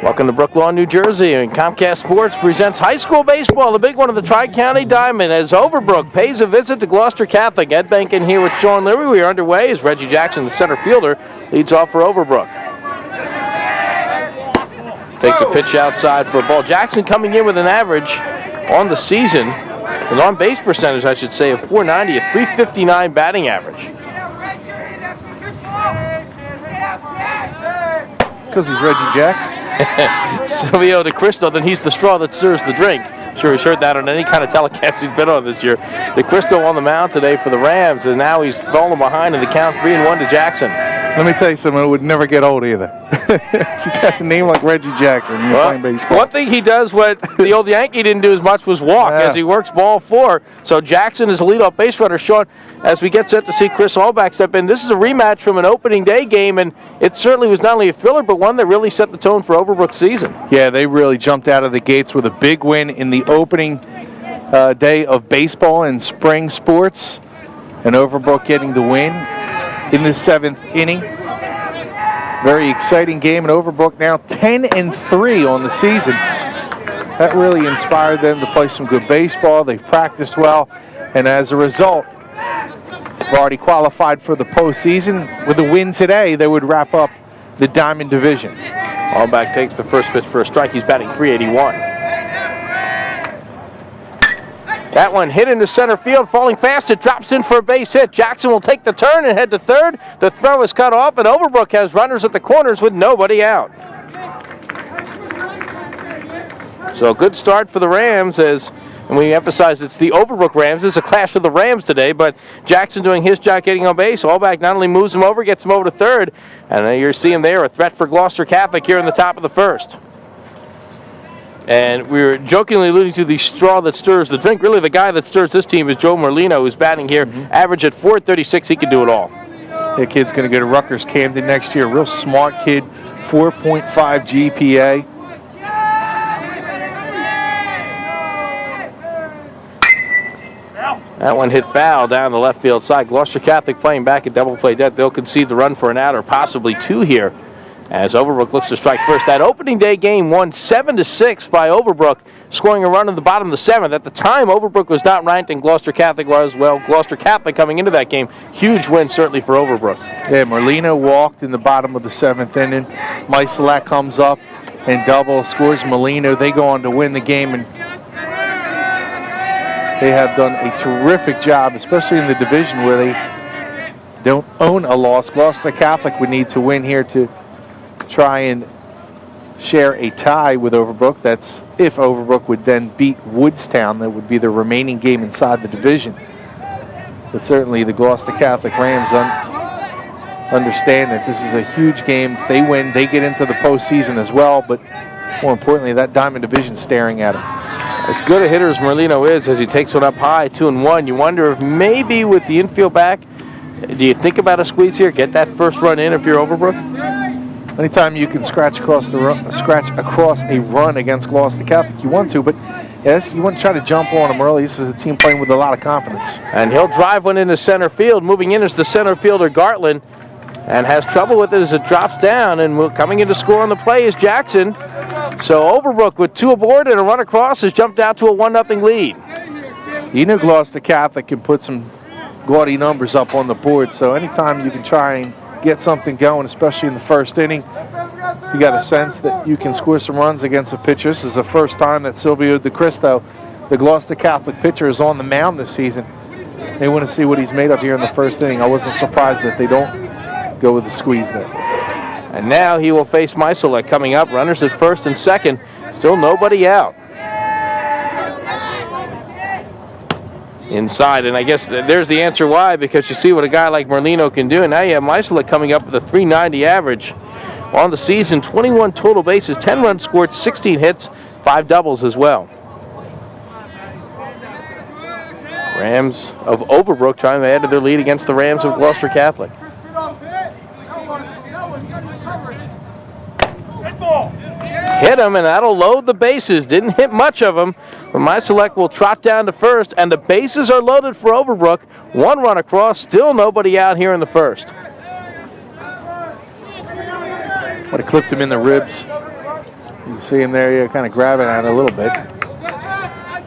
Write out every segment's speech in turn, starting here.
Welcome to Brooklawn, New Jersey, and Comcast Sports presents high school baseball, the big one of the Tri-County Diamond, as Overbrook pays a visit to Gloucester Catholic. Ed Benkin here with Shawn Leary. We are underway as Reggie Jackson, the center fielder, leads off for Overbrook. Takes a pitch outside for a ball. Jackson coming in with an average on the season, an on-base percentage, I should say, of .490, a .359 batting average. It's because he's Reggie Jackson. Sylvio DiCristo, then he's the straw that stirs the drink. I'm sure he's heard that on any kind of telecast he's been on this year. DiCristo on the mound today for the Rams, and now he's falling behind in the count 3-1 to Jackson. Let me tell you something, it would never get old either. If you got a name like Reggie Jackson, you're playing baseball. One thing he does what the old Yankee didn't do as much was walk, as he works ball four. So Jackson is a leadoff base runner. Shawn, as we get set to see Chris Allebach step in, this is a rematch from an opening day game, and it certainly was not only a thriller, but one that really set the tone for Overbrook's season. Yeah, they really jumped out of the gates with a big win in the opening day of baseball and spring sports, and Overbrook getting the win in the 7th inning. Very exciting game, and Overbrook now 10-3 on the season. That really inspired them to play some good baseball. They've practiced well, and as a result, they've already qualified for the postseason. With a win today, they would wrap up the Diamond Division. Allebach takes the first pitch for a strike. He's batting .381. That one hit into center field, falling fast. It drops in for a base hit. Jackson will take the turn and head to third. The throw is cut off, and Overbrook has runners at the corners with nobody out. So a good start for the Rams, and we emphasize it's the Overbrook Rams. It's a clash of the Rams today, but Jackson doing his job getting on base. Allebach not only moves him over, gets him over to third, and you're seeing there a threat for Gloucester Catholic here in the top of the first. And we were jokingly alluding to the straw that stirs the drink. Really, the guy that stirs this team is Joe Merlino, who's batting here. Average at .436. He can do it all. That kid's going to go to Rutgers Camden next year. Real smart kid, 4.5 GPA. That one hit foul down the left field side. Gloucester Catholic playing back at double play dead. They'll concede the run for an out or possibly two here, as Overbrook looks to strike first. That opening day game won 7-6 by Overbrook, scoring a run in the bottom of the 7th. At the time, Overbrook was not ranked, and Gloucester Catholic was. Well, Gloucester Catholic coming into that game, huge win certainly for Overbrook. Yeah, Merlino walked in the bottom of the 7th inning. Misiolek comes up and double, scores Merlino. They go on to win the game, and they have done a terrific job, especially in the division where they don't own a loss. Gloucester Catholic would need to win here to try and share a tie with Overbrook. That's if Overbrook would then beat Woodstown. That would be the remaining game inside the division. But certainly the Gloucester Catholic Rams understand that this is a huge game. They win, they get into the postseason as well, but more importantly, that Diamond Division staring at them. As good a hitter as Merlino is, as he takes one up high, 2-1, you wonder if maybe with the infield back, do you think about a squeeze here? Get that first run in if you're Overbrook? Anytime you can scratch across a run against Gloucester Catholic, you want to, but yes, you want to try to jump on them early. This is a team playing with a lot of confidence. And he'll drive one into center field. Moving in is the center fielder, Gartland, and has trouble with it as it drops down, and coming in to score on the play is Jackson. So Overbrook with two aboard and a run across has jumped out to a 1-0 lead. You know Gloucester Catholic can put some gaudy numbers up on the board, so anytime you can try and get something going, especially in the first inning, you got a sense that you can score some runs against a pitcher. This is the first time that Sylvio DiCristo, the Gloucester Catholic pitcher, is on the mound this season. They want to see what he's made of here in the first inning. I wasn't surprised that they don't go with the squeeze there. And now he will face Misiolek coming up. Runners at first and second. Still nobody out. Inside, and I guess there's the answer why, because you see what a guy like Merlino can do, and now you have Misiolek coming up with a .390 average on the season, 21 total bases, 10 runs scored, 16 hits, 5 doubles as well. Rams of Overbrook trying to add to their lead against the Rams of Gloucester Catholic. Hit him, and that'll load the bases. Didn't hit much of them, but Misiolek will trot down to first, and the bases are loaded for Overbrook. One run across, still nobody out here in the first. Would have clipped him in the ribs. You can see him there, kind of grabbing at it a little bit.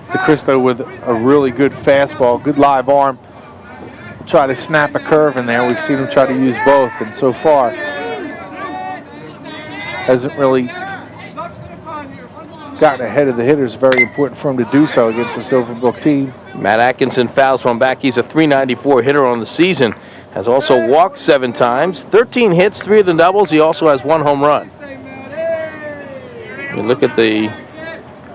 DiCristo with a really good fastball, good live arm. Try to snap a curve in there. We've seen him try to use both, and so far hasn't really gotten ahead of the hitters. Very important for him to do so against this Overbrook team. Matt Atkinson fouls one back. He's a .394 hitter on the season. Has also walked 7 times, 13 hits, 3 of them doubles. He also has 1 home run. You look at the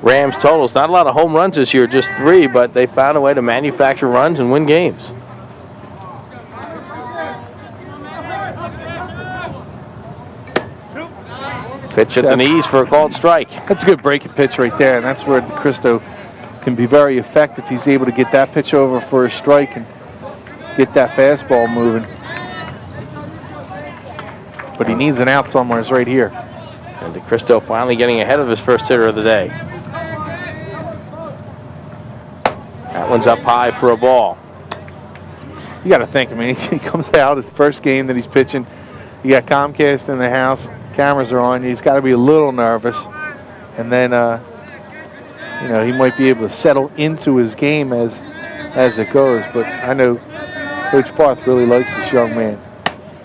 Rams totals. Not a lot of home runs this year, just 3, but they found a way to manufacture runs and win games. Pitch at the knees for a called strike. That's a good breaking pitch right there, and that's where DiCristo can be very effective. He's able to get that pitch over for a strike and get that fastball moving. But he needs an out somewhere. It's right here. And DiCristo finally getting ahead of his first hitter of the day. That one's up high for a ball. You got to think, I mean, he comes out, his first game that he's pitching. You got Comcast in the house. Cameras are on. He's got to be a little nervous, and then you know, he might be able to settle into his game as it goes. But I know Coach Barth really likes this young man.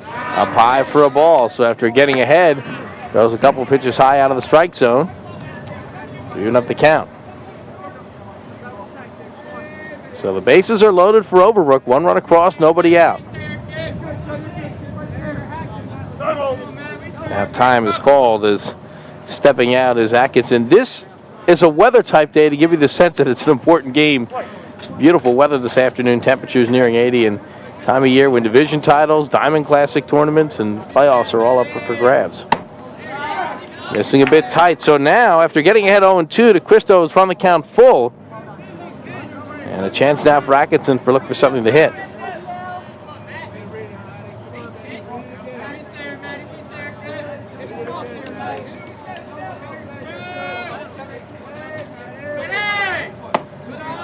Up high for a ball. So after getting ahead, goes a couple pitches high out of the strike zone, even up the count. So the bases are loaded for Overbrook. 1 run across, nobody out. Now time is called as stepping out is Atkinson. This is a weather type day to give you the sense that it's an important game. Beautiful weather this afternoon, temperatures nearing 80, and time of year when division titles, Diamond Classic tournaments, and playoffs are all up for grabs. Missing a bit tight, so now after getting ahead 0-2, DiCristo is from the count full. And a chance now for Atkinson for look for something to hit.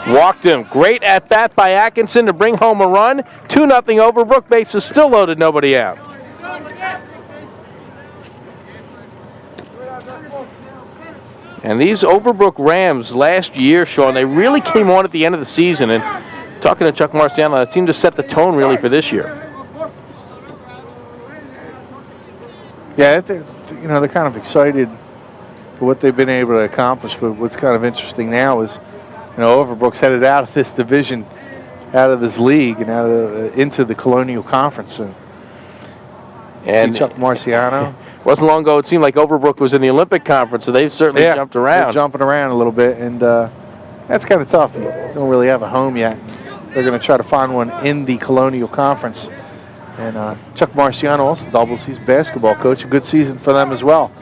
Walked him. Great at bat by Atkinson to bring home a run. 2-0 Overbrook. Bases still loaded, nobody out. And these Overbrook Rams last year, Shawn, they really came on at the end of the season. And talking to Chuck Marciano, it seemed to set the tone really for this year. Yeah, they're kind of excited for what they've been able to accomplish. But what's kind of interesting now is, Overbrook's headed out of this division, out of this league, and out of into the Colonial Conference. And Chuck Marciano. Wasn't long ago it seemed like Overbrook was in the Olympic Conference, so they've certainly jumped around. They're jumping around a little bit, and that's kind of tough. You don't really have a home yet. They're going to try to find one in the Colonial Conference. And Chuck Marciano also doubles. He's a basketball coach. A good season for them as well.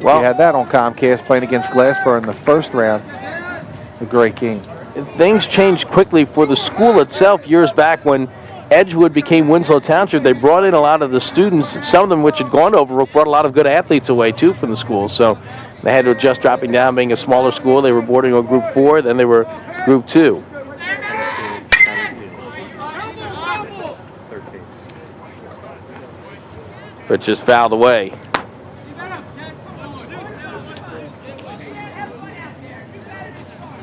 Well, we had that on Comcast playing against Gloucester in the first round. A great game. Things changed quickly for the school itself years back when Edgewood became Winslow Township. They brought in a lot of the students, some of them which had gone to Overbrook, brought a lot of good athletes away too from the school. So they had to adjust dropping down, being a smaller school. They were boarding on Group 4, then they were Group 2. But just fouled away.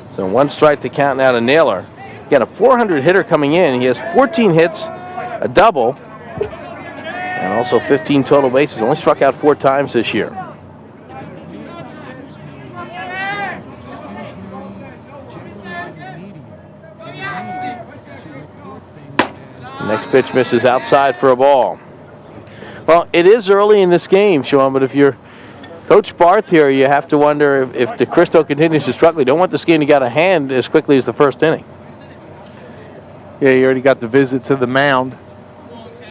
So 1 strike to count now to Naylor. Got a 400 hitter coming in. He has 14 hits, a double, and also 15 total bases. Only struck out 4 times this year. The next pitch misses outside for a ball. Well, it is early in this game, Shawn, but if you're Coach Barth here, you have to wonder if DiCristo continues to struggle. You don't want this game to get out of hand as quickly as the first inning. Yeah, you already got the visit to the mound.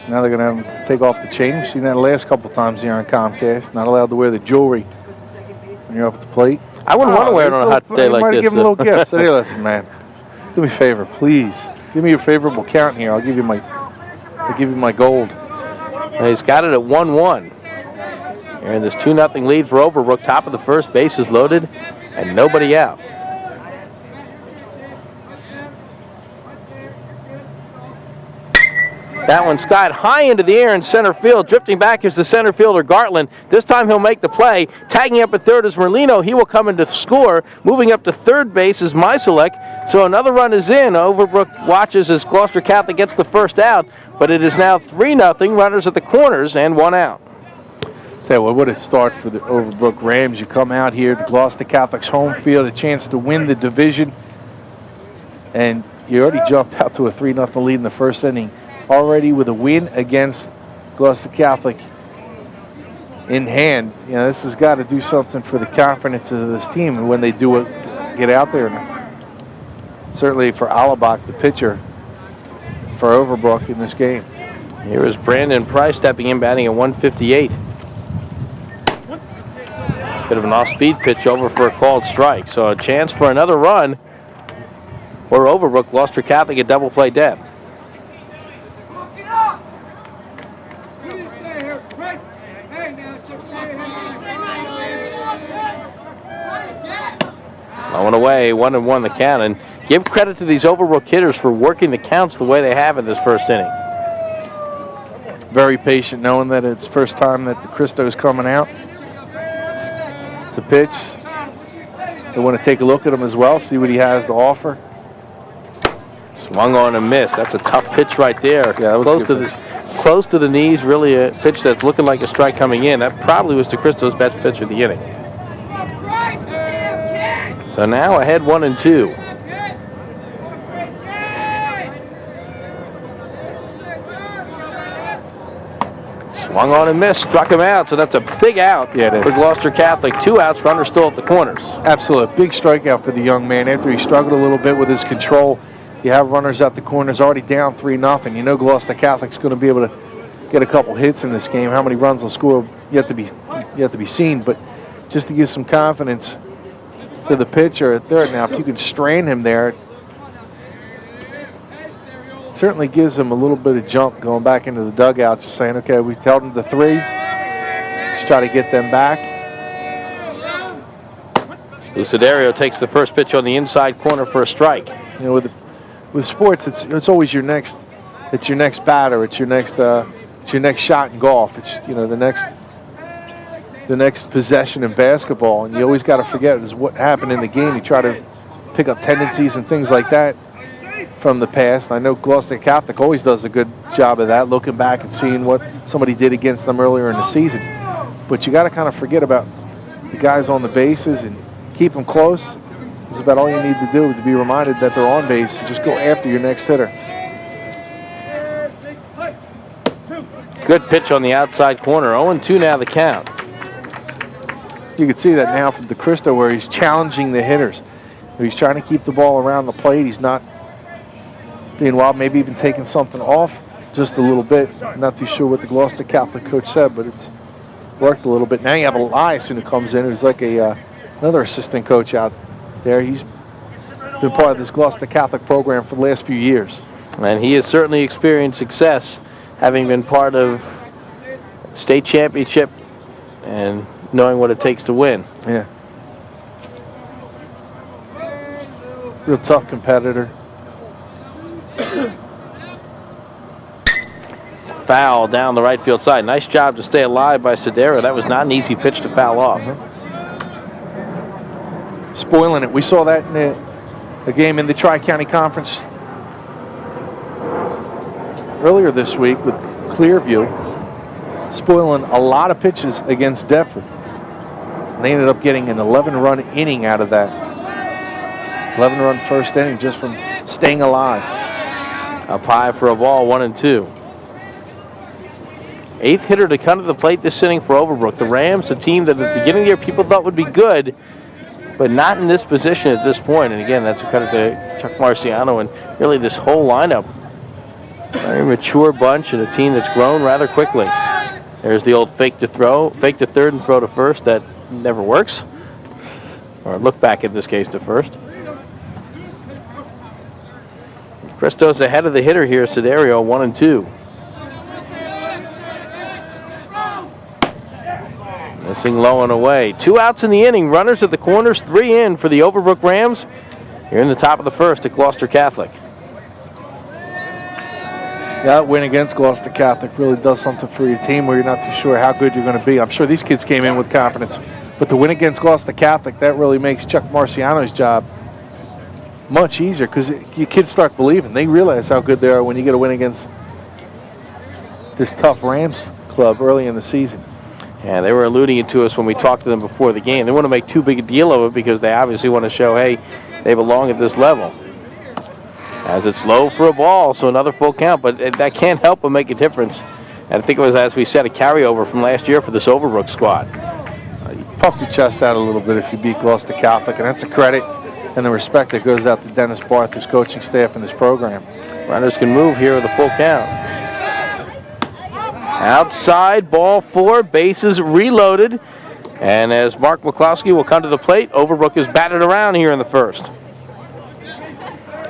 Now they're going to have him take off the chain. We've seen that the last couple times here on Comcast. Not allowed to wear the jewelry when you're up at the plate. I wouldn't want to wear it on a hot day like this. Give him a little gift. Say, hey, listen, man, do me a favor, please. Give me a favorable count here. I'll give you my gold. And he's got it at 1-1. And this 2-0 lead for Overbrook. Top of the first, bases loaded, and nobody out. That one skied high into the air in center field. Drifting back is the center fielder, Gartland. This time he'll make the play. Tagging up at third is Merlino. He will come in to score. Moving up to third base is Misiolek. So another run is in. Overbrook watches as Gloucester Catholic gets the first out. But it is now 3-0. Runners at the corners and 1 out. Tell you what a start for the Overbrook Rams. You come out here to Gloucester Catholic's home field, a chance to win the division. And you already jump out to a 3-0 lead in the first inning. Already with a win against Gloucester Catholic in hand. You know, this has got to do something for the confidence of this team when they do get out there. Certainly for Allebach, the pitcher for Overbrook in this game. Here is Brandon Price stepping in, batting at 158. Bit of an off-speed pitch over for a called strike. So a chance for another run or Overbrook. Gloucester Catholic at double play depth. Low and away, 1-1 the count, and give credit to these Overbrook hitters for working the counts the way they have in this first inning. Very patient, knowing that it's first time that DiCristo is coming out. It's a pitch. They want to take a look at him as well, see what he has to offer. Swung on and missed. That's a tough pitch right there. Yeah, that was close to the knees. Really a pitch that's looking like a strike coming in. That probably was DiCristo's best pitch of the inning. So now ahead 1-2. Swung on and missed, struck him out, so that's a big out for Gloucester Catholic. 2 outs, runners still at the corners. Absolutely, big strikeout for the young man. After he struggled a little bit with his control, you have runners at the corners, already down 3-0. You know Gloucester Catholic's going to be able to get a couple hits in this game. How many runs they'll score yet to be seen, but just to give some confidence to the pitcher at third. Now, if you can strain him there, it certainly gives him a little bit of jump going back into the dugout, just saying, okay, we held him to 3. Let's try to get them back. Lou Siderio takes the first pitch on the inside corner for a strike. You know, with sports, it's always your next batter, it's your next shot in golf. It's, you know, the next possession in basketball, and you always got to forget is what happened in the game. You try to pick up tendencies and things like that from the past. I know Gloucester Catholic always does a good job of that, looking back and seeing what somebody did against them earlier in the season. But you got to kind of forget about the guys on the bases and keep them close. It's about all you need to do to be reminded that they're on base and just go after your next hitter. Good pitch on the outside corner. 0-2 now the count. You can see that now from DiCristo where he's challenging the hitters. He's trying to keep the ball around the plate. He's not being wild, maybe even taking something off just a little bit. I'm not too sure what the Gloucester Catholic coach said, but it's worked a little bit. Now you have Eliasen who comes in, who's like another assistant coach out there. He's been part of this Gloucester Catholic program for the last few years. And he has certainly experienced success, having been part of state championship and knowing what it takes to win. Yeah. Real tough competitor. Foul down the right field side. Nice job to stay alive by Siderio. That was not an easy pitch to foul off. Spoiling it. We saw that in a game in the Tri-County Conference earlier this week with Clearview, spoiling a lot of pitches against Deptford. And they ended up getting an 11-run inning out of that. 11-run first inning just from staying alive. Up high for a ball, 1-2. 8th hitter to come to the plate this inning for Overbrook. The Rams, a team that at the beginning of the year people thought would be good, but not in this position at this point. And again, that's a credit to Chuck Marciano and really this whole lineup. Very mature bunch and a team that's grown rather quickly. There's the old fake to third and throw to first. That never works. Or look back in this case to first. Cristo's ahead of the hitter here, Siderio, 1-2. Missing low and away. 2 outs in the inning. Runners at the corners, 3 in for the Overbrook Rams. Here in the top of the first at Gloucester Catholic. That win against Gloucester Catholic really does something for your team where you're not too sure how good you're going to be. I'm sure these kids came in with confidence. But the win against Gloucester Catholic, that really makes Chuck Marciano's job much easier because your kids start believing. They realize how good they are when you get a win against this tough Rams club early in the season. Yeah, they were alluding it to us when we talked to them before the game. They want to make too big a deal of it because they obviously want to show, hey, they belong at this level. As it's low for a ball, so another full count, but that can't help but make a difference. And I think it was, as we said, a carryover from last year for this Overbrook squad. You puff your chest out a little bit if you beat Gloucester Catholic, and that's a credit and the respect that goes out to Dennis Barth, his coaching staff, and this program. Runners can move here with a full count. Outside, ball 4, bases reloaded. And as Marc McClaskey will come to the plate, Overbrook is batted around here in the first.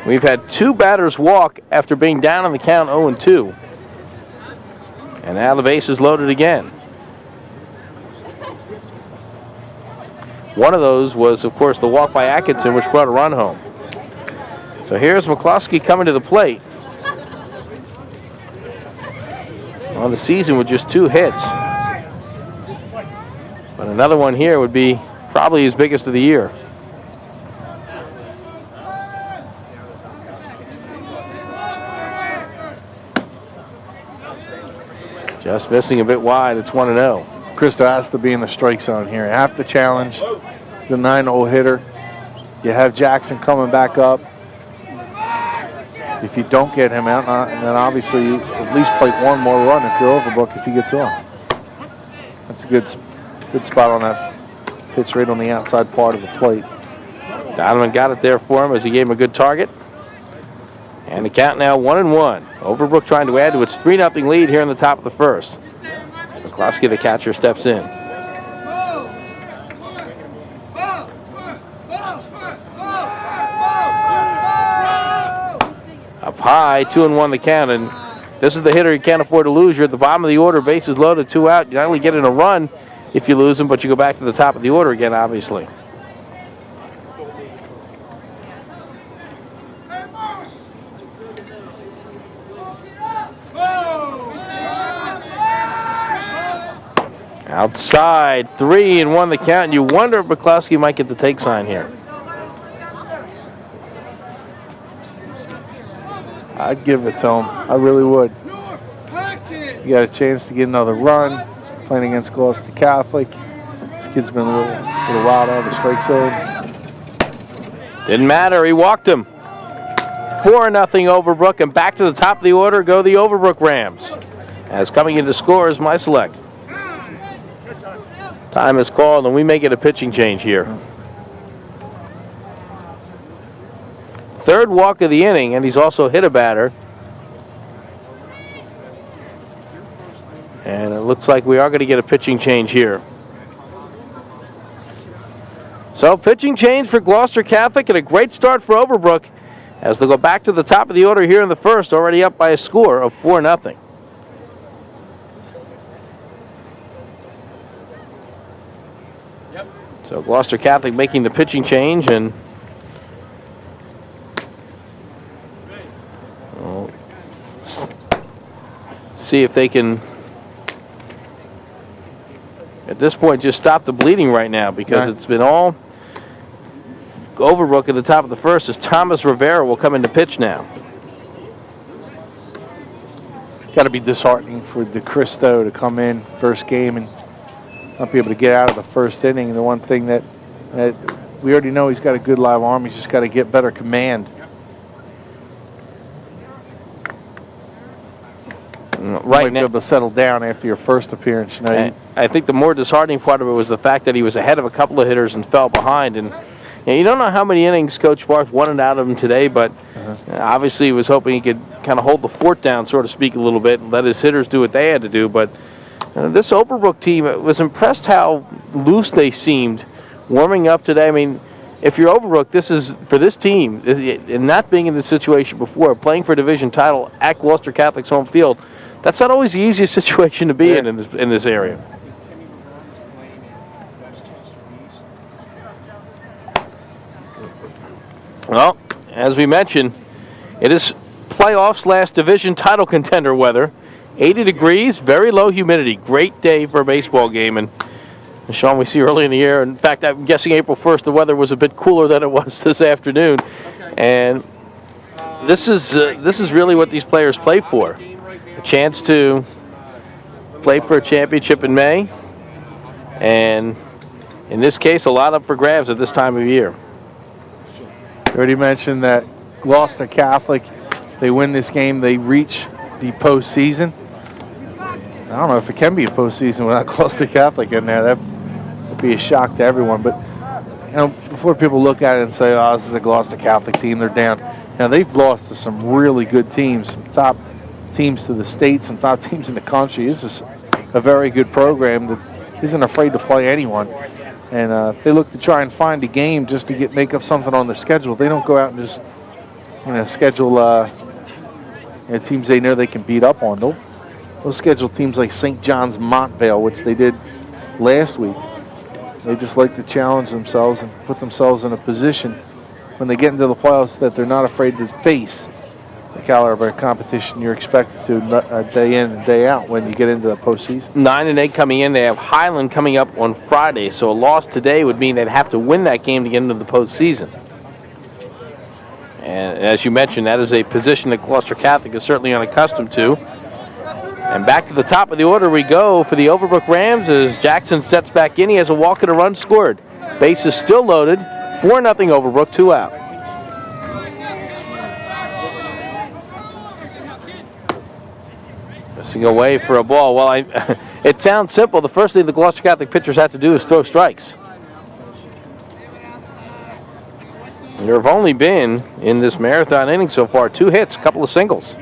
We've had 2 batters walk after being down on the count 0-2. And now the base is loaded again. One of those was, of course, the walk by Atkinson, which brought a run home. So here's McClaskey coming to the plate. On the season with just 2 hits. But another one here would be probably his biggest of the year. Just missing a bit wide. It's 1-0. Cristo has to be in the strike zone here. You have to challenge the 9-hole hitter. You have Jackson coming back up. If you don't get him out, then obviously you at least play one more run if you're Overbrook if he gets on. That's a good spot on that pitch right on the outside part of the plate. Donovan got it there for him as he gave him a good target. And the count now 1-1. Overbrook trying to add to its 3-0 lead here in the top of the first. McClaskey, the catcher, steps in. Up high, 2-1 the count, and this is the hitter you can't afford to lose. You're at the bottom of the order, bases loaded, 2 out. You not only get in a run if you lose them, but you go back to the top of the order again, obviously. Outside, 3-1 the count, and you wonder if McClaskey might get the take sign here. I'd give it to him. I really would. You got a chance to get another run playing against Gloucester Catholic. This kid's been a little wild out of the strike zone. Didn't matter. He walked him. 4-0 Overbrook, and back to the top of the order go the Overbrook Rams. As coming in to score is Misiolek. Time is called, and we may get a pitching change here. 3rd walk of the inning, and he's also hit a batter. And it looks like we are going to get a pitching change here. So pitching change for Gloucester Catholic, and a great start for Overbrook as they go back to the top of the order here in the first, already up by a score of 4-0. So Gloucester Catholic making the pitching change, and we'll see if they can, at this point, just stop the bleeding right now, because it's been all Overbrook at the top of the first as Thomas Rivera will come into pitch now. Got to be disheartening for DiCristo to come in first game and not be able to get out of the first inning. The one thing that we already know, he's got a good live arm. He's just got to get better command. Right now, be able to settle down after your first appearance. You know, I think the more disheartening part of it was the fact that he was ahead of a couple of hitters and fell behind. And you don't know how many innings Coach Barth wanted out of him today, but obviously he was hoping he could kind of hold the fort down, so to speak, a little bit, and let his hitters do what they had to do. But this Overbrook team was impressed how loose they seemed warming up today. I mean, if you're Overbrook, this is, for this team, and not being in this situation before, playing for a division title at Gloucester Catholic's home field, that's not always the easiest situation to be in this area. Well, as we mentioned, it is playoff/division title contender weather. 80 degrees, very low humidity. Great day for a baseball game. And Shawn, we see early in the year. In fact, I'm guessing April 1st, the weather was a bit cooler than it was this afternoon. And this is really what these players play for. A chance to play for a championship in May. And in this case, a lot up for grabs at this time of year. You already mentioned that Gloucester Catholic, they win this game, they reach the postseason. I don't know if it can be a postseason without Gloucester Catholic in there. That would be a shock to everyone. But you know, before people look at it and say, "Oh, this is a Gloucester Catholic team, they're down," you know, they've lost to some really good teams, some top teams to the state, some top teams in the country. This is a very good program that isn't afraid to play anyone. And if they look to try and find a game just to make up something on their schedule, they don't go out and just schedule teams they know they can beat up on. They'll schedule teams like St. John's Montvale, which they did last week. They just like to challenge themselves and put themselves in a position when they get into the playoffs that they're not afraid to face the caliber of competition you're expected to day in and day out when you get into the postseason. 9-8 coming in. They have Highland coming up on Friday, so a loss today would mean they'd have to win that game to get into the postseason. And as you mentioned, that is a position that Gloucester Catholic is certainly unaccustomed to. And back to the top of the order we go for the Overbrook Rams as Jackson sets back in. He has a walk and a run scored. Base is still loaded. 4-0 Overbrook, 2 out. Missing away for a ball. Well, it sounds simple. The first thing the Gloucester Catholic pitchers have to do is throw strikes. There have only been, in this marathon inning so far, 2 hits, a couple of singles.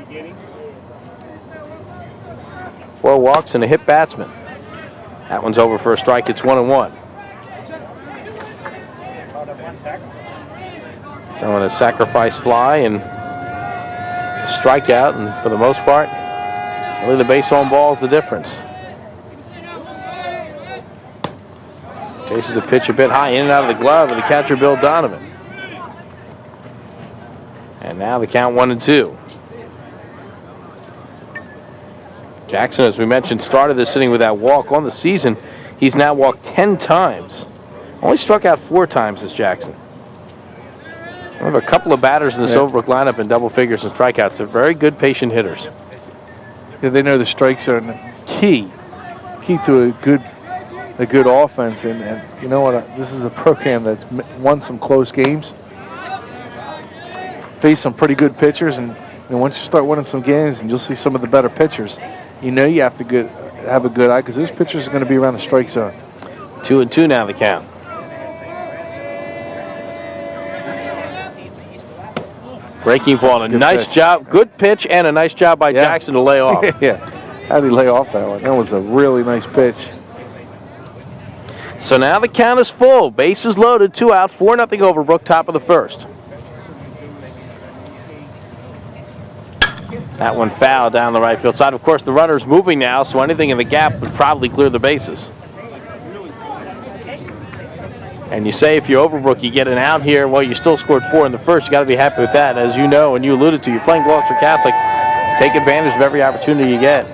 4 walks and a hit batsman. That one's over for a strike. It's 1-1. Throwing a sacrifice fly and a strikeout, and for the most part, really the base on ball is the difference. Chases a pitch a bit high in and out of the glove of the catcher, Bill Donovan. And now the count 1-2. Jackson, as we mentioned, started this inning with that walk. On the season, he's now walked 10 times. Only struck out 4 times as Jackson. We have a couple of batters in this Overbrook lineup in double figures and strikeouts. They're very good, patient hitters. Yeah, they know the strikes are key to a good offense. And you know what? This is a program that's won some close games, faced some pretty good pitchers, and once you start winning some games, and you'll see some of the better pitchers, you know you have to have a good eye because those pitchers are going to be around the strike zone. 2-2 now the count. Breaking ball, and a nice job, good pitch, and a nice job by Jackson to lay off. Yeah, how did he lay off that one? That was a really nice pitch. So now the count is full. Bases loaded, 2 out, 4-0 Overbrook, top of the first. That one fouled down the right field side. Of course, the runner's moving now, so anything in the gap would probably clear the bases. And you say if you're Overbrook, you get an out here. Well, you still scored 4 in the first. You got to be happy with that. As you know, and you alluded to, you're playing Gloucester Catholic. Take advantage of every opportunity you get.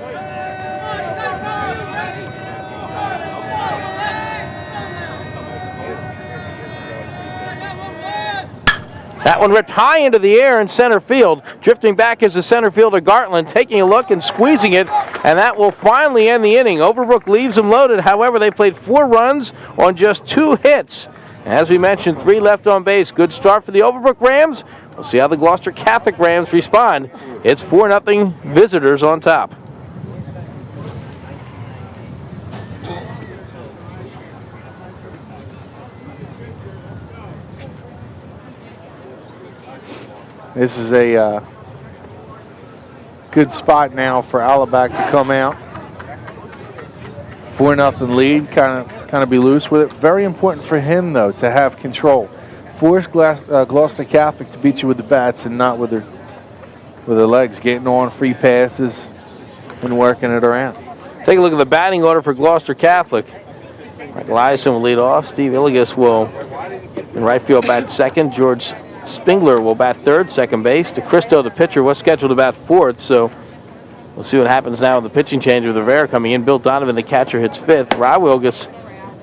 That one ripped high into the air in center field. Drifting back is the center fielder Gartland, taking a look and squeezing it, and that will finally end the inning. Overbrook leaves them loaded. However, they played 4 runs on just 2 hits. As we mentioned, 3 left on base. Good start for the Overbrook Rams. We'll see how the Gloucester Catholic Rams respond. It's 4-0 visitors on top. This is a good spot now for Allebach to come out. 4-0 lead, kind of be loose with it. Very important for him, though, to have control. Force Gloucester Catholic to beat you with the bats and not with their legs, getting on free passes and working it around. Take a look at the batting order for Gloucester Catholic. Mike Eliasen will lead off. Steve Eilgus will in right field bat second. George Spingler will bat third, second base. DiCristo, the pitcher, was scheduled to bat fourth, so we'll see what happens now with the pitching change with Rivera coming in. Bill Donovan, the catcher, hits fifth. Rob Wilgus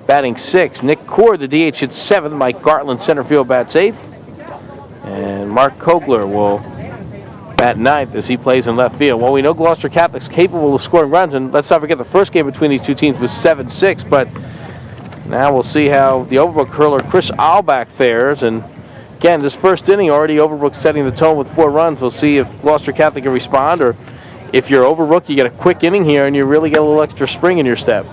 batting sixth. Nick Cord, the DH, hits seventh. Mike Gartland, center field, bats eighth. And Marc Kochler will bat ninth as he plays in left field. Well, we know Gloucester Catholic's capable of scoring runs, and let's not forget the first game between these two teams was 7-6, but now we'll see how the Overbrook hurler Chris Allebach fares. And again, this first inning already Overbrook setting the tone with 4 runs. We'll see if Gloucester Catholic can respond, or if you're Overbrook, you get a quick inning here and you really get a little extra spring in your step.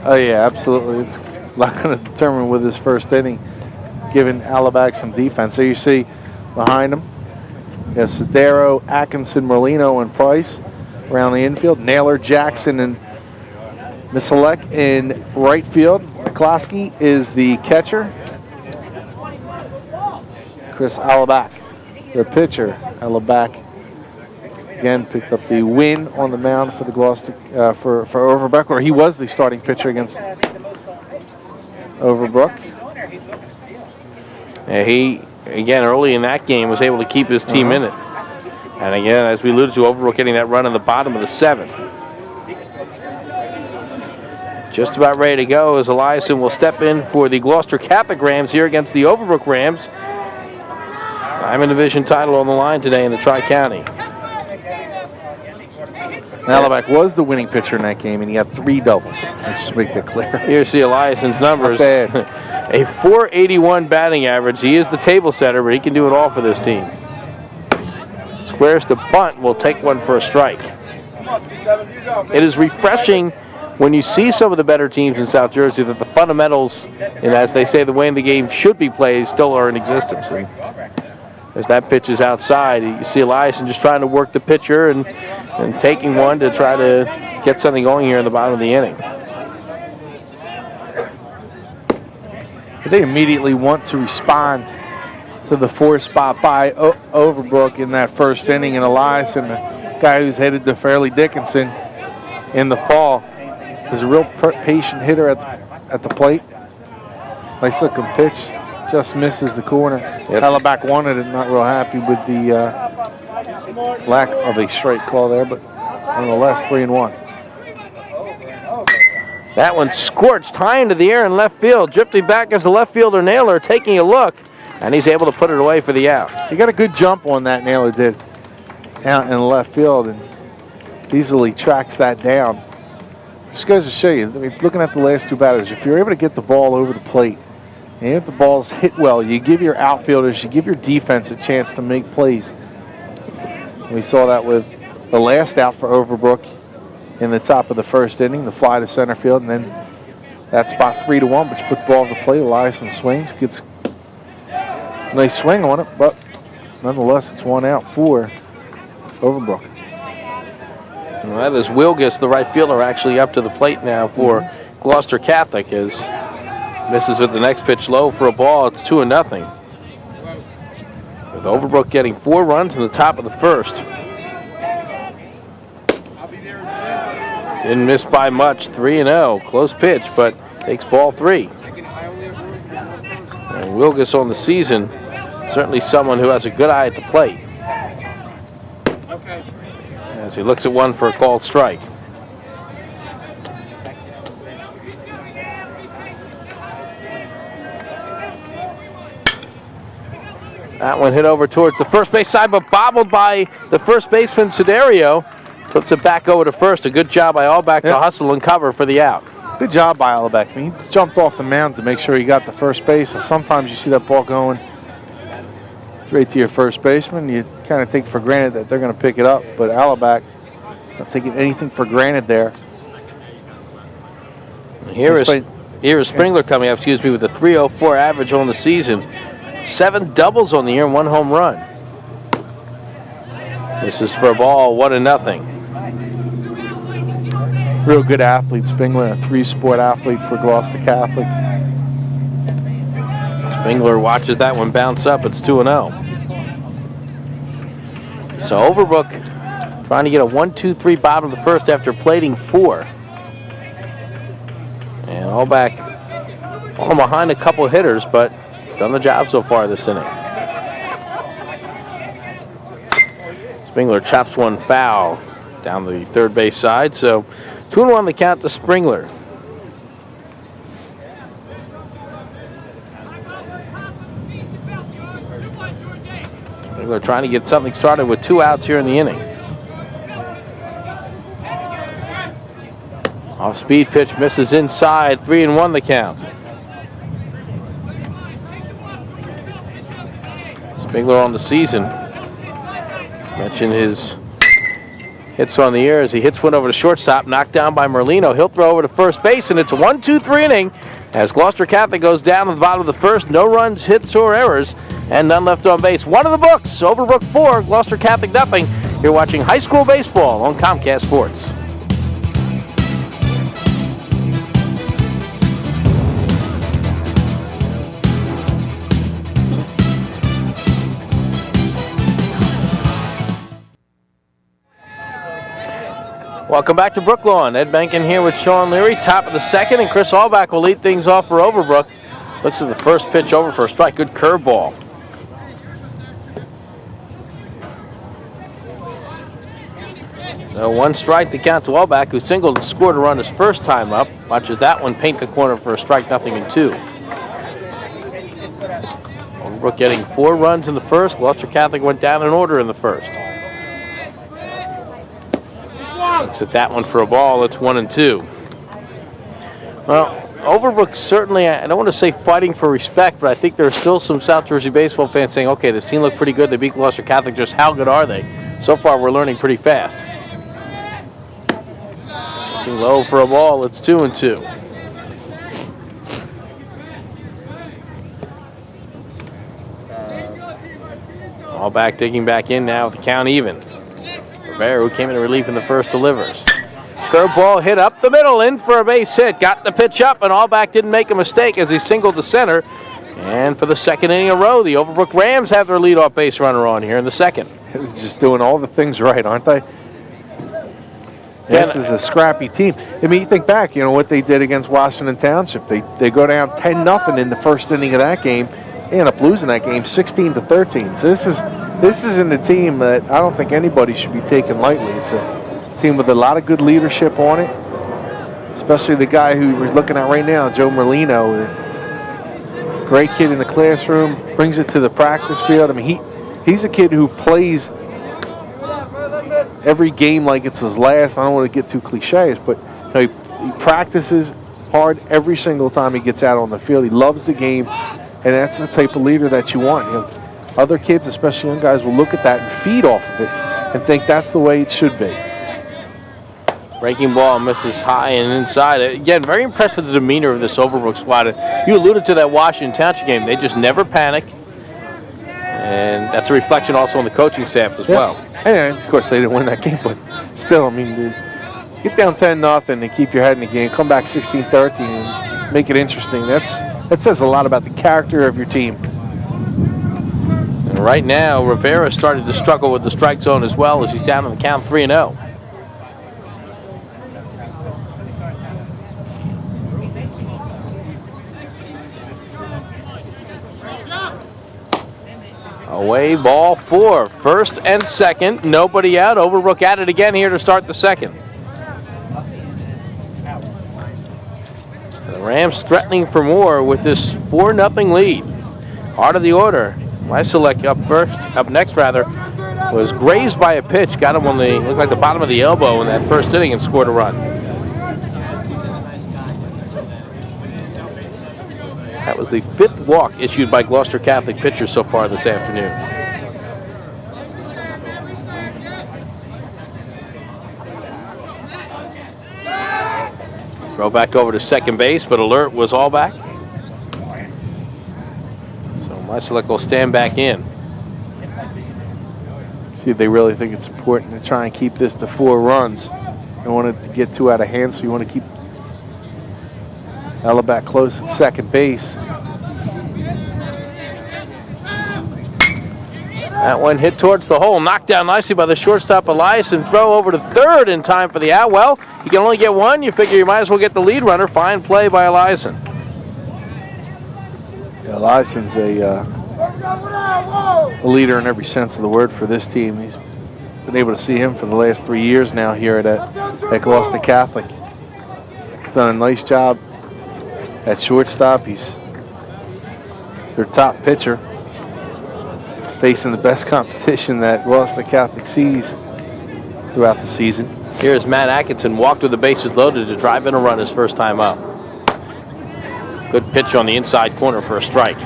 Oh, yeah, absolutely. It's not going to determine with this first inning, giving Allebach some defense. So you see behind him, yes, Siderio, Atkinson, Merlino, and Price around the infield. Naylor, Jackson, and Misiolek in right field. McClaskey is the catcher. Chris Allebach, the pitcher. Allebach again picked up the win on the mound for the Gloucester for Overbrook, where he was the starting pitcher against Overbrook. He, again, early in that game was able to keep his team in it. And again, as we alluded to, Overbrook getting that run in the bottom of the 7th. Just about ready to go as Eliasen will step in for the Gloucester Catholic Rams here against the Overbrook Rams. Diamond Division title on the line today in the Tri-County. Allebach was the winning pitcher in that game, and he had 3 doubles. Let's just make that clear. Here's the Eliasen's numbers. Not bad. A .481 batting average. He is the table setter, but he can do it all for this team. Squares to bunt, will take one for a strike. It is refreshing when you see some of the better teams in South Jersey that the fundamentals, and as they say, the way the game should be played, still are in existence. And as that pitch is outside, you see Eliasen just trying to work the pitcher and taking one to try to get something going here in the bottom of the inning. They immediately want to respond to the 4 spot by Overbrook in that first inning, and Eliasen, the guy who's headed to Fairleigh Dickinson in the fall, is a real patient hitter at the plate. Nice looking pitch, just misses the corner. Yep. Allebach wanted it, not real happy with the lack of a straight call there, but nonetheless 3-1. That one scorched high into the air in left field. Drifting back as the left fielder Naylor taking a look, and he's able to put it away for the out. He got a good jump on that, Naylor did, out in the left field, and easily tracks that down. Just goes to show you, I mean, looking at the last 2 batters, if you're able to get the ball over the plate, and if the ball's hit well, you give your outfielders, you give your defense a chance to make plays. We saw that with the last out for Overbrook in the top of the first inning, the fly to center field, and then that spot 3-1, but you put the ball on the plate, Eliasen swings, gets a nice swing on it, but nonetheless, it's 1 out for Overbrook. Well, that is Wilgus, the right fielder, actually up to the plate now for Gloucester Catholic, as misses with the next pitch low for a ball. It's 2-0. With Overbrook getting 4 runs in the top of the first. Didn't miss by much, 3-0. Close pitch, but takes ball 3. And Wilgus on the season, certainly someone who has a good eye at the plate. As he looks at one for a called strike. That one hit over towards the first base side, but bobbled by the first baseman, Siderio. Puts it back over to first. A good job by Allebach to hustle and cover for the out. Good job by Allebach. I mean, he jumped off the mound to make sure he got the first base. And sometimes you see that ball going straight to your first baseman. You kind of take for granted that they're going to pick it up. But Allebach not taking anything for granted there. Here is Spingler coming up, with a .304 average on the season. 7 doubles on the year and 1 home run. This is for a ball, 1-0. Real good athlete, Spingler, a 3-sport athlete for Gloucester Catholic. Spingler watches that one bounce up. It's 2-0. So Overbrook trying to get a 1-2-3 bottom of the first after plating 4. And Allebach falling behind a couple hitters, but he's done the job so far this inning. Spingler chops one foul down the third base side. So 2-1 the count to Spingler. Spingler trying to get something started with 2 outs here in the inning. Off-speed pitch misses inside. 3-1 the count. Spingler on the season. Mentioned his hits on the air as he hits one over to shortstop, knocked down by Merlino. He'll throw over to first base, and it's a 1-2-3 inning as Gloucester Catholic goes down at the bottom of the first. No runs, hits, or errors, and none left on base. One of the books, Overbrook 4, Gloucester Catholic nothing. You're watching high school baseball on Comcast Sports. Welcome back to Brooklawn. Ed Benkin here with Shawn Leary, top of the second, and Chris Allebach will lead things off for Overbrook. Looks at the first pitch over for a strike. Good curveball. So 1 strike to count to Allebach, who singled and scored a run his first time up. Watches that one paint the corner for a strike, 0-2. Overbrook getting 4 runs in the first. Gloucester Catholic went down in order in the first. Looks at that one for a ball. It's 1-2. Well, Overbrook certainly, I don't want to say fighting for respect, but I think there's still some South Jersey baseball fans saying, okay, this team looked pretty good. They beat Gloucester Catholic. Just how good are they? So far, we're learning pretty fast. Missing low for a ball. It's 2-2. Allebach digging back in now with the count even. Rivera, who came in relief in the first, delivers. Curveball hit up the middle, in for a base hit. Got the pitch up, and Allebach didn't make a mistake as he singled to center. And for the second inning in a row, the Overbrook Rams have their leadoff base runner on here in the second. They're just doing all the things right, aren't they? This is a scrappy team. I mean, you think back, you know, what they did against Washington Township. They go down 10-0 in the first inning of that game. They end up losing that game 16-13. So this isn't a team that I don't think anybody should be taken lightly. It's a team with a lot of good leadership on it, especially the guy who we're looking at right now, Joe Merlino. Great kid in the classroom, brings it to the practice field. I mean, he's a kid who plays every game like it's his last. I don't want to get too cliches, but you know, he practices hard every single time he gets out on the field. He loves the game, and that's the type of leader that you want. You know, other kids, especially young guys, will look at that and feed off of it and think that's the way it should be. Breaking ball misses high and inside. Again, very impressed with the demeanor of this Overbrook squad. You alluded to that Washington Township game. They just never panic. And that's a reflection also on the coaching staff as well. And of course, they didn't win that game, but still, I mean, get down 10-0 and keep your head in the game. Come back 16-13 and make it interesting. That says a lot about the character of your team. And right now, Rivera started to struggle with the strike zone as well as he's down on the count 3-0. Away, ball 4. First and second, nobody out. Overbrook at it again here to start the second. The Rams threatening for more with this 4-0 lead. Heart of the order. Misiolek up next, was grazed by a pitch. Got him on looked like the bottom of the elbow in that first inning and scored a run. That was the 5th walk issued by Gloucester Catholic pitchers so far this afternoon. Throw back over to second base, but alert was Allebach. So Misiolek will stand back in. See if they really think it's important to try and keep this to 4 runs. Don't want it to get too out of hand, so you want to keep Allebach close at second base. That one hit towards the hole, knocked down nicely by the shortstop Eliasen. Throw over to third in time for the out. Well, you can only get one. You figure you might as well get the lead runner. Fine play by Eliasen. Yeah, Eliasen's a leader in every sense of the word for this team. He's been able to see him for the last 3 years now here at Gloucester Catholic. He's done a nice job at shortstop. He's their top pitcher, facing the best competition that Gloucester Catholic sees throughout the season. Here's Matt Atkinson, walked with the bases loaded to drive in a run his first time up. Good pitch on the inside corner for a strike.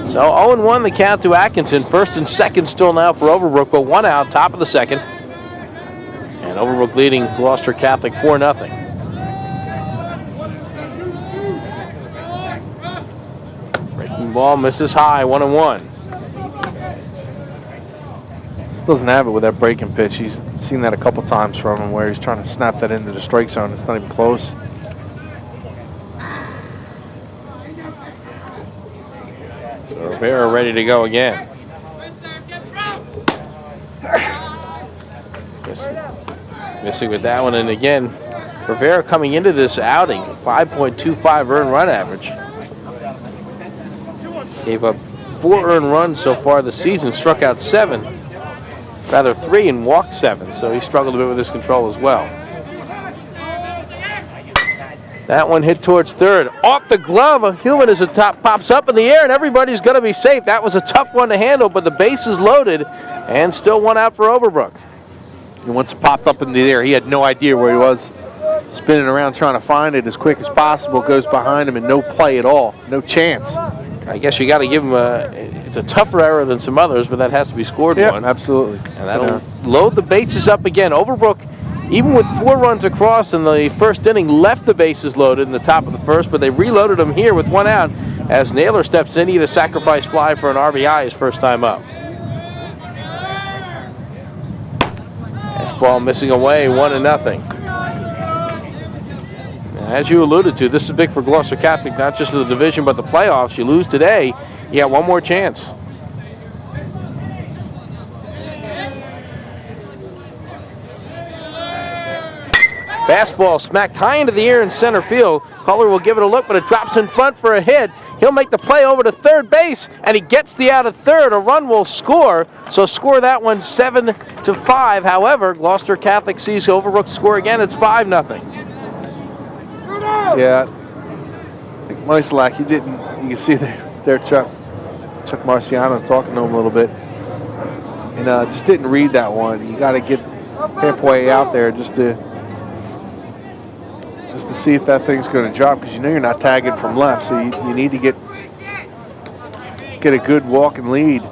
So 0-1 the count to Atkinson. First and second still now for Overbrook, but 1 out, top of the second. And Overbrook leading Gloucester Catholic 4-0. Breaking ball misses high, 1-1. Just doesn't have it with that breaking pitch. He's seen that a couple times from him where he's trying to snap that into the strike zone. It's not even close. Rivera ready to go again. Missing with that one, and again, Rivera coming into this outing, 5.25 earned run average. Gave up 4 earned runs so far this season, struck out 3 and walked 7, so he struggled a bit with his control as well. That one hit towards third. Off the glove, a human as the top pops up in the air, and everybody's going to be safe. That was a tough one to handle, but the base is loaded, and still 1 out for Overbrook. And once it popped up in the air, he had no idea where he was. Spinning around trying to find it as quick as possible, goes behind him, and no play at all. No chance. I guess you got to give him it's a tougher error than some others, but that has to be scored one. Absolutely. And that'll load the bases up again. Overbrook, even with 4 runs across in the first inning, left the bases loaded in the top of the first, but they reloaded them here with 1 out as Naylor steps in. He had a sacrifice fly for an RBI his first time up. This ball missing away, 1-0. As you alluded to, this is big for Gloucester Catholic, not just the division but the playoffs. You lose today, you got 1 more chance. Fastball smacked high into the air in center field. Kochler will give it a look, but it drops in front for a hit. He'll make the play over to third base, and he gets the out of third. A run will score, so score that one 7-5. However, Gloucester Catholic sees Overbrook score again. It's 5-0. Yeah, Misiolek, you can see there Chuck Marciano talking to him a little bit, and just didn't read that one. You got to get halfway out there just to see if that thing's going to drop, because you know you're not tagging from left, so you need to get a good walking lead.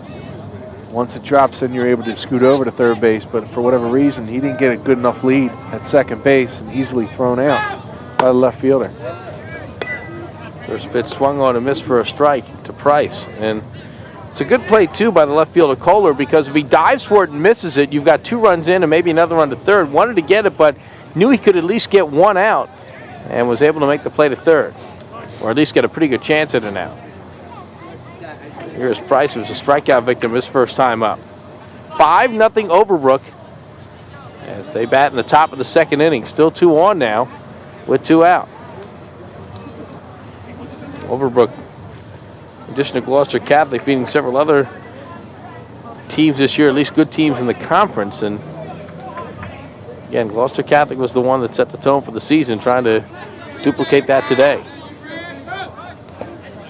Once it drops, then you're able to scoot over to third base, but for whatever reason, he didn't get a good enough lead at second base and easily thrown out by the left fielder. First pitch swung on and missed for a strike to Price, and it's a good play too by the left fielder Kochler, because if he dives for it and misses it, you've got 2 runs in and maybe another run to third. Wanted to get it, but knew he could at least get 1 out and was able to make the play to third, or at least get a pretty good chance at an out. Here's Price, who was a strikeout victim his first time up. 5-0 Overbrook as they bat in the top of the second inning. Still 2 on now with 2 out. Overbrook, in addition to Gloucester Catholic, beating several other teams this year, at least good teams in the conference. And again, Gloucester Catholic was the one that set the tone for the season, trying to duplicate that today.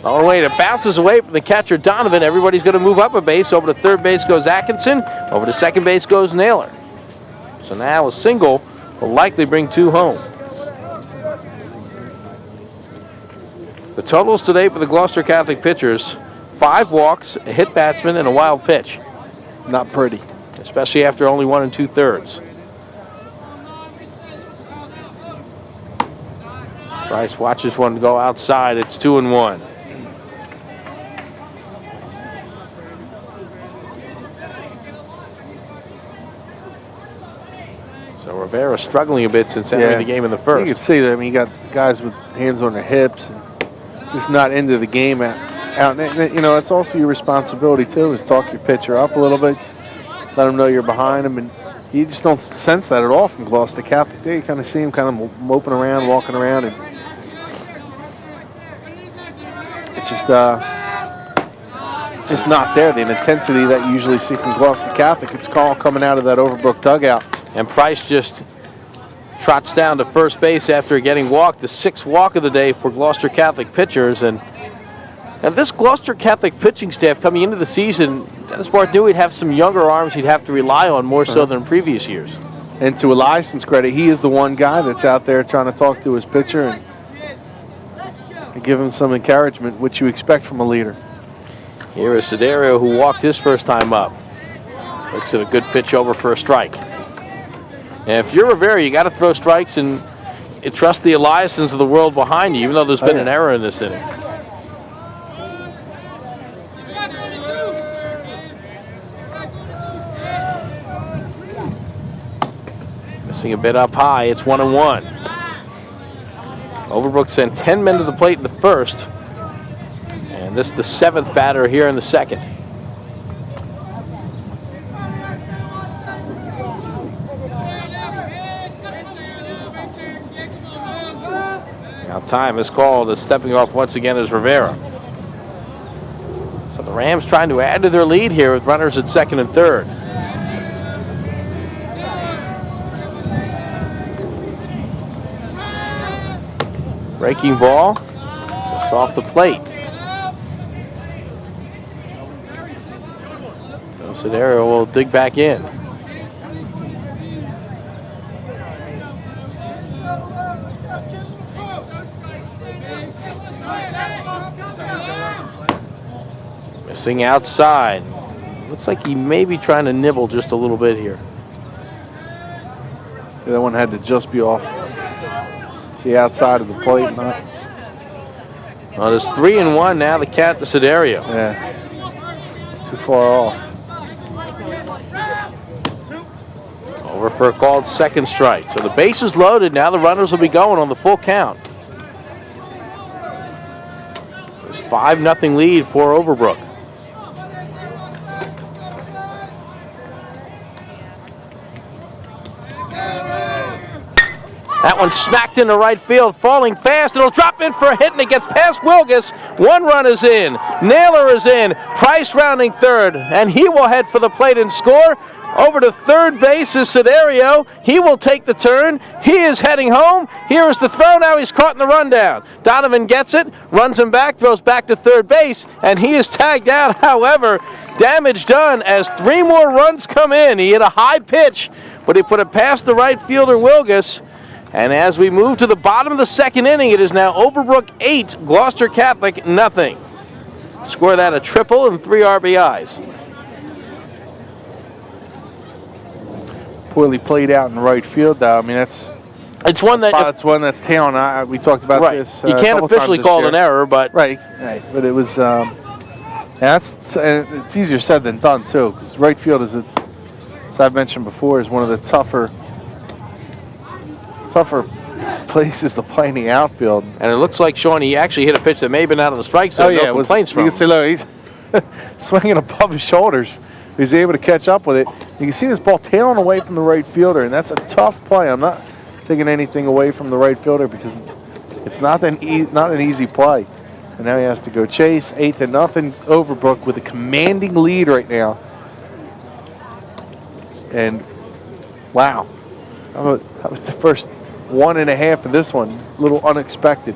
On the way, it bounces away from the catcher Donovan. Everybody's going to move up a base. Over to third base goes Atkinson. Over to second base goes Naylor. So now a single will likely bring 2 home. The totals today for the Gloucester Catholic pitchers: 5 walks, a hit batsman, and a wild pitch. Not pretty. Especially after only 1 2/3. Price watches one go outside. It's 2-1. So Rivera struggling a bit since entering the game in the first. You can see that. I mean, you got guys with hands on their hips and just not into the game out. You know, it's also your responsibility too, is talk your pitcher up a little bit, let him know you're behind him, and you just don't sense that at all from Gloucester Catholic. There you kind of see him kind of moping around, walking around, and it's just just not there. The intensity that you usually see from Gloucester Catholic. It's call coming out of that Overbrook dugout. And Price just trots down to first base after getting walked, the 6th walk of the day for Gloucester Catholic pitchers. And this Gloucester Catholic pitching staff coming into the season, Dennis Barth knew he'd have some younger arms he'd have to rely on more so than previous years. And to Eliasen's credit, he is the one guy that's out there trying to talk to his pitcher and give him some encouragement, which you expect from a leader. Here is Siderio, who walked his first time up. Looks at a good pitch over for a strike. And if you're Rivera, you got to throw strikes and trust the Eliasens of the world behind you, even though there's been an error in this inning. Missing a bit up high. It's 1-1. Overbrook sent 10 men to the plate in the first. And this is the 7th batter here in the second. Now time is called as stepping off once again is Rivera. So the Rams trying to add to their lead here with runners at second and third. Breaking ball just off the plate. So Siderio will dig back in. Missing outside. Looks like he may be trying to nibble just a little bit here. That one had to just be off the outside of the plate. Well, there's 3-1 now. The count to Siderio. Yeah, too far off. Over for a called second strike. So the base is loaded. Now the runners will be going on the full count. There's 5-0 lead for Overbrook. That one smacked into right field, falling fast. It'll drop in for a hit, and it gets past Wilgus. 1 run is in. Naylor is in. Price rounding third, and he will head for the plate and score. Over to third base is Siderio. He will take the turn. He is heading home. Here is the throw. Now he's caught in the rundown. Donovan gets it, runs him back, throws back to third base, and he is tagged out. However, damage done as 3 more runs come in. He hit a high pitch, but he put it past the right fielder, Wilgus. And as we move to the bottom of the second inning, it is now Overbrook 8, Gloucester Catholic nothing. Score that a triple and 3 RBIs. Poorly played out in right field, though. I mean, that's one that's tailing. We talked about this. You can't officially call it an error, but right. But it was. It's easier said than done too, because right field is, as I've mentioned before, is one of the tougher places to play in the outfield. And it looks like Shawn, he actually hit a pitch that may have been out of the strike zone. No complaints from him. You can see, look, he's swinging above his shoulders. He's able to catch up with it. You can see this ball tailing away from the right fielder, and that's a tough play. I'm not taking anything away from the right fielder because it's not an easy play. And now he has to go chase. 8-0 Overbrook with a commanding lead right now. And wow, that was the first 1.5 of this one. A little unexpected.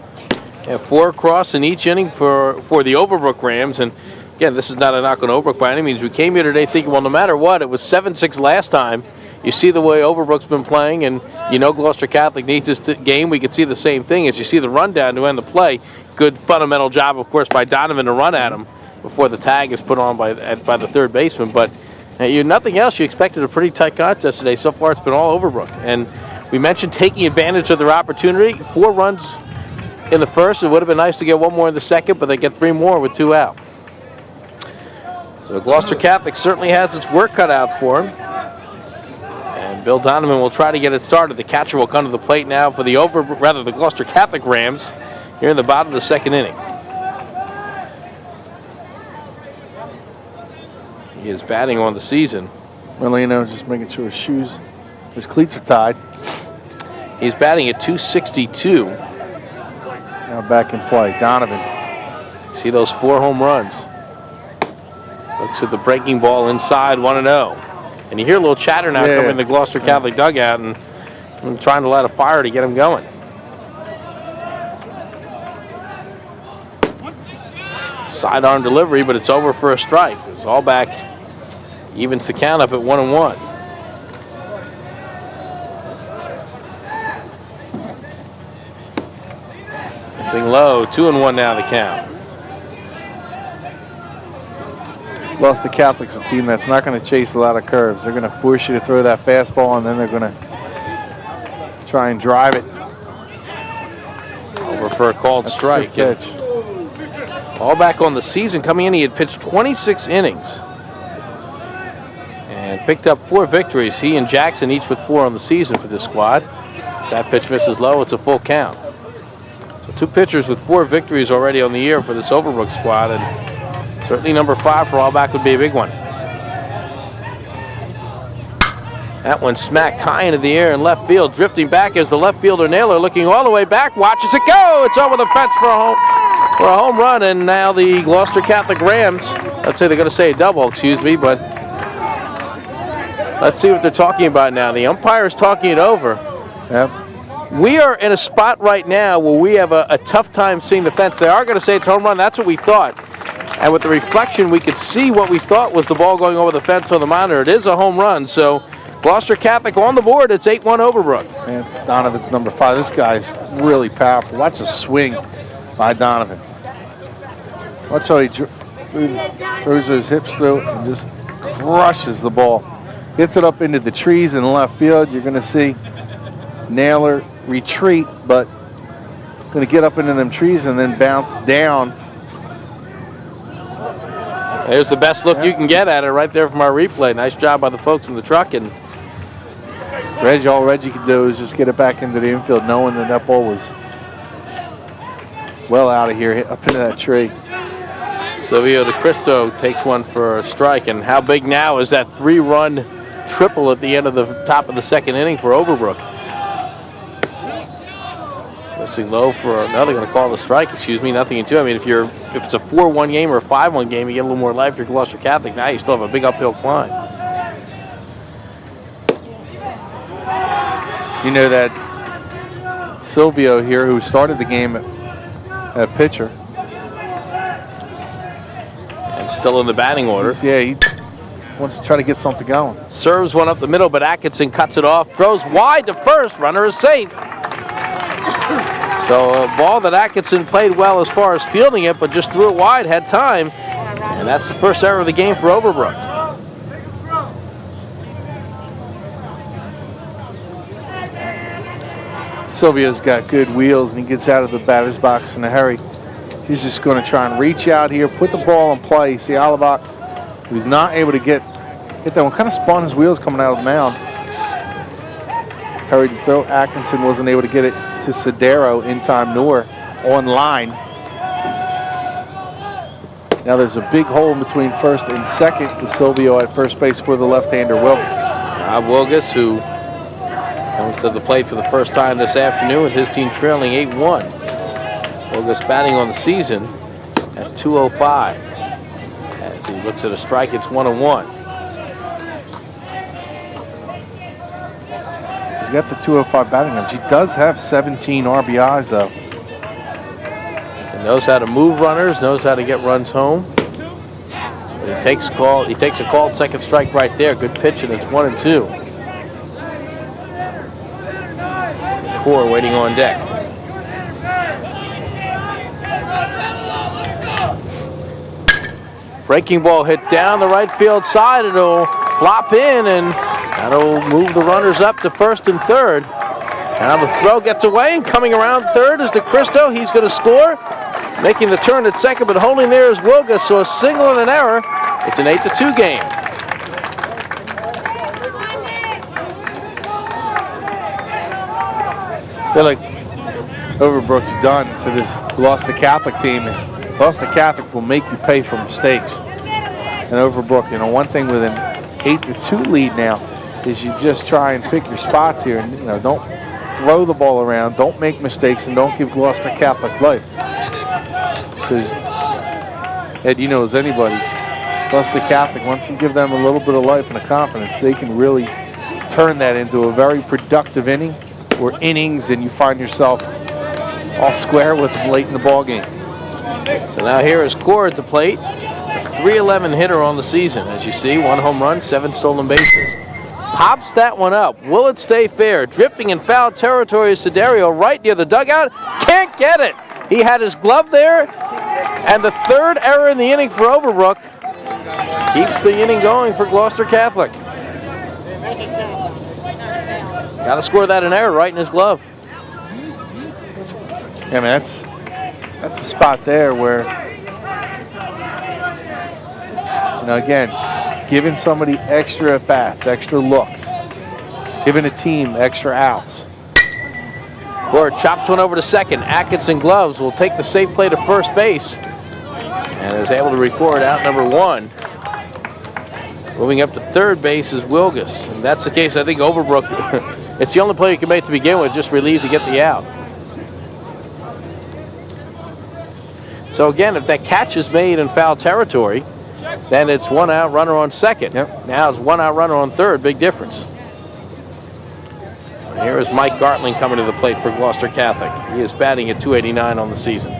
Yeah, 4 across in each inning for the Overbrook Rams. And again, this is not a knock on Overbrook by any means. We came here today thinking, well, no matter what, it was 7-6 last time. You see the way Overbrook's been playing, and you know Gloucester Catholic needs this game. We could see the same thing as you see the rundown to end the play. Good fundamental job, of course, by Donovan to run at him before the tag is put on by the third baseman. But nothing else. You expected a pretty tight contest today. So far, it's been all Overbrook. And we mentioned taking advantage of their opportunity. 4 runs in the first. It would have been nice to get 1 more in the second, but they get 3 more with 2 out. So Gloucester Catholic certainly has its work cut out for him. And Bill Donovan will try to get it started. The catcher will come to the plate now for the Gloucester Catholic Rams here in the bottom of the second inning. He is batting on the season. Merlino just making sure his cleats are tied. He's batting at .262. Now back in play, Donovan. See those 4 home runs. Looks at the breaking ball inside, 1-0. And you hear a little chatter now coming in the Gloucester Catholic dugout, and I'm trying to light a fire to get him going. Sidearm delivery, but it's over for a strike. It's Allebach evens the count up at 1-1. Missing low, 2-1 now the count. Gloucester Catholic's a team that's not going to chase a lot of curves. They're going to force you to throw that fastball, and then they're going to try and drive it. Over for a called strike. Pitch. Allebach on the season coming in, he had pitched 26 innings and picked up 4 victories. He and Jackson each with 4 on the season for this squad. As that pitch misses low, it's a full count. So 2 pitchers with 4 victories already on the year for this Overbrook squad, and certainly number 5 for Allebach would be a big one. That one smacked high into the air in left field, drifting back as the left fielder Naylor looking all the way back, watches it go. It's over the fence for a home run, and now the Gloucester Catholic Rams, let's say they're going to say a double, excuse me, but let's see what they're talking about now. The umpire is talking it over. Yep. We are in a spot right now where we have a tough time seeing the fence. They are going to say it's a home run. That's what we thought. And with the reflection, we could see what we thought was the ball going over the fence on the monitor. It is a home run, so Gloucester Catholic on the board. It's 8-1 Overbrook. Man, it's Donovan's number 5. This guy's really powerful. Watch the swing by Donovan. Watch how he throws those hips through and just crushes the ball. Hits it up into the trees in left field. You're going to see Naylor retreat, but going to get up into them trees and then bounce down. There's the best look you can get at it right there from our replay. Nice job by the folks in the truck. And all Reggie could do is just get it back into the infield, knowing that that ball was well out of here, hit up into that tree. Sylvio DiCristo takes one for a strike. And how big now is that 3-run triple at the end of the top of the second inning for Overbrook? Missing low for now. They're going to call the strike. Excuse me, nothing in 2. I mean, if it's a 4-1 game or a 5-1 game, you get a little more life. You're Gloucester Catholic. Now you still have a big uphill climb. You know that Sylvio here, who started the game at pitcher, and still in the batting order. Yeah, he wants to try to get something going. Serves one up the middle, but Atkinson cuts it off. Throws wide to first. Runner is safe. So a ball that Atkinson played well as far as fielding it, but just threw it wide, had time. And that's the first error of the game for Overbrook. Sylvio's got good wheels, and he gets out of the batter's box in a hurry. He's just going to try and reach out here, put the ball in play. See Allebach, who's not able to get that one. Kind of spun his wheels coming out of the mound. Hurried to throw. Atkinson wasn't able to get it to Siderio in time, nor on line. Now there's a big hole in between first and second with Sylvio at first base for the left-hander Wilgus. Rob Wilgus, who comes to the plate for the first time this afternoon with his team trailing 8-1. Wilgus batting on the season at 205. As he looks at a strike, it's 1-1. He's got the 205 batting average. He does have 17 RBIs, though. He knows how to move runners, knows how to get runs home. But he takes a called second strike right there. Good pitch, and it's 1-2. Core waiting on deck. Breaking ball hit down the right field side. It'll flop in, and that'll move the runners up to first and third. Now the throw gets away, and coming around third is DiCristo. He's going to score. Making the turn at second, but holding there is Wilgus, so a single and an error. It's an 8-2 game. I feel like Overbrook's done to this Gloucester Catholic team. Is Gloucester Catholic will make you pay for mistakes. And Overbrook, one thing with an 8-2 lead now is you just try and pick your spots here, and don't throw the ball around, don't make mistakes, and don't give Gloucester Catholic life. Because Ed, as anybody, Gloucester Catholic, once you give them a little bit of life and a confidence, they can really turn that into a very productive inning or innings, and you find yourself all square with them late in the ball game. So now here is Core at the plate, a .311 hitter on the season. As you see, 1 home run, 7 stolen bases. Pops that one up. Will it stay fair? Drifting in foul territory is Siderio right near the dugout. Can't get it. He had his glove there, and the 3rd error in the inning for Overbrook keeps the inning going for Gloucester Catholic. Got to score that an error right in his glove. Yeah, man, that's a spot there where, again, giving somebody extra at-bats, extra looks, giving a team extra outs. Core chops one over to second. Atkinson gloves will take the safe play to first base and is able to record out number 1. Moving up to third base is Wilgus. And that's the case, I think, Overbrook. It's the only play you can make to begin with, just relieved to get the out. So again, if that catch is made in foul territory, then it's 1 out, runner on second. Yep. Now it's 1 out, runner on third. Big difference. And here is Mike Gartland coming to the plate for Gloucester Catholic. He is batting at .289 on the season.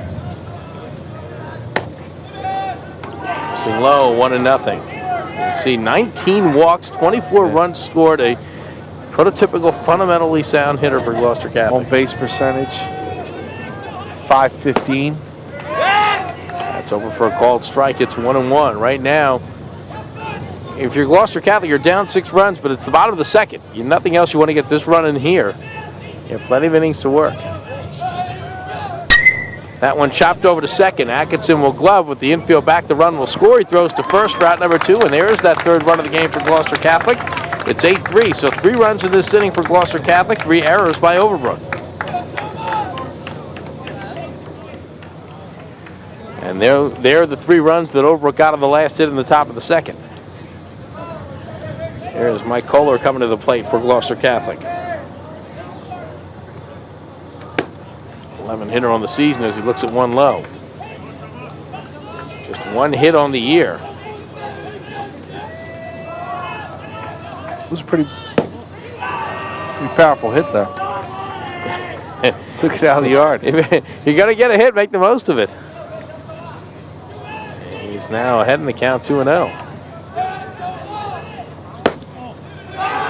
Missing low, 1-0. You see 19 walks, 24 runs scored. A prototypical, fundamentally sound hitter for Gloucester Catholic. On base percentage, .515. That's over for a called strike. It's 1-1. Right now, if you're Gloucester Catholic, you're down 6 runs, but it's the bottom of the second. Nothing else. You want to get this run in here. You have plenty of innings to work. That one chopped over to second. Atkinson will glove with the infield back. The run will score. He throws to first for out number 2, and there's that 3rd run of the game for Gloucester Catholic. It's 8-3, so 3 runs in this inning for Gloucester Catholic, 3 errors by Overbrook. And there are the 3 runs that Overbrook got on the last hit in the top of the second. There's Mike Kochler coming to the plate for Gloucester Catholic. 11 hitter on the season as he looks at 1 low. Just 1 hit on the year. It was a pretty powerful hit, though. Took it out of the yard. You got to get a hit, make the most of it. He's now ahead in the count, 2-0.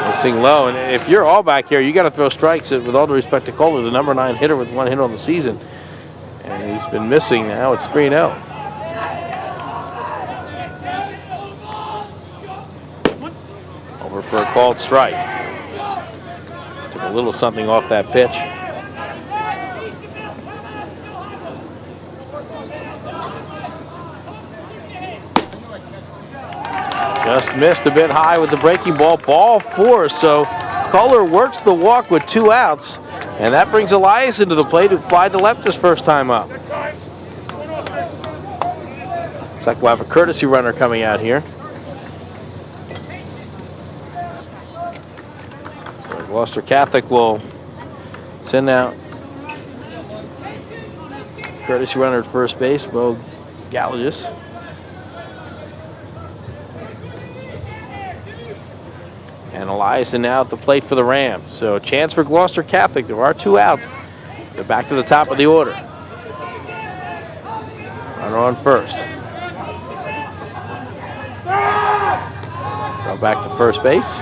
Missing low, and if you're all back here, you got to throw strikes. With all due respect to Kochler, the number 9 hitter with 1 hit on the season, and he's been missing. Now it's 3-0. Over for a called strike. Took a little something off that pitch. Just missed a bit high with the breaking ball. Ball 4, so Kochler works the walk with 2 outs, and that brings Eliasen to the plate, who flied to left his first time up. Looks like we'll have a courtesy runner coming out here. So Gloucester Catholic will send out courtesy runner at first base, Bo Gallegis. And Eliasen now at the plate for the Rams. So a chance for Gloucester Catholic. There are 2 outs. They're back to the top of the order. Runner on first. Go back to first base.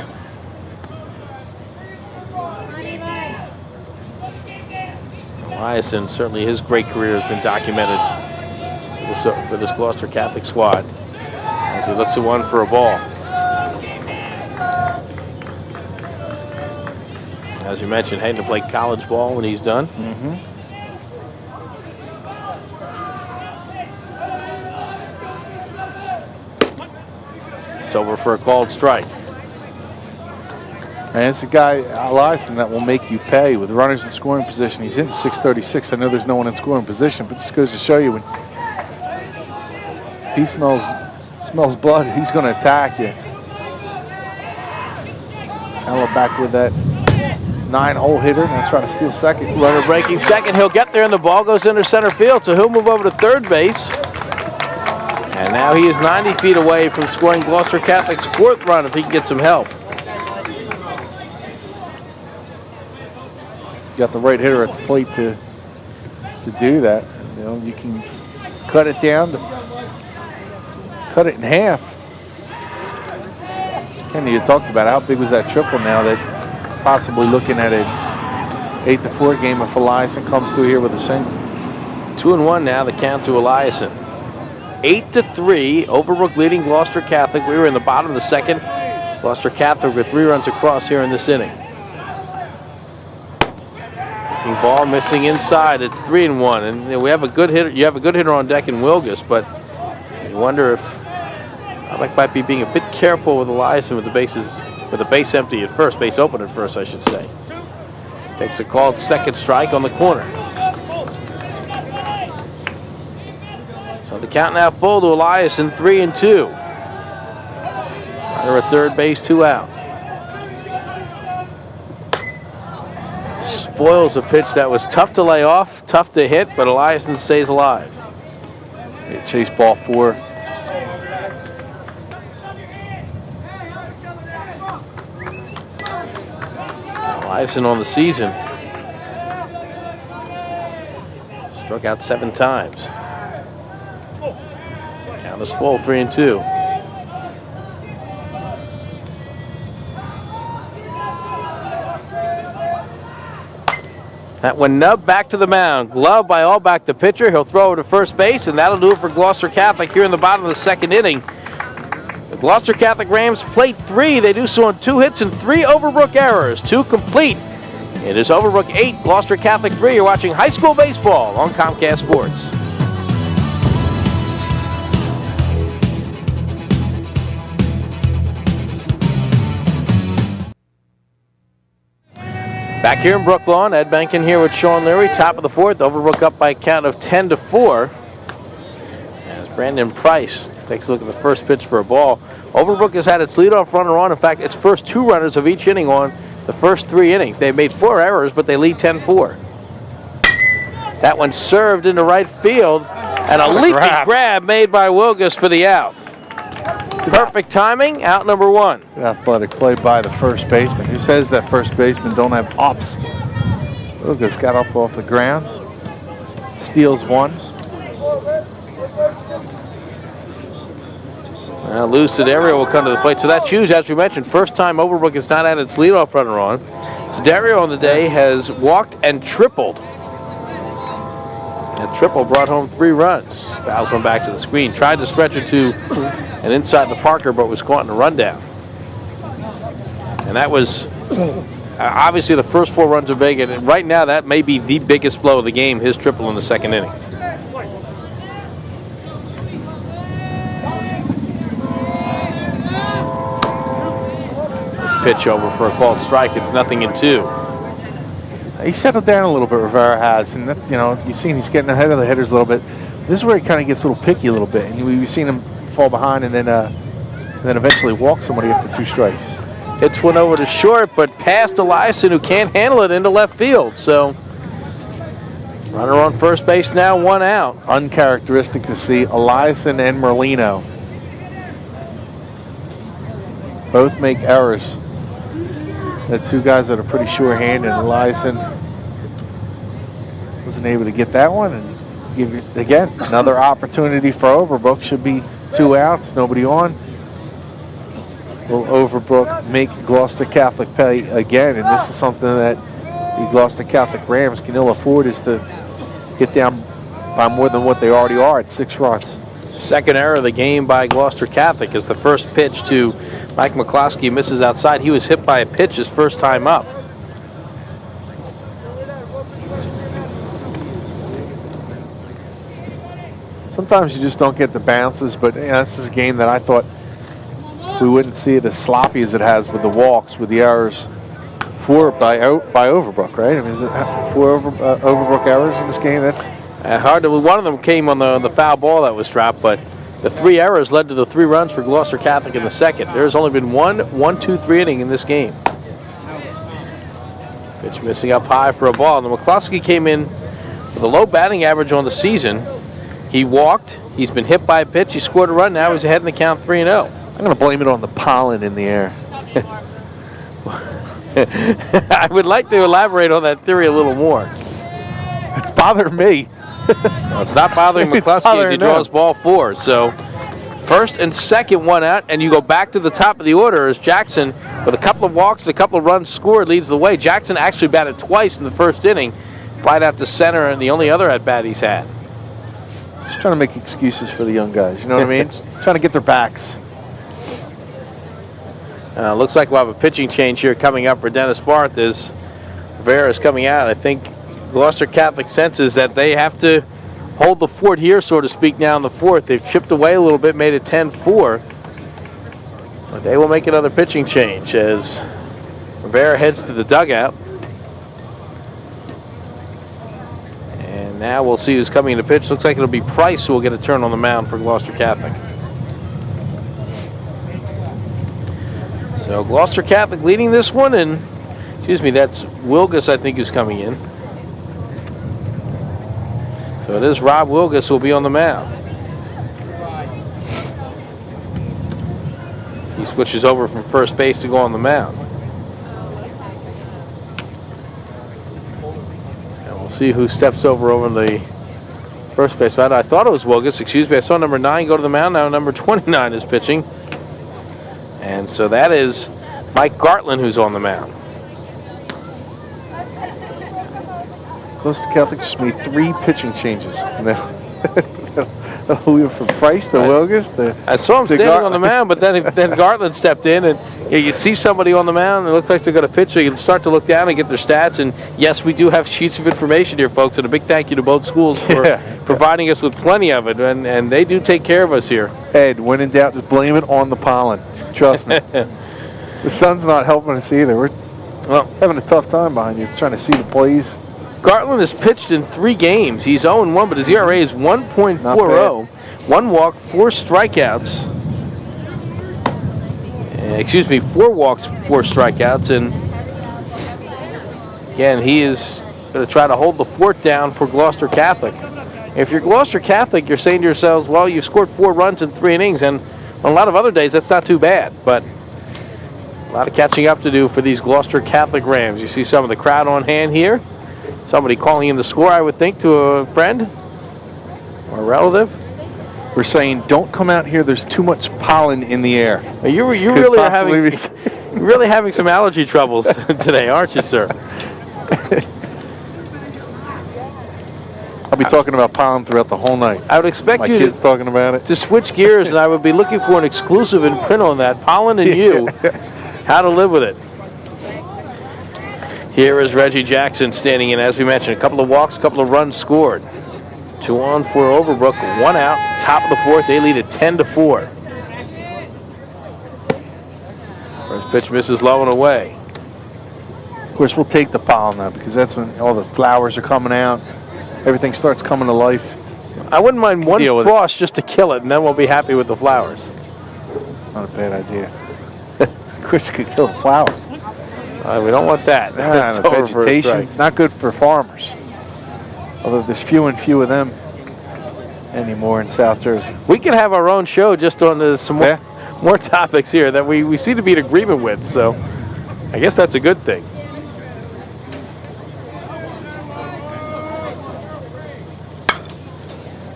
Eliasen, certainly his great career has been documented for this Gloucester Catholic squad as he looks at one for a ball. As you mentioned, heading to play college ball when he's done. It's over for a called strike. And it's a guy, Eliasen, that will make you pay with runners in scoring position. He's in 636. I know there's no one in scoring position, but this goes to show you when he smells blood, he's going to attack you. Allebach with that 9-hole hitter, now trying to steal second. Runner breaking second. He'll get there, and the ball goes into center field, so he'll move over to third base. And now he is 90 feet away from scoring Gloucester Catholic's 4th run if he can get some help. Got the right hitter at the plate to do that. You know, you can cut it down, cut it in half. And you talked about how big was that triple now that possibly looking at an 8-4 game if Eliasen comes through here with a single. 2-1 now, the count to Eliasen. 8-3, Overbrook leading Gloucester Catholic. We were in the bottom of the 2nd. Gloucester Catholic with 3 runs across here in this inning. Ball missing inside. It's 3-1, and we have a good hitter. You have a good hitter on deck in Wilgus, but you wonder if Allebach might be being a bit careful with Eliasen with the base empty at first, base open at first, I should say. Takes a called 2nd strike on the corner. So the count now full to Eliasen, 3-2. Runner at 3rd base, 2 out. Spoils a pitch that was tough to lay off, tough to hit, but Eliasen stays alive. Chase ball 4. Eliasen on the season struck out 7 times. Count is full, 3-2. That one nubbed back to the mound. Glove by Allebach, the pitcher. He'll throw it to first base, and that'll do it for Gloucester Catholic here in the bottom of the 2nd inning. The Gloucester Catholic Rams plate 3. They do so on 2 hits and 3 Overbrook errors. 2 complete. It is Overbrook 8, Gloucester Catholic 3. You're watching high school baseball on Comcast Sports. Back here in Brooklawn, Ed Benkin here with Shawn Leary, top of the 4th. Overbrook up by a count of 10-4. As Brandon Price takes a look at the first pitch for a ball. Overbrook has had its leadoff runner on. In fact, its first 2 runners of each inning on the first 3 innings. They've made 4 errors, but they lead 10-4. That one served into right field, and a leaping grab made by Wilgus for the out. Perfect timing, out number 1. Good athletic play by the first baseman. Who says that first basemen don't have hops? Wilgus got up off the ground, steals 1. Lou Siderio will come to the plate. So that's huge, as we mentioned. First time Overbrook has not had its leadoff runner on. Siderio on the day has walked and tripled. And triple brought home 3 runs. Fouls one back to the screen. Tried to stretch it to and inside the Parker, but was caught in a rundown. And that was obviously the first 4 runs are big, and right now that may be the biggest blow of the game, his triple in the 2nd inning. Pitch over for a called strike. It's 0-2. He settled down a little bit, Rivera has, and that, you know, you've seen he's getting ahead of the hitters a little bit. This is where he kind of gets a little picky a little bit, and we've seen him fall behind and then eventually walk somebody after 2 strikes. Hits one over to short, but past Eliasen, who can't handle it, into left field. So runner on first base now, 1 out. Uncharacteristic to see Eliasen and Merlino both make errors. The 2 guys that are pretty sure-handed. Eliasen wasn't able to get that one, and give you again another opportunity for Overbrook. Should be 2 outs, nobody on. Will Overbrook make Gloucester Catholic pay again? And this is something that the Gloucester Catholic Rams can ill afford, is to get down by more than what they already are at 6 runs. 2nd error of the game by Gloucester Catholic is the first pitch to Mike McClaskey, misses outside. He was hit by a pitch his first time up. Sometimes you just don't get the bounces, but this is a game that I thought we wouldn't see it as sloppy as it has with the walks, with the errors. 4 by Overbrook, right? I mean, is it 4 Overbrook errors in this game? That's hard to. One of them came on the foul ball that was dropped, but the 3 errors led to the 3 runs for Gloucester Catholic in the 2nd. There's only been 1-2-3 inning in this game. Pitch missing up high for a ball. And McClaskey came in with a low batting average on the season. He walked. He's been hit by a pitch. He scored a run. Now he's ahead in the count 3-0. I'm going to blame it on the pollen in the air. I would like to elaborate on that theory a little more. It's bothering me. No, it's not bothering McClaskey as he draws ball 4. So first and second, one out, and you go back to the top of the order as Jackson, with a couple of walks, a couple of runs scored, leads the way. Jackson actually batted twice in the first inning, flied out to center, and the only other at-bat he's had. Just trying to make excuses for the young guys, you know what I mean? Trying to get their backs. Looks like we'll have a pitching change here coming up for Dennis Barth as Rivera is coming out. I think Gloucester Catholic senses that they have to hold the fort here, so to speak, now in the fourth. They've chipped away a little bit, made it 10-4. But they will make another pitching change as Rivera heads to the dugout. And now we'll see who's coming to pitch. Looks like it'll be Price who will get a turn on the mound for Gloucester Catholic. So Gloucester Catholic leading this one, and that's Wilgus, I think, who's coming in. So it is Rob Wilgus who will be on the mound. He switches over from first base to go on the mound. And we'll see who steps over the first base. I thought it was Wilgus, I saw number 9 go to the mound. Now number 29 is pitching. And so that is Mike Gartland who's on the mound. Gloucester Catholic just made 3 pitching changes. We went from Price to Wilgus. I saw him standing on the mound, but then Gartland stepped in, and you see somebody on the mound, and it looks like they're going to pitch, so you can start to look down and get their stats. And yes, we do have sheets of information here, folks, and a big thank you to both schools for providing us with plenty of it, and they do take care of us here. Ed, when in doubt, just blame it on the pollen. Trust me. The sun's not helping us either. We're having a tough time behind you, trying to see the plays. Gartland has pitched in 3 games. He's 0-1, but his ERA is 1.40. 1 walk, 4 strikeouts. 4 walks, 4 strikeouts. And again, he is going to try to hold the fort down for Gloucester Catholic. If you're Gloucester Catholic, you're saying to yourselves, well, you scored 4 runs in 3 innings, and on a lot of other days, that's not too bad. But a lot of catching up to do for these Gloucester Catholic Rams. You see some of the crowd on hand here. Somebody calling in the score, I would think, to a friend or a relative. We're saying, don't come out here. There's too much pollen in the air. You're really having some allergy troubles today, aren't you, sir? I'll be talking about pollen throughout the whole night. I would expect you talking about it. To switch gears, and I would be looking for an exclusive in print on that. Pollen and you, how to live with it. Here is Reggie Jackson standing in, as we mentioned, a couple of walks, a couple of runs scored. 2 on for Overbrook, 1 out, top of the fourth. They lead at 10-4. First pitch misses low and away. Of course, we'll take the pollen now because that's when all the flowers are coming out. Everything starts coming to life. I wouldn't mind one frost just to kill it, and then we'll be happy with the flowers. It's not a bad idea. Of course, it could kill the flowers. We don't want that. It's vegetation, not good for farmers. Although there's few and few of them anymore in South Jersey. We can have our own show just on some more topics here that we seem to be in agreement with. So I guess that's a good thing.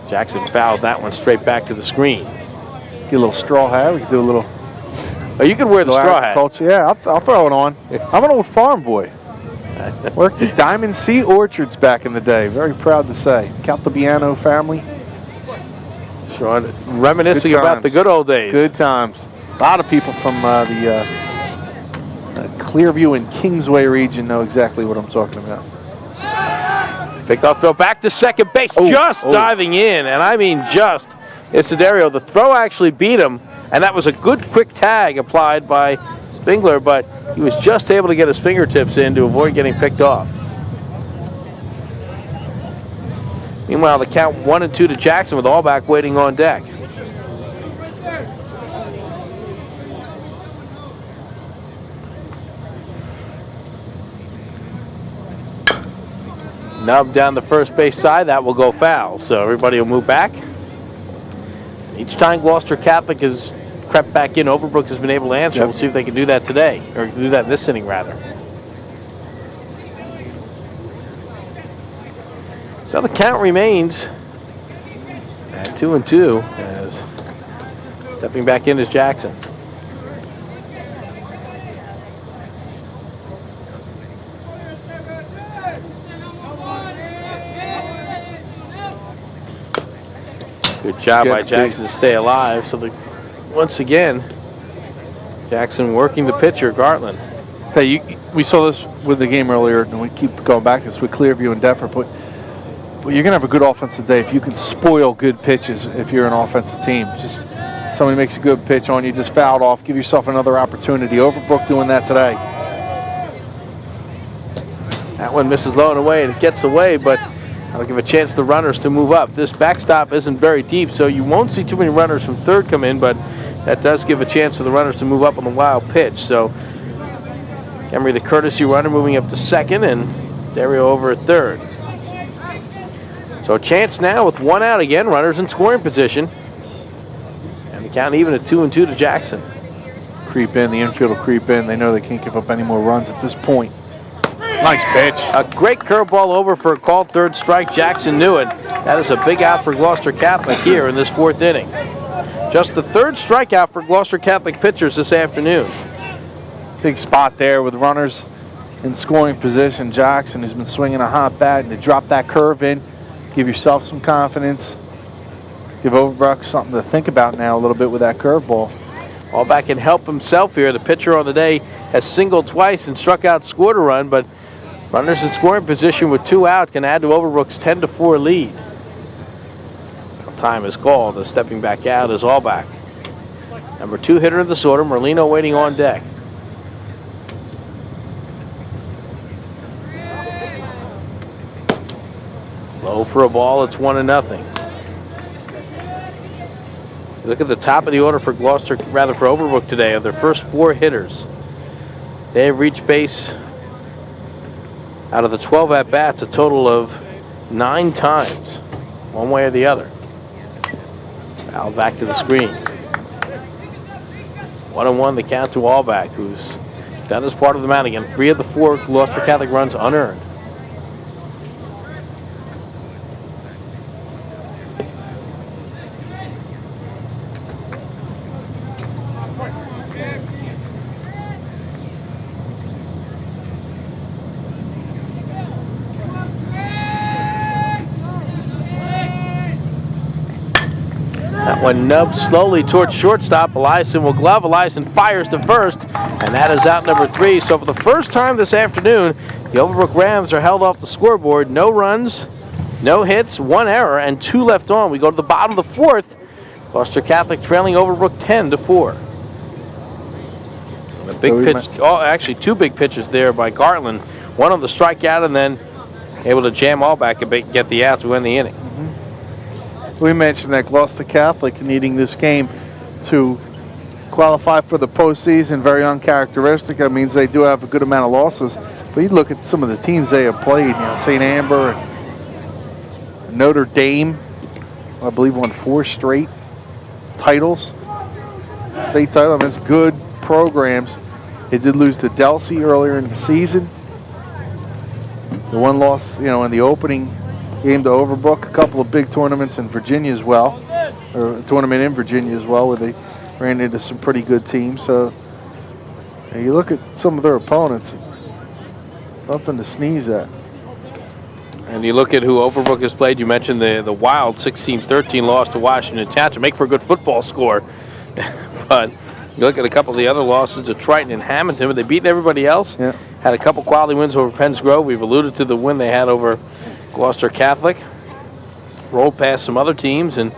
Jackson fouls that one straight back to the screen. Get a little straw hat. We can do a little. Oh, you can wear the straw hat. Yeah, I'll throw it on. I'm an old farm boy. Worked at Diamond Sea Orchards back in the day. Very proud to say. Caltabiano family. Sean, reminiscing about the good old days. Good times. A lot of people from the Clearview and Kingsway region know exactly what I'm talking about. Pickoff throw back to second base, diving in, and I mean just. It's Siderio. The throw actually beat him, and that was a good quick tag applied by Spingler, but he was just able to get his fingertips in to avoid getting picked off. Meanwhile, the count 1-2 to Jackson with Allebach waiting on deck. nub down the first base side. That will go foul. So everybody will move back. Each time Gloucester Catholic has crept back in, Overbrook has been able to answer. We'll see if they can do that today, or do that in this inning, rather. So the count remains at 2-2 as stepping back in is Jackson. Good job by Jackson to stay alive. So once again, Jackson working the pitcher, Gartland. We saw this with the game earlier, and we keep going back to this with Clearview and Deptford, but you're going to have a good offensive day if you can spoil good pitches if you're an offensive team. Just somebody makes a good pitch on you, just fouled off, give yourself another opportunity. Overbrook doing that today. That one misses low and away, and it gets away, but that'll give a chance to the runners to move up. This backstop isn't very deep, so you won't see too many runners from third come in, but that does give a chance for the runners to move up on the wild pitch. So Emery, the courtesy runner, moving up to second, and Dario over at third. So a chance now with one out again, runners in scoring position. And the count even at 2-2 to Jackson. Creep in, the infield will creep in. They know they can't give up any more runs at this point. Nice pitch. A great curveball over for a called third strike. Jackson knew it. That is a big out for Gloucester Catholic here in this fourth inning. Just the third strikeout for Gloucester Catholic pitchers this afternoon. Big spot there with runners in scoring position. Jackson, who's been swinging a hot bat, and to drop that curve in, give yourself some confidence. Give Overbrook something to think about now a little bit with that curveball. Allebach can help himself here. The pitcher on the day has singled twice and struck out, scored a run, but runners in scoring position with 2 out can add to Overbrook's 10-4 lead. Time is called. The stepping back out is Allebach. Number 2 hitter of the order, Merlino waiting on deck. Low for a ball. It's 1-0. Look at the top of the order for for Overbrook today. Of their first 4 hitters, they have reached base out of the 12 at-bats a total of 9 times, one way or the other. Foul back to the screen. 1-1 the count to Allebach, who's done his part of the mound again. 3 of the 4 Gloucester Catholic runs unearned. That one nubs slowly towards shortstop. Eliasen will glove. Eliasen fires to first, and that is out number 3. So for the first time this afternoon, the Overbrook Rams are held off the scoreboard. No runs, no hits, 1 error, and 2 left on. We go to the bottom of the 4th. Gloucester Catholic trailing Overbrook 10-4. A big pitch. Actually 2 big pitches there by Gartland. One on the strikeout, and then able to jam Allebach and get the out to end the inning. We mentioned that Gloucester Catholic needing this game to qualify for the postseason. Very uncharacteristic. That means they do have a good amount of losses. But you look at some of the teams they have played. St. Amber and Notre Dame, I believe, won 4 straight titles, state title. That's good programs. They did lose to Delsey earlier in the season. The one loss, in the opening game to Overbrook. A couple of big tournaments in Virginia as well, or a tournament in Virginia as well, where they ran into some pretty good teams. So you look at some of their opponents, nothing to sneeze at. And you look at who Overbrook has played. You mentioned the wild 16-13 loss to Washington Township. Make for a good football score. But you look at a couple of the other losses to Triton and Hamilton, but they beaten everybody else. Yeah. Had a couple quality wins over Penns Grove. We've alluded to the win they had over Gloucester Catholic. Rolled past some other teams, and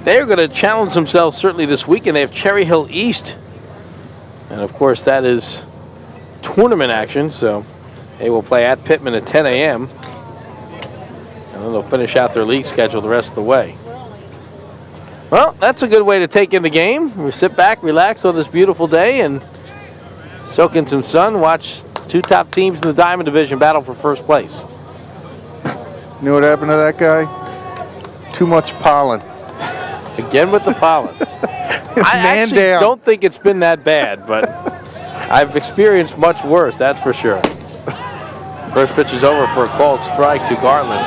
they are going to challenge themselves certainly this weekend. They have Cherry Hill East, and of course that is tournament action, so they will play at Pittman at 10 a.m. and then they'll finish out their league schedule the rest of the way. Well, that's a good way to take in the game. We sit back, relax on this beautiful day, and soak in some sun, watch the 2 top teams in the Diamond Division battle for first place. You know what happened to that guy? Too much pollen. Again with the pollen. I actually don't think it's been that bad, but I've experienced much worse, that's for sure. First pitch is over for a called strike to Gartland.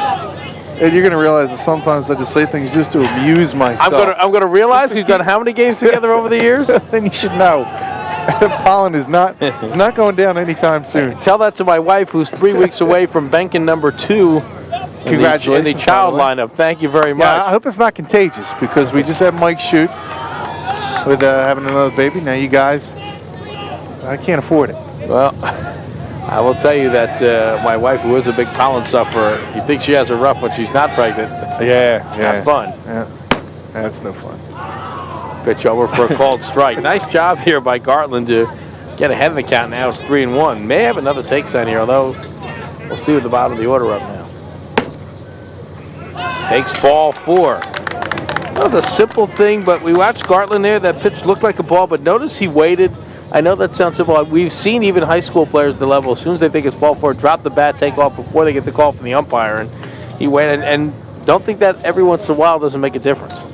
And you're going to realize that sometimes I just say things just to amuse myself. I'm going to realize we've done how many games together over the years? Then you should know. Pollen is not going down anytime soon. Tell that to my wife, who's 3 weeks away from Benkin number 2. Congratulations. In the child lineup. Thank you very much. Yeah, I hope it's not contagious because we just had Mike shoot with having another baby. Now you guys, I can't afford it. Well, I will tell you that my wife, who is a big pollen sufferer, you think she has it rough when she's not pregnant. Yeah. Not fun. Yeah, that's no fun. Pitch over for a called strike. Nice job here by Gartland to get ahead of the count. Now it's 3-1. May have another take sign here, although we'll see at the bottom of the order up now. Takes ball 4. That was a simple thing, but we watched Gartland there. That pitch looked like a ball, but notice he waited. I know that sounds simple. We've seen even high school players at the level, as soon as they think it's ball 4, drop the bat, take off before they get the call from the umpire. And he waited, and don't think that every once in a while doesn't make a difference.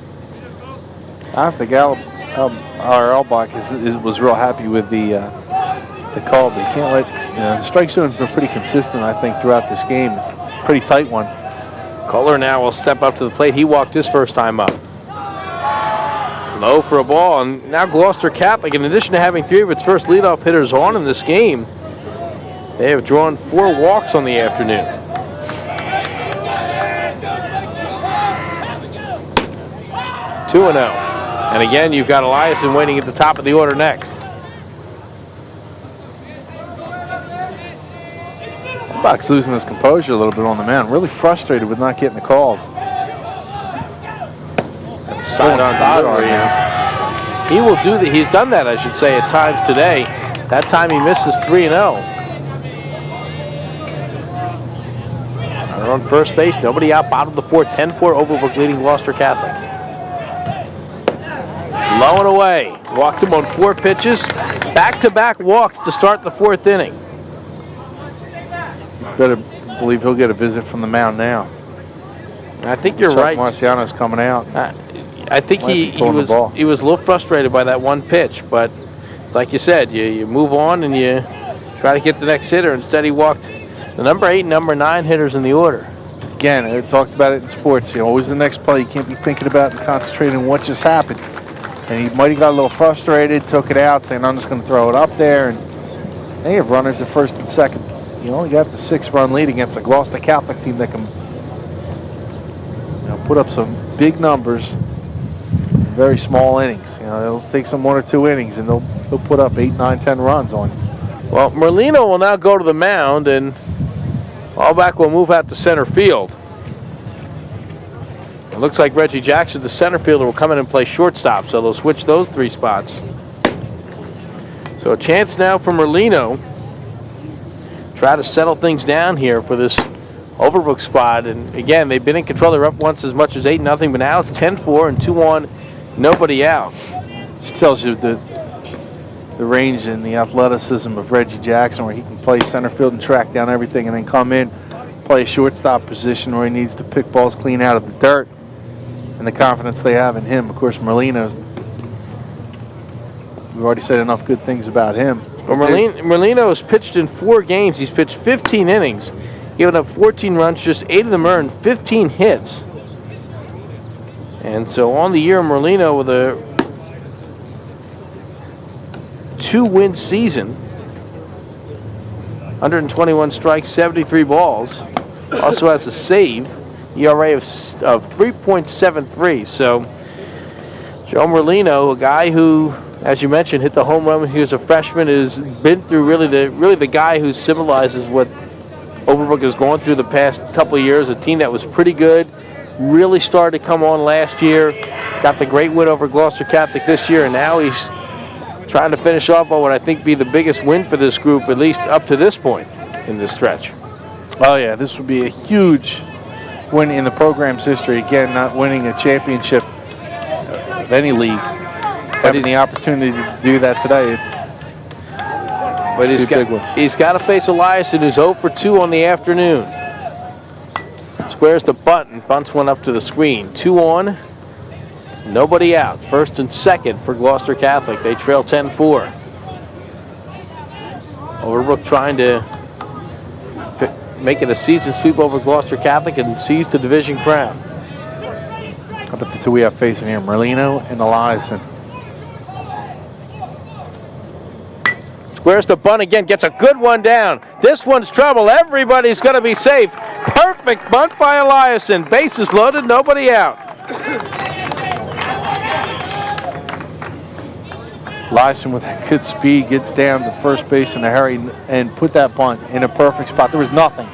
I think our Allebach was real happy with the call, but you can't let, the strike zone's been pretty consistent, I think, throughout this game. It's a pretty tight one. Kochler now will step up to the plate. He walked his first time up. Low for a ball, and now Gloucester Catholic, in addition to having 3 of its first leadoff hitters on in this game, they have drawn 4 walks on the afternoon. Two 2-0. And again, you've got Eliasen waiting at the top of the order next. Buck's losing his composure a little bit on the mound. Really frustrated with not getting the calls. Side on delivery. He will do that. He's done that, I should say, at times today. That time he misses 3-0. Runner on first base. Nobody out. Bottom of the 4th. 10-4. Overbrook leading Gloucester Catholic. Low and away. Walked him on 4 pitches. Back-to-back walks to start the 4th inning. Better believe he'll get a visit from the mound now. I think you're Chuck right. Marciano's coming out. I think he was a little frustrated by that one pitch, but it's like you said, you move on and you try to get the next hitter. Instead, he walked the number 8 and number 9 hitters in the order. Again, I talked about it in sports. Always the next play. You can't be thinking about and concentrating on what just happened. And he might have got a little frustrated, took it out, saying, I'm just going to throw it up there. And they have runners at first and second. You only got the 6-run lead against a Gloucester Catholic team that can put up some big numbers in very small innings. It'll take some 1 or 2 innings, and they'll put up 8, 9, 10 runs on you. Well, Merlino will now go to the mound, and Allebach will move out to center field. It looks like Reggie Jackson, the center fielder, will come in and play shortstop, so they'll switch those 3 spots. So a chance now for Merlino. Try to settle things down here for this Overbrook spot. And again, they've been in control. They're up once as much as 8-0, but now it's 10-4 and 2-1, nobody out. Just tells you the range and the athleticism of Reggie Jackson, where he can play center field and track down everything and then come in, play a shortstop position where he needs to pick balls clean out of the dirt, and the confidence they have in him. Of course, Merlino's, we've already said enough good things about him. Well, Merlino has pitched in 4 games. He's pitched 15 innings, given up 14 runs, just 8 of them earned, 15 hits. And so on the year, Merlino with a 2-win season, 121 strikes, 73 balls. Also has a save, ERA of 3.73. So Joe Merlino, a guy who, as you mentioned, hit the home run when he was a freshman, has been through really the guy who symbolizes what Overbrook has gone through the past couple of years. A team that was pretty good, really started to come on last year, got the great win over Gloucester Catholic this year, and now he's trying to finish off on what I think be the biggest win for this group, at least up to this point in this stretch. Oh yeah, this would be a huge win in the program's history. Again, not winning a championship of any league, having the opportunity to do that today. But he's got to face Eliasen, who's 0 for 2 on the afternoon. Squares the bunt, and bunts one up to the screen. 2 on, nobody out. First and second for Gloucester Catholic. They trail 10-4. Overbrook trying to make it a season sweep over Gloucester Catholic and seize the division crown. How about the two we have facing here, Merlino and Eliasen? Squares the bunt again, gets a good one down. This one's trouble. Everybody's going to be safe. Perfect bunt by Eliasen. Bases loaded, nobody out. Eliasen with good speed gets down to first base in a hurry and put that bunt in a perfect spot. There was nothing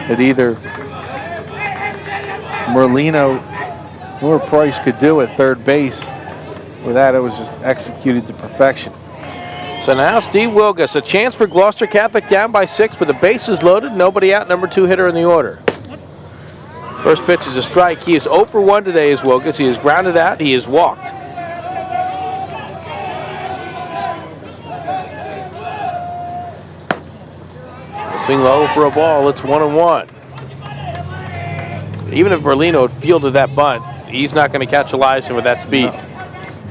that either Merlino nor Price could do at third base. With that, it was just executed to perfection. So now Steve Eilgus, a chance for Gloucester Catholic down by 6 with the bases loaded, nobody out, number 2 hitter in the order. First pitch is a strike. He is 0 for 1 today as Eilgus. He is grounded out, he is walked. Swing low for a ball, it's 1-1. Even if Merlino had fielded that bunt, he's not going to catch Eliasen with that speed. No.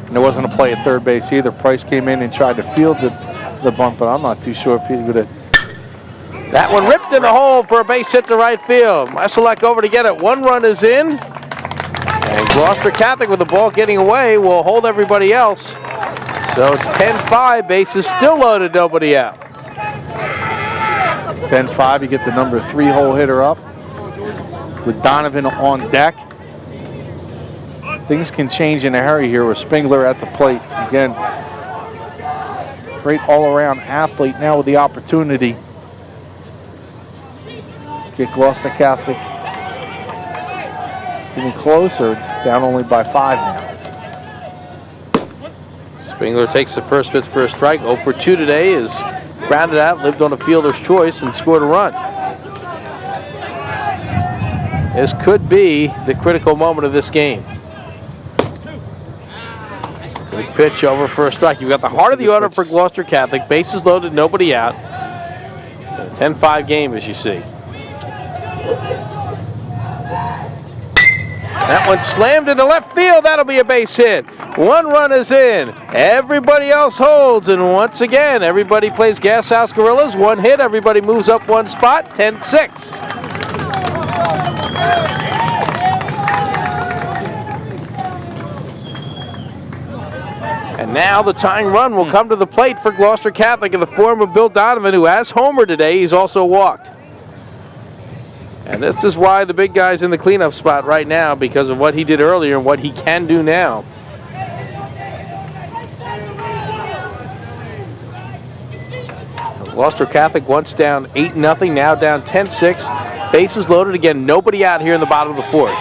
And there wasn't a play at third base either. Price came in and tried to field the bunt, but I'm not too sure if he would have. That one ripped in the hole for a base hit to right field. Misiolek over to get it. 1 run is in. And Gloucester Catholic with the ball getting away will hold everybody else. So it's 10-5. Bases still loaded, nobody out. 10-5, you get the number 3 hole hitter up with Donovan on deck. Things can change in a hurry here with Spingler at the plate. Again, great all-around athlete now with the opportunity. Get Gloucester Catholic even closer, down only by 5 now. Spingler takes the first pitch for a strike. 0 for 2 today, is grounded out, lived on a fielder's choice, and scored a run. This could be the critical moment of this game. Good pitch over for a strike. You've got the heart of the order for Gloucester Catholic. Bases loaded, nobody out. 10-5 game, as you see. That one slammed into left field. That'll be a base hit. 1 run is in. Everybody else holds. And once again, everybody plays Gas House Gorillas. 1 hit. Everybody moves up 1 spot. 10-6. And now the tying run will come to the plate for Gloucester Catholic in the form of Bill Donovan, who has homered today. He's also walked. And this is why the big guy's in the cleanup spot right now, because of what he did earlier and what he can do now. So Gloucester Catholic once down 8-0, now down 10-6. Bases loaded again, nobody out here in the bottom of the 4th.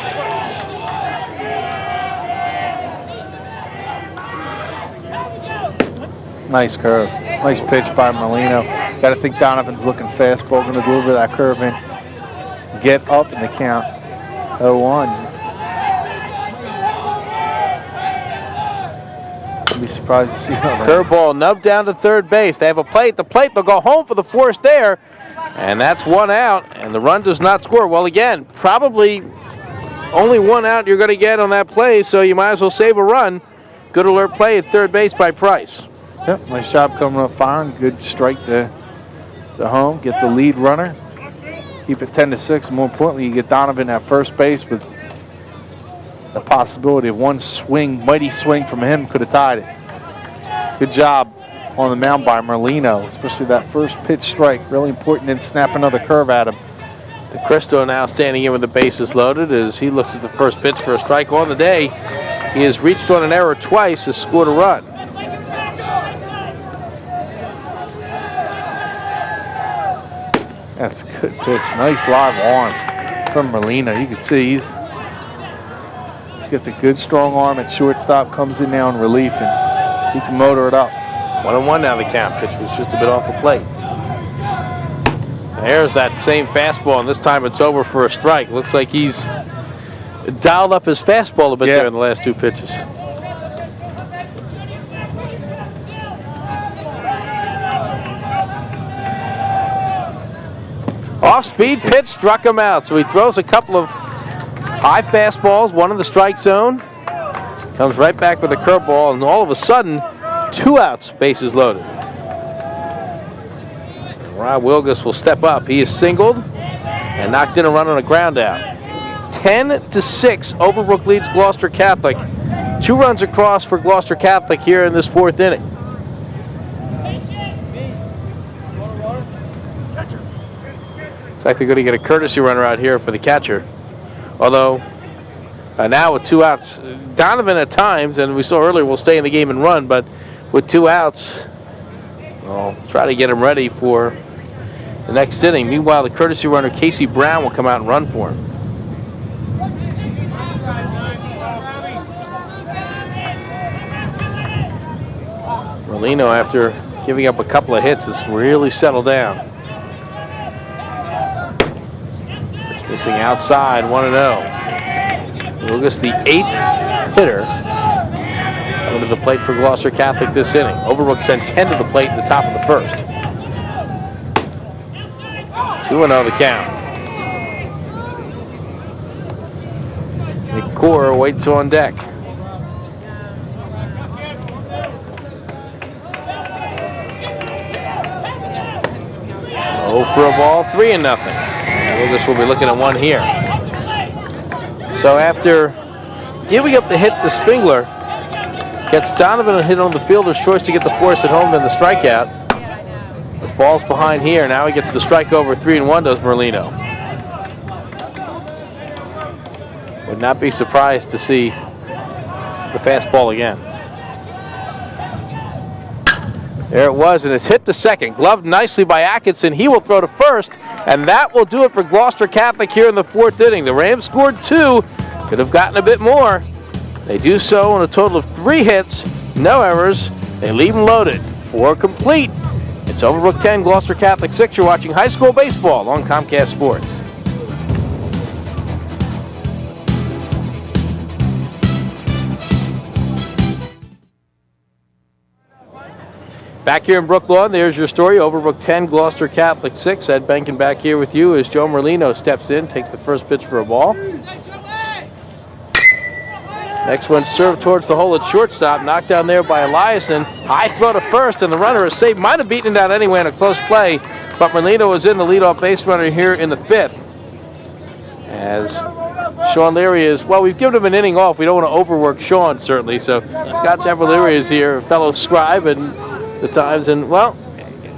Nice curve. Nice pitch by Merlino. Got to think Donovan's looking fastball, going to deliver that curve in. Get up in the count. 0-1. I'd be surprised to see that. Curveball nubbed down to third base. They have a play at the plate. They'll go home for the force there. And that's 1 out. And the run does not score. Well, again, probably only 1 out you're going to get on that play, so you might as well save a run. Good alert play at third base by Price. Yep, nice job coming up firing. Good strike to home. Get the lead runner. Keep it 10-6. More importantly, you get Donovan at first base with the possibility of 1 swing, mighty swing from him could have tied it. Good job on the mound by Merlino, especially that first pitch strike. Really important in snap another curve at him. DiCristo now standing in with the bases loaded as he looks at the first pitch for a strike on the day. He has reached on an error twice, has scored a run. That's a good pitch. Nice live arm from Merlino. You can see he's got the good strong arm at shortstop, comes in now in relief, and he can motor it up. 1-1 now the count. Pitch was just a bit off the plate. There's that same fastball, and this time it's over for a strike. Looks like he's dialed up his fastball a bit there in the last 2 pitches. Off-speed pitch struck him out, so he throws a couple of high fastballs, one in the strike zone. Comes right back with a curveball, and all of a sudden, 2 outs, bases loaded. And Rob Wilgus will step up. He is singled and knocked in a run on a ground out. 10-6, Overbrook leads Gloucester Catholic. 2 runs across for Gloucester Catholic here in this 4th inning. Looks like they're going to get a courtesy runner out here for the catcher. Although, now with 2 outs, Donovan at times, and we saw earlier, will stay in the game and run, but with 2 outs, I'll try to get him ready for the next inning. Meanwhile, the courtesy runner, Casey Brown, will come out and run for him. Merlino, after giving up a couple of hits, has really settled down. It's missing outside, 1-0. Wilgus, the 8th hitter, coming to the plate for Gloucester Catholic this inning. Overbrook sent 10 to the plate in the top of the 1st. 2-0 the count. McClaskey waits on deck. 0 for a ball, 3-0. Wilgus will be looking at one here. So after giving up the hit to Spingler, gets Donovan a hit on the fielder's choice to get the force at home, then the strikeout. But falls behind here. Now he gets the strike over. 3-1 does Merlino. Would not be surprised to see the fastball again. There it was, and it's hit to second. Gloved nicely by Atkinson. He will throw to first, and that will do it for Gloucester Catholic here in the 4th inning. The Rams scored 2. Could have gotten a bit more. They do so on a total of 3 hits, no errors. They leave them loaded. 4 complete. It's Overbrook 10, Gloucester Catholic 6. You're watching high school baseball on Comcast Sports. Back here in Brooklawn, there's your story. Overbrook 10, Gloucester Catholic 6. Ed Benkin back here with you as Joe Merlino steps in, takes the first pitch for a ball. Next one served towards the hole at shortstop, knocked down there by Eliasen. High throw to first, and the runner is safe. Might have beaten it out anyway in a close play, but Merlino was in the leadoff base runner here in the 5th. As Shawn Leary is, well, we've given him an inning off. We don't want to overwork Shawn, certainly. So Scott Chappelear is here, a fellow scribe and the Times. And, well,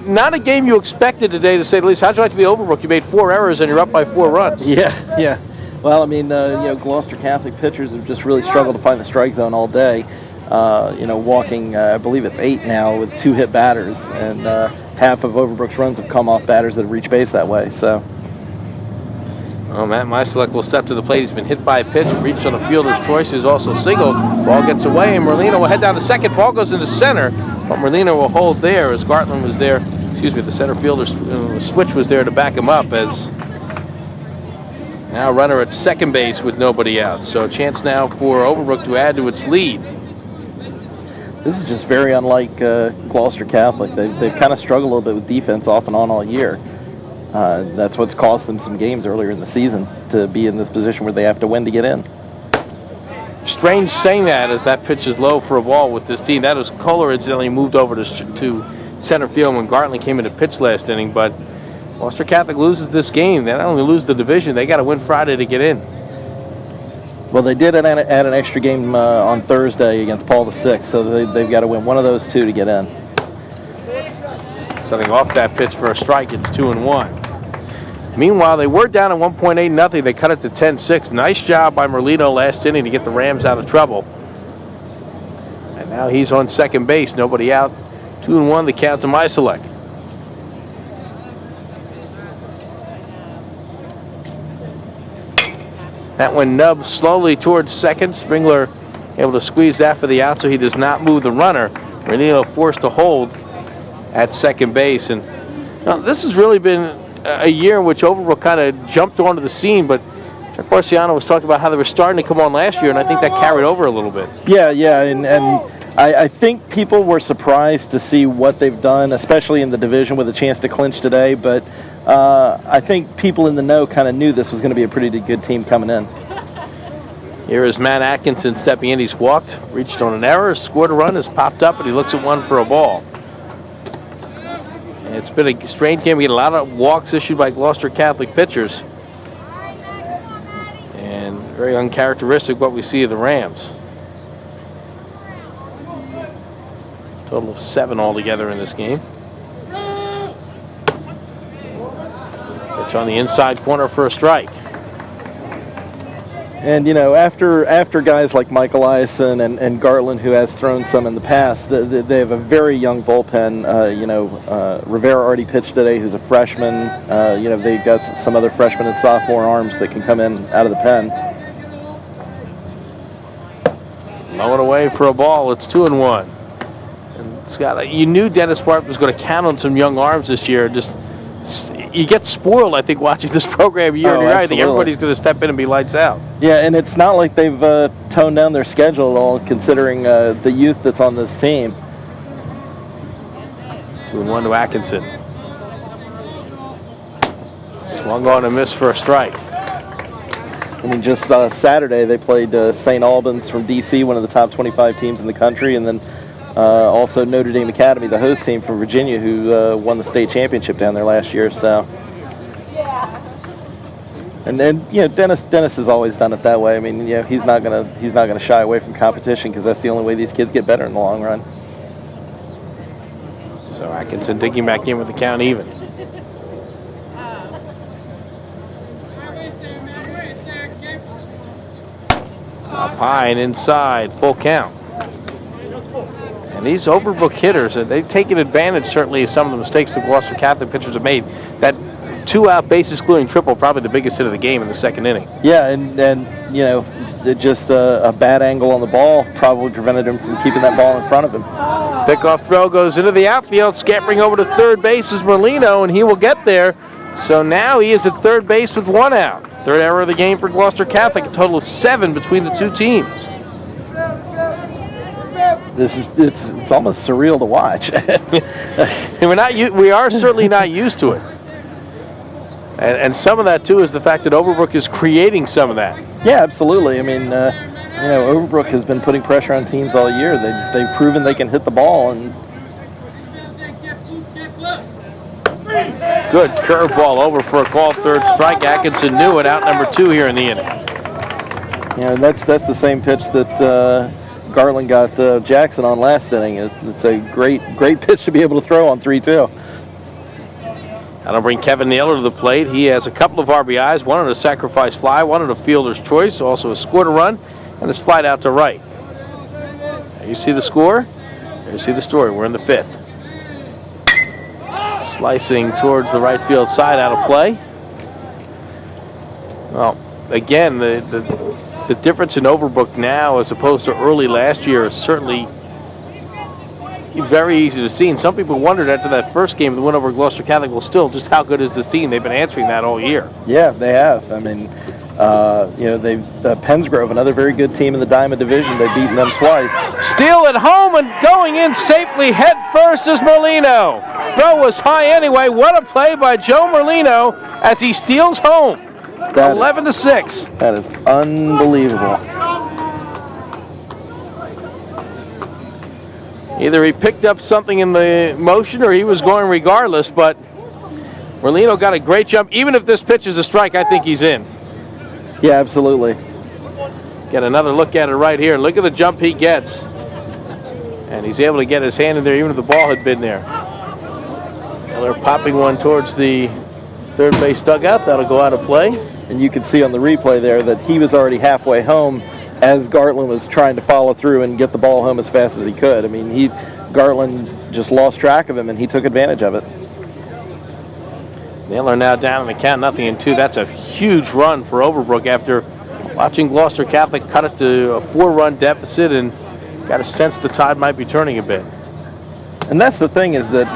not a game you expected today, to say the least. How'd you like to be Overbrook? You made 4 errors and you're up by 4 runs. Yeah. Well, I mean, Gloucester Catholic pitchers have just really struggled to find the strike zone all day. Walking, I believe it's 8 now with 2 hit batters, and half of Overbrook's runs have come off batters that have reached base that way. So, Matt Misiolek will step to the plate. He's been hit by a pitch, reached on a fielder's choice. He's also singled. Ball gets away, and Merlino will head down to second. Ball goes into center, but Merlino will hold there as Gartland was there. The center fielder's switch was there to back him up, as now runner at second base with nobody out. So a chance now for Overbrook to add to its lead. This is just very unlike Gloucester Catholic. They've kind of struggled a little bit with defense off and on all year. That's what's cost them some games earlier in the season to be in this position where they have to win to get in. Strange saying that, as that pitch is low for a ball with this team. That was Kochler incidentally moved over to center field when Gartland came in to pitch last inning, but Gloucester Catholic loses this game. They not only lose the division, they got to win Friday to get in. Well, they did add an extra game on Thursday against Paul VI, so they've got to win one of those 2 to get in. Setting off that pitch for a strike, it's 2-1. Meanwhile, they were down at 1.8-0. They cut it to 10-6. Nice job by Merlino last inning to get the Rams out of trouble. And now he's on second base, nobody out. 2-1, the count to Misiolek. That one nubbed slowly towards second. Spingler able to squeeze that for the out, so he does not move the runner. Merlino forced to hold at second base. And this has really been a year in which Overbrook kind of jumped onto the scene, but Chuck Marciano was talking about how they were starting to come on last year, and I think that carried over a little bit. Yeah, and I think people were surprised to see what they've done, especially in the division with a chance to clinch today, but I think people in the know kind of knew this was going to be a pretty good team coming in. Here is Matt Atkinson stepping in. He's walked, reached on an error, scored a run, has popped up, and he looks at one for a ball. And it's been a strange game. We get a lot of walks issued by Gloucester Catholic pitchers. And very uncharacteristic what we see of the Rams. Total of 7 altogether in this game. Pitch on the inside corner for a strike. And, you know, after guys like Mike Eliasen and Gartland, who has thrown some in the past, they have a very young bullpen. Rivera already pitched today, who's a freshman. They've got some other freshman and sophomore arms that can come in out of the pen. Low and away for a ball. It's 2-1. And Scott, you knew Dennis Barth was going to count on some young arms this year. You get spoiled, I think, watching this program year in year out. I think everybody's going to step in and be lights out. Yeah, and it's not like they've toned down their schedule at all, considering the youth that's on this team. 2-1 to Atkinson. Swung on and missed for a strike. I mean, just Saturday they played St. Albans from D.C., one of the top 25 teams in the country, and then also Notre Dame Academy, the host team from Virginia, who won the state championship down there last year. So, and then Dennis has always done it that way. I mean, he's not gonna shy away from competition, because that's the only way these kids get better in the long run. So Atkinson digging back in with the count even. Up high and inside, full count. And these Overbrook hitters, they've taken advantage, certainly, of some of the mistakes the Gloucester Catholic pitchers have made. That 2-out bases clearing triple, probably the biggest hit of the game in the second inning. Yeah, and just a bad angle on the ball probably prevented him from keeping that ball in front of him. Pickoff throw goes into the outfield. Scampering over to third base is Merlino, and he will get there. So now he is at third base with 1 out. Third error of the game for Gloucester Catholic, a total of 7 between the two teams. It's almost surreal to watch. We are certainly not used to it. And some of that, too, is the fact that Overbrook is creating some of that. Yeah, absolutely. I mean, Overbrook has been putting pressure on teams all year. They've proven they can hit the ball. And good curveball over for a called third strike. Atkinson knew it, out number 2 here in the inning. That's the same pitch that Gartland got Jackson on last inning. It's a great pitch to be able to throw on 3-2. That'll bring Kevin Naylor to the plate. He has a couple of RBIs, one on a sacrifice fly, one on a fielder's choice, also has scored a run, and is flied out to right. Now you see the score, there you see the story. We're in the 5th. Slicing towards the right field side, out of play. Well, again, the difference in Overbrook now as opposed to early last year is certainly very easy to see. And some people wondered after that first game, the win over Gloucester Catholic, well, still, just how good is this team? They've been answering that all year. Yeah, they have. I mean, they've Pensgrove, another very good team in the Diamond Division. They've beaten them twice. Steal at home and going in safely head first is Merlino. Throw was high anyway. What a play by Joe Merlino as he steals home. 11-6. That is unbelievable. Either he picked up something in the motion or he was going regardless, but Merlino got a great jump. Even if this pitch is a strike, I think he's in. Yeah, absolutely. Get another look at it right here. Look at the jump he gets. And he's able to get his hand in there even if the ball had been there. They're popping one towards the third base dugout. That'll go out of play. And you can see on the replay there that he was already halfway home as Gartland was trying to follow through and get the ball home as fast as he could. I mean, Gartland just lost track of him, and he took advantage of it. Naylor now down in the count, 0-2. That's a huge run for Overbrook after watching Gloucester Catholic cut it to a 4-run deficit, and got a sense the tide might be turning a bit. And that's the thing, is that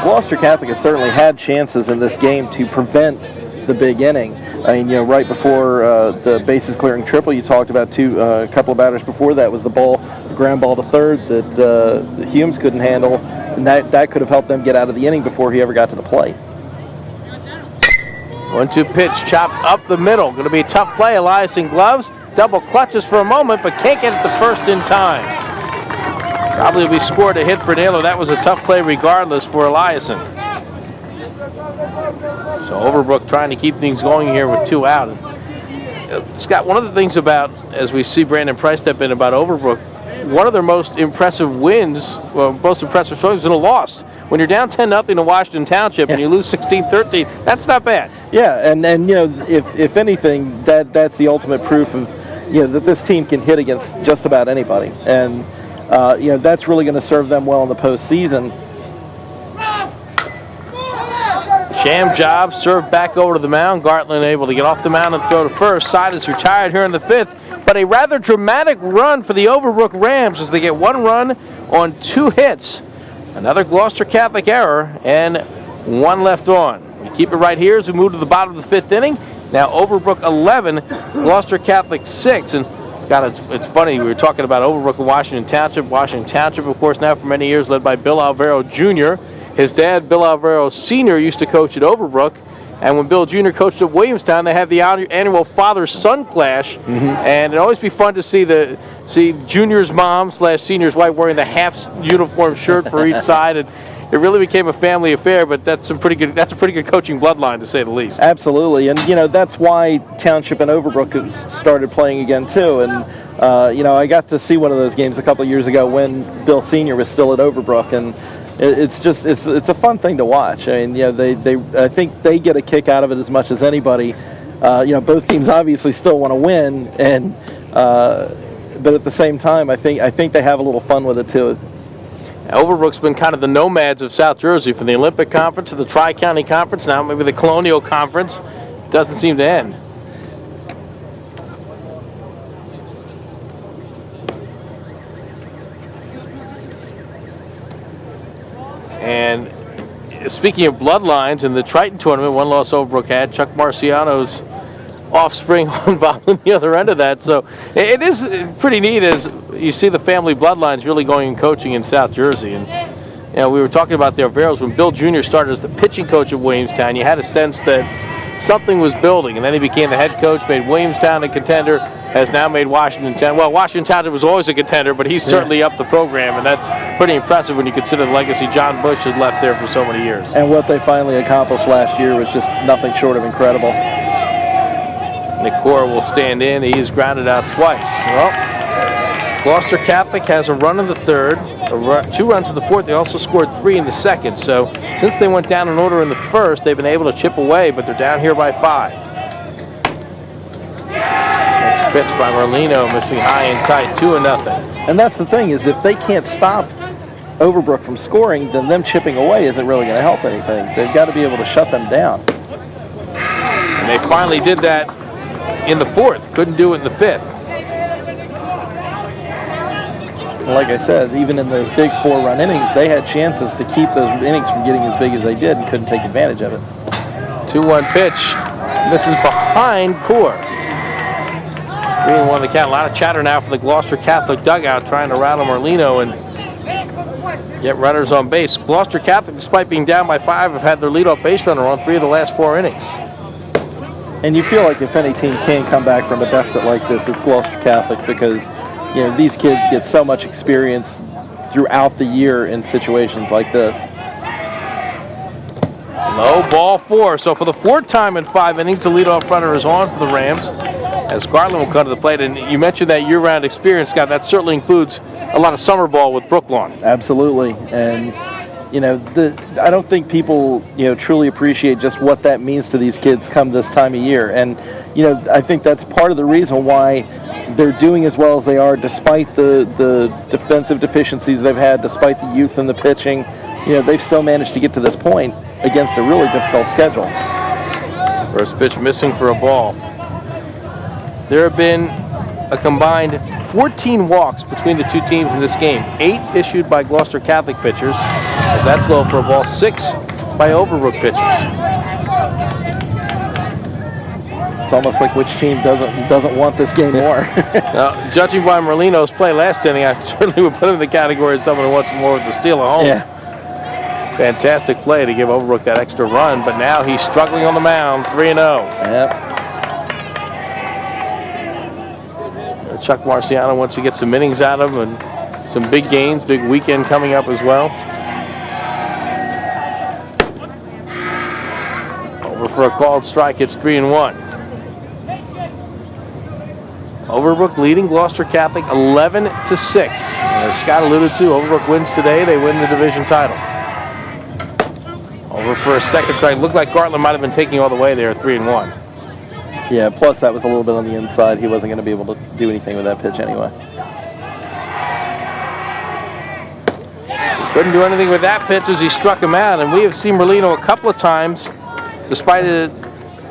Gloucester Catholic has certainly had chances in this game to prevent the big inning. I mean, right before the bases clearing triple, you talked about a couple of batters before that was the ground ball to third that Humes couldn't handle, and that could have helped them get out of the inning before he ever got to the plate. 1-2 pitch chopped up the middle. Going to be a tough play. Eliasen gloves. Double clutches for a moment, but can't get it to first in time. Probably we scored a hit for Naylor. That was a tough play regardless for Eliasen. So Overbrook trying to keep things going here with 2 out. Scott, one of the things about, as we see Brandon Price step in, about Overbrook, one of their most impressive wins, well, most impressive showings in a loss. When you're down 10-0 to Washington Township and you lose 16-13, that's not bad. Yeah, and you know, if anything, that's the ultimate proof of, you know, that this team can hit against just about anybody, and you know, that's really going to serve them well in the postseason. Sham job, served back over to the mound. Gartland able to get off the mound and throw to first. Side is retired here in the 5th, but a rather dramatic run for the Overbrook Rams as they get 1 run on 2 hits. Another Gloucester Catholic error and 1 left on. We keep it right here as we move to the bottom of the 5th inning. Now Overbrook 11, Gloucester Catholic 6. And Scott, it's funny, we were talking about Overbrook and Washington Township. Washington Township, of course, now for many years led by Bill Alvaro Jr. His dad, Bill Alvaro Sr., used to coach at Overbrook. And when Bill Jr. coached at Williamstown, they had the annual father-son clash. And it'd always be fun to see Junior's mom / Senior's wife wearing the half uniform shirt for each side. And it really became a family affair, but that's a pretty good coaching bloodline, to say the least. Absolutely, and you know, that's why Township and Overbrook have started playing again too. And you know, I got to see one of those games a couple of years ago when Bill Sr. was still at Overbrook, and it's a fun thing to watch. I mean, yeah, I think they get a kick out of it as much as anybody. You know, both teams obviously still want to win, and but at the same time, I think they have a little fun with it too. Overbrook's been kind of the nomads of South Jersey, from the Olympic Conference to the Tri-County Conference, now maybe the Colonial Conference. Doesn't seem to end. And speaking of bloodlines, in the Triton tournament, 1 loss Overbrook had. Chuck Marciano's offspring involved on the other end of that. So it is pretty neat as you see the family bloodlines really going and coaching in South Jersey. And you know, we were talking about the Alvaros when Bill Jr. started as the pitching coach of Williamstown. You had a sense that something was building, and then he became the head coach, made Williamstown a contender, has now made Washington Township. Well, Washington Township was always a contender, but he's certainly upped the program, and that's pretty impressive when you consider the legacy John Bush has left there for so many years. And what they finally accomplished last year was just nothing short of incredible. Nick Cora will stand in. He is grounded out twice. Well, Gloucester Catholic has a run in the 3rd, 2 runs in the 4th. They also scored 3 in the 2nd. So since they went down in order in the 1st, they've been able to chip away, but they're down here by 5. Next pitch by Merlino, missing high and tight, 2-0. And that's the thing, is if they can't stop Overbrook from scoring, then them chipping away isn't really going to help anything. They've got to be able to shut them down. And they finally did that in the 4th. Couldn't do it in the 5th. Like I said, even in those big 4-run innings, they had chances to keep those innings from getting as big as they did and couldn't take advantage of it. 2-1 pitch. Misses behind Core. 3-1 the count. A lot of chatter now for the Gloucester Catholic dugout, trying to rattle Merlino and get runners on base. Gloucester Catholic, despite being down by 5, have had their leadoff base runner on 3 of the last 4 innings. And you feel like if any team can come back from a deficit like this, it's Gloucester Catholic, because you know, these kids get so much experience throughout the year in situations like this. Low ball 4. So for the 4th time in 5 innings, the leadoff runner is on for the Rams, as Gartland will come to the plate. And you mentioned that year-round experience, Scott. That certainly includes a lot of summer ball with Brooklawn. Absolutely. And you know, I don't think people, you know, truly appreciate just what that means to these kids come this time of year. And you know, I think that's part of the reason why they're doing as well as they are, despite the defensive deficiencies they've had, despite the youth and the pitching. You know, they've still managed to get to this point against a really difficult schedule. First pitch missing for a ball. There have been a combined 14 walks between the two teams in this game. 8 issued by Gloucester Catholic pitchers, as that's low for a ball. 6 by Overbrook pitchers. It's almost like which team doesn't want this game more. Now, judging by Merlino's play last inning, I certainly would put him in the category of someone who wants more with the steal at home. Yeah. Fantastic play to give Overbrook that extra run, but now he's struggling on the mound, 3-0. Yep. Chuck Marciano wants to get some innings out of him and some big gains, big weekend coming up as well. Over for a called strike, it's 3-1. Overbrook leading Gloucester Catholic 11-6. As Scott alluded to, Overbrook wins today, they win the division title. Over for a second strike. Looked like Gartland might have been taking all the way there at 3-1. Yeah, plus that was a little bit on the inside. He wasn't going to be able to do anything with that pitch anyway. Couldn't do anything with that pitch as he struck him out, and we have seen Merlino a couple of times, despite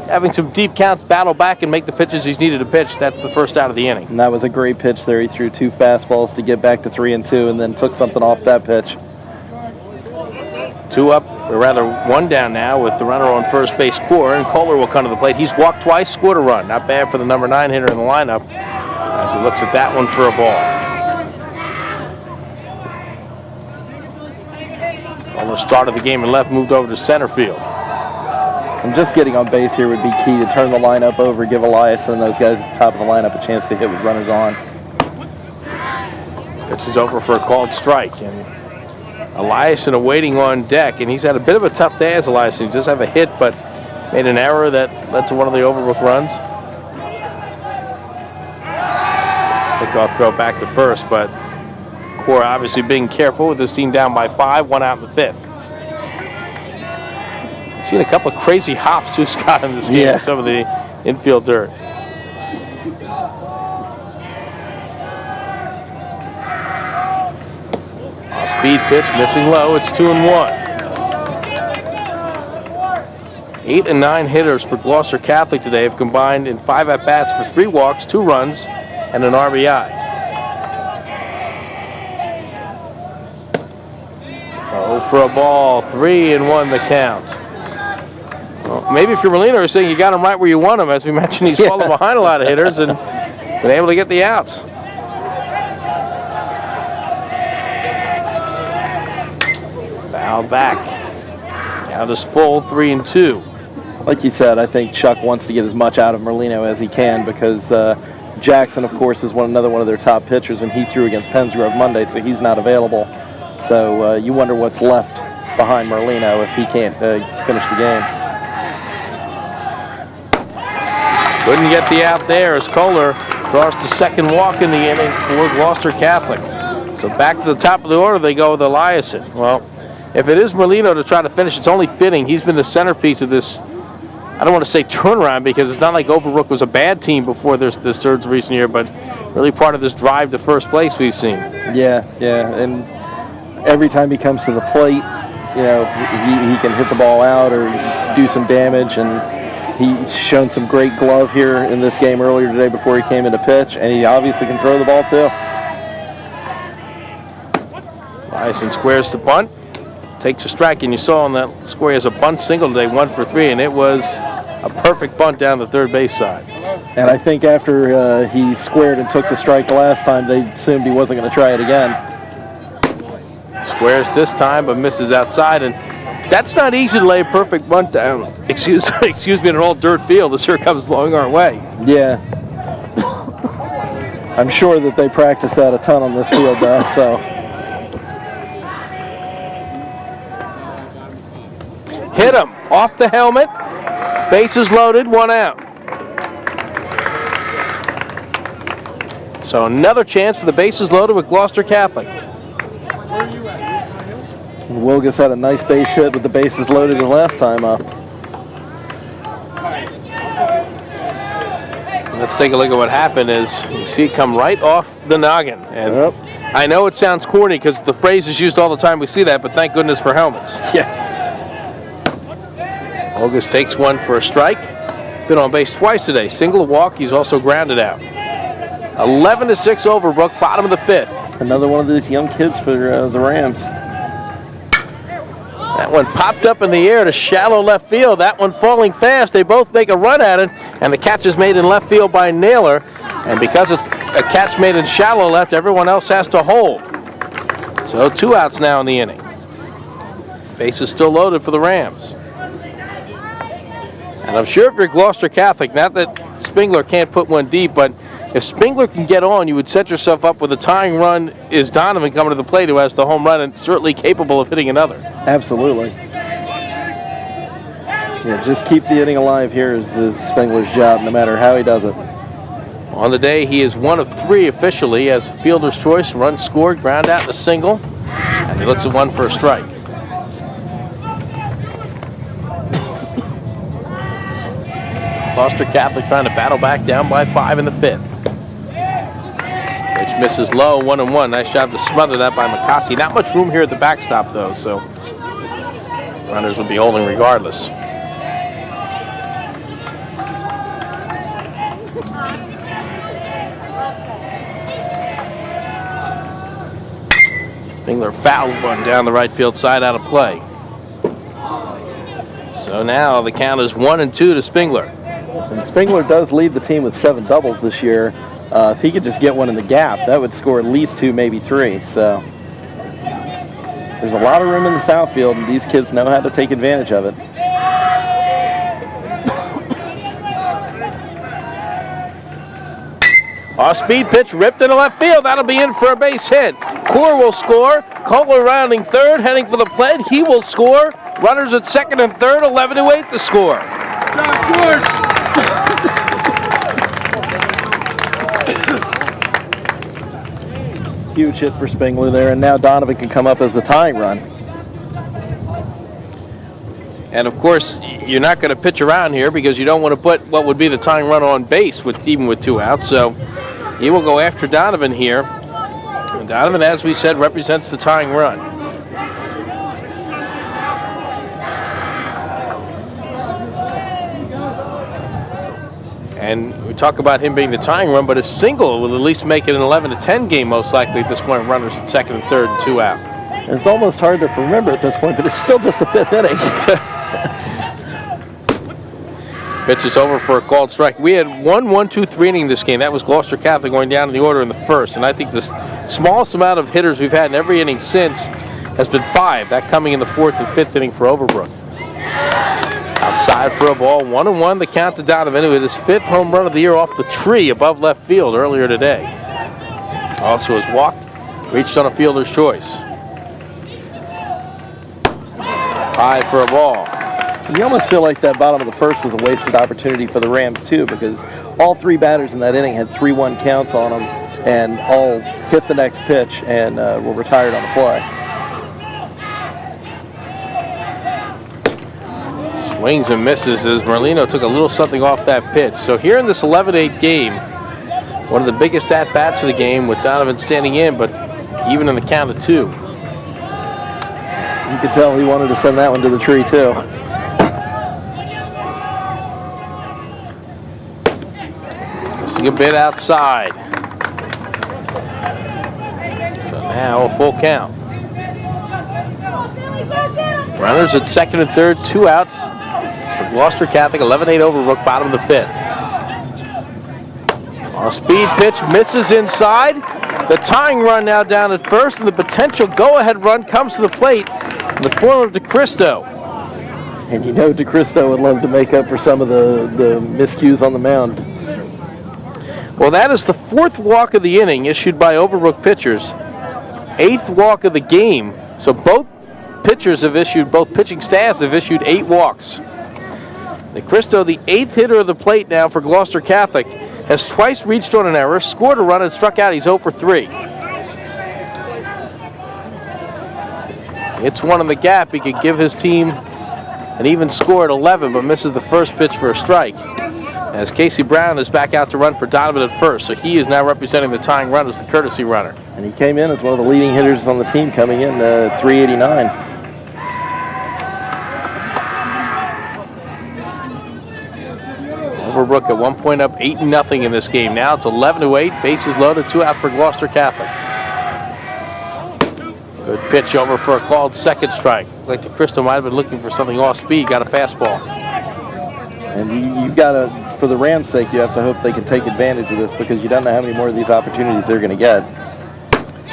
having some deep counts, battle back and make the pitches he's needed to pitch. That's the first out of the inning. And that was a great pitch there. He threw 2 fastballs to get back to 3-2 and then took something off that pitch. 2 up, or rather 1 down now with the runner on first base, Kochler, and Kochler will come to the plate. He's walked twice, scored a run. Not bad for the number 9 hitter in the lineup as he looks at that one for a ball. Kochler started the game in left, moved over to center field. And just getting on base here would be key to turn the lineup over, give Eliasen and those guys at the top of the lineup a chance to hit with runners on. Pitch is over for a called strike, and Eliasen awaiting on deck, and he's had a bit of a tough day as Eliasen. He does have a hit, but made an error that led to one of the Overbrook runs. Pickoff throw back to first, but Kochler obviously being careful with this team down by 5, 1 out in the 5th. Seen a couple of crazy hops too, Scott, in this game. Yeah. Some of the infield dirt. Speed pitch, missing low. It's 2-1. 8 and 9 hitters for Gloucester Catholic today have combined in 5 at-bats for 3 walks, 2 runs, and an RBI. Oh, for a ball, 3-1 the count. Well, maybe if you're Merlino, you're saying you got him right where you want him. As we mentioned, he's fallen behind a lot of hitters and been able to get the outs. Foul back. Count is full, 3-2. Like you said, I think Chuck wants to get as much out of Merlino as he can because Jackson, of course, is another one of their top pitchers, and he threw against Pensgrove Monday, so he's not available. So you wonder what's left behind Merlino if he can't finish the game. Couldn't get the out there as Kochler draws the second walk in the inning for Gloucester Catholic. So back to the top of the order, they go with Eliasen. Well, if it is Merlino to try to finish, it's only fitting. He's been the centerpiece of this, I don't want to say turnaround, because it's not like Overbrook was a bad team before this third recent year, but really part of this drive to first place we've seen. Yeah, and every time he comes to the plate, you know, he can hit the ball out or do some damage, and he's shown some great glove here in this game earlier today before he came into pitch, and he obviously can throw the ball too. Eliasen squares to bunt, takes a strike, and you saw on that square he has a bunt single today, 1 for 3, and it was a perfect bunt down the third base side. And I think after he squared and took the strike the last time, they assumed he wasn't going to try it again. Squares this time, but misses outside, and that's not easy to lay a perfect bunt down. Excuse me, in an all dirt field. This here comes blowing our way. Yeah. I'm sure that they practice that a ton on this field, though. So. Hit him off the helmet. Bases loaded, 1 out. So another chance for the bases loaded with Gloucester Catholic. Wilgus had a nice base hit with the bases loaded the last time up. Let's take a look at what happened. Is you see it come right off the noggin. And yep. I know it sounds corny because the phrase is used all the time we see that, but thank goodness for helmets. Yeah. Wilgus takes 1 for a strike. Been on base twice today. Single, a walk. He's also grounded out. 11-6 Overbrook, bottom of the 5th. Another one of these young kids for the Rams. That one popped up in the air to shallow left field. That one falling fast. They both make a run at it, and the catch is made in left field by Naylor. And because it's a catch made in shallow left, everyone else has to hold. So 2 outs now in the inning. Base is still loaded for the Rams. And I'm sure if you're Gloucester Catholic, not that Spingler can't put one deep, but if Spingler can get on, you would set yourself up with a tying run. Is Donovan coming to the plate who has the home run and certainly capable of hitting another? Absolutely. Yeah, just keep the inning alive here is Spingler's job, no matter how he does it. On the day, he is 1 of 3 officially as fielder's choice. Run scored, ground out in a single, and he looks at 1 for a strike. Gloucester Catholic trying to battle back, down by 5 in the 5th. Pitch misses low, 1-1. Nice job to smother that by McClaskey. Not much room here at the backstop, though, so runners will be holding regardless. Spingler fouled one down the right field side, out of play. So now the count is 1-2 to Spingler. And Spingler does lead the team with 7 doubles this year. If he could just get one in the gap, that would score at least 2, maybe 3. So there's a lot of room in the south field, and these kids know how to take advantage of it. Off-speed pitch ripped into left field. That'll be in for a base hit. Kochler will score. Kochler rounding third, heading for the plate. He will score. Runners at second and third, 11-8 the score. Huge hit for Spingler there, and now Donovan can come up as the tying run. And of course, you're not going to pitch around here because you don't want to put what would be the tying run on base even with 2 outs. So he will go after Donovan here. And Donovan, as we said, represents the tying run. And we talk about him being the tying run, but a single will at least make it an 11-10 game most likely at this point. Runners at second and third and 2 out. And it's almost hard to remember at this point, but it's still just the 5th inning. Pitch is over for a called strike. We had 1-1-2-3 inning this game. That was Gloucester Catholic going down in the order in the first. And I think the smallest amount of hitters we've had in every inning since has been 5. That coming in the 4th and 5th inning for Overbrook. Outside for a ball, 1-1 the count to Donovan, who hit his 5th home run of the year off the tree above left field earlier today. Also has walked, reached on a fielder's choice. High for a ball. You almost feel like that bottom of the first was a wasted opportunity for the Rams too, because all 3 batters in that inning had 3-1 counts on them and all hit the next pitch and were retired on the play. Swings and misses as Merlino took a little something off that pitch. So here in this 11-8 game, one of the biggest at-bats of the game with Donovan standing in, but even in the count of 2. You could tell he wanted to send that one to the tree too. Missing a bit outside. So now a full count. Runners at second and third, 2 out for Gloucester Catholic, 11-8 Overbrook, bottom of the 5th. Off-speed pitch misses inside. The tying run now down at first, and the potential go-ahead run comes to the plate in the form of DiCristo. And you know DiCristo would love to make up for some of the miscues on the mound. Well, that is the 4th walk of the inning issued by Overbrook pitchers. 8th walk of the game. So both pitching staffs have issued 8 walks. DiCristo, the 8th hitter of the plate now for Gloucester Catholic, has twice reached on an error, scored a run, and struck out. He's 0 for 3. Hits one in the gap. He could give his team an even score at 11, but misses the first pitch for a strike. As Casey Brown is back out to run for Donovan at first, so he is now representing the tying run as the courtesy runner. And he came in as one of the leading hitters on the team, coming in 389. Overbrook at one point up 8-0 in this game. Now it's 11-8. Bases loaded, 2 out for Gloucester Catholic. Good pitch over for a called second strike. Like DiCristo might have been looking for something off speed. Got a fastball. And you got to, for the Rams' sake, you have to hope they can take advantage of this because you don't know how many more of these opportunities they're going to get.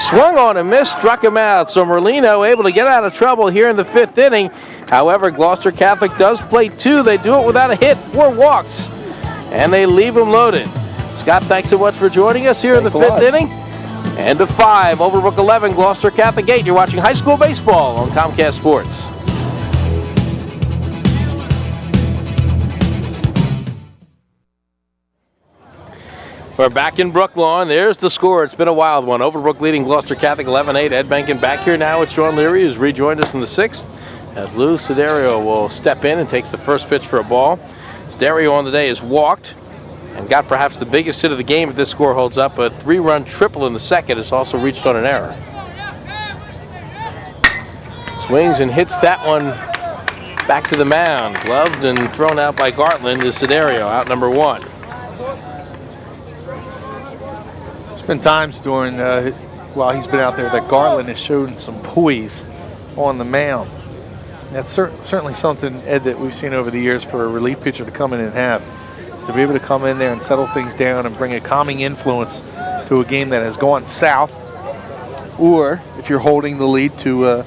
Swung on and missed, struck him out. So Merlino able to get out of trouble here in the 5th inning. However, Gloucester Catholic does play 2. They do it without a hit, 4 walks, and they leave him loaded. Scott, thanks so much for joining us here in the 5th inning. And to 5, Overbrook 11, Gloucester Catholic 8. You're watching high school baseball on Comcast Sports. We're back in Brooklawn. There's the score. It's been a wild one. Overbrook leading Gloucester Catholic 11-8. Ed Benkin back here now with Shawn Leary, who's rejoined us in the 6th, as Lou Siderio will step in and takes the first pitch for a ball. Siderio on the day has walked and got perhaps the biggest hit of the game if this score holds up. A 3-run triple in the 2nd has also reached on an error. Swings and hits that one back to the mound. Gloved and thrown out by Gartland is Siderio, out number 1. There's been times during, while he's been out there, that Gartland has shown some poise on the mound. That's certainly something, Ed, that we've seen over the years for a relief pitcher to come in and have. Is to be able to come in there and settle things down and bring a calming influence to a game that has gone south. Or, if you're holding the lead, to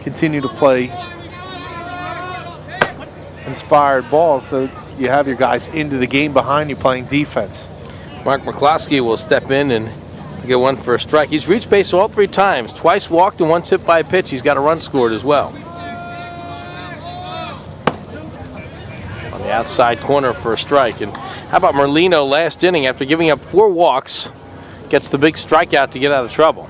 continue to play inspired balls so you have your guys into the game behind you playing defense. Marc McClaskey will step in and get one for a strike. He's reached base all 3 times, twice walked and once hit by a pitch. He's got a run scored as well. On the outside corner for a strike. And how about Merlino last inning after giving up 4 walks, gets the big strikeout to get out of trouble.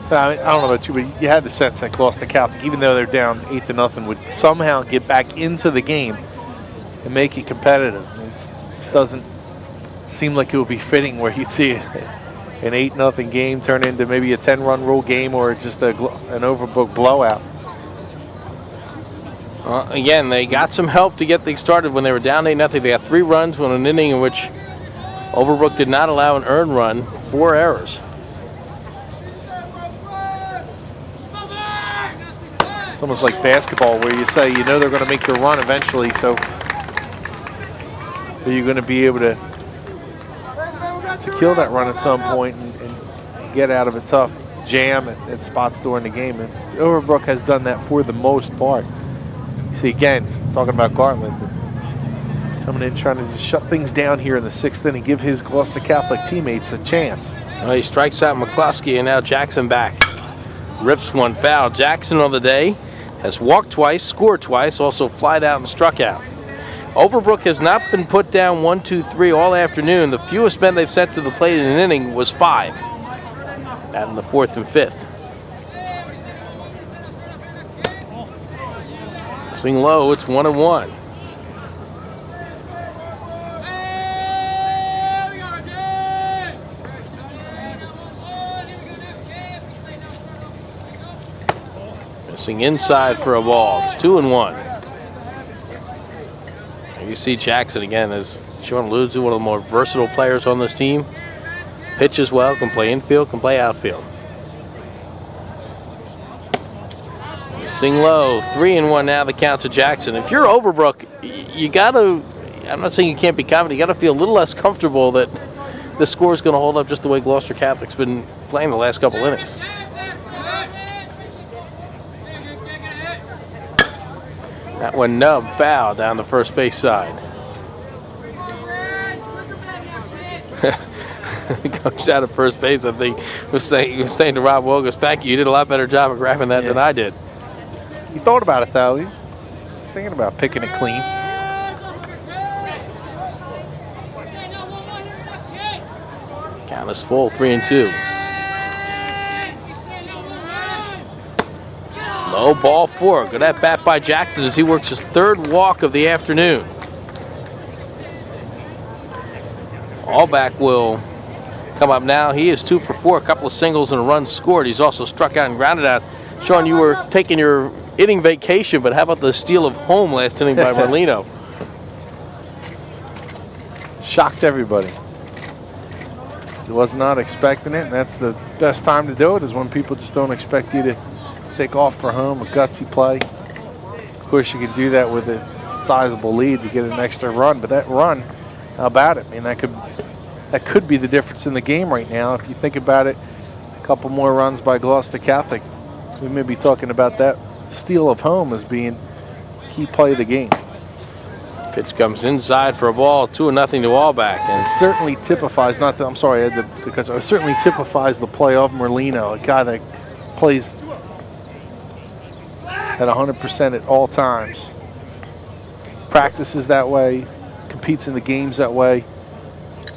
I don't know about you, but you had the sense that Gloucester Catholic, even though they're down 8-0, would somehow get back into the game and make it competitive. It doesn't seem like it would be fitting where you'd see an 8-0 game turn into maybe a 10-run rule game or just an Overbrook blowout. Again, they got some help to get things started when they were down 8-0. They got 3 runs in an inning in which Overbrook did not allow an earned run, 4 errors. It's almost like basketball where you say you know they're going to make their run eventually, so are you going to be able to kill that run at some point and get out of a tough jam at spots during the game. And Overbrook has done that for the most part. See, again, talking about Gartland, coming in trying to just shut things down here in the 6th inning, give his Gloucester Catholic teammates a chance. Well, he strikes out McClaskey, and now Jackson back. Rips one foul. Jackson on the day has walked twice, scored twice, also flied out and struck out. Overbrook has not been put down 1, 2, 3 all afternoon. The fewest men they've sent to the plate in an inning was 5. Out in the 4th and 5th. Swing low, it's 1-1. Missing inside for a ball. It's 2-1. You see Jackson again, as Shawn alludes to, one of the more versatile players on this team. Pitches well, can play infield, can play outfield. Sing low, 3-1 now, the count to Jackson. If you're Overbrook, you gotta, I'm not saying you can't be confident, you gotta feel a little less comfortable that this score is gonna hold up just the way Gloucester Catholic's been playing the last couple innings. That one nub foul down the first base side. Coach out of first base, I think, was saying to Rob Wilgus, thank you, you did a lot better job of grabbing that than I did. He thought about it, though. He's thinking about picking it clean. Count is full, 3-2. Low ball 4. Good at bat by Jackson as he works his 3rd walk of the afternoon. Allback will come up now. He is 2 for 4, a couple of singles and a run scored. He's also struck out and grounded out. Shawn, you were taking your inning vacation, but how about the steal of home last inning by Merlino? Shocked everybody. He was not expecting it, and that's the best time to do it, is when people just don't expect you to take off for home, a gutsy play. Of course, you can do that with a sizable lead to get an extra run. But that run, how about it? I mean, that could be the difference in the game right now. If you think about it, a couple more runs by Gloucester Catholic, we may be talking about that steal of home as being key play of the game. Pitch comes inside for a ball, 2-0 to Allebach. And it certainly typifies, it certainly typifies the play of Merlino, a guy that plays at 100% at all times. Practices that way, competes in the games that way,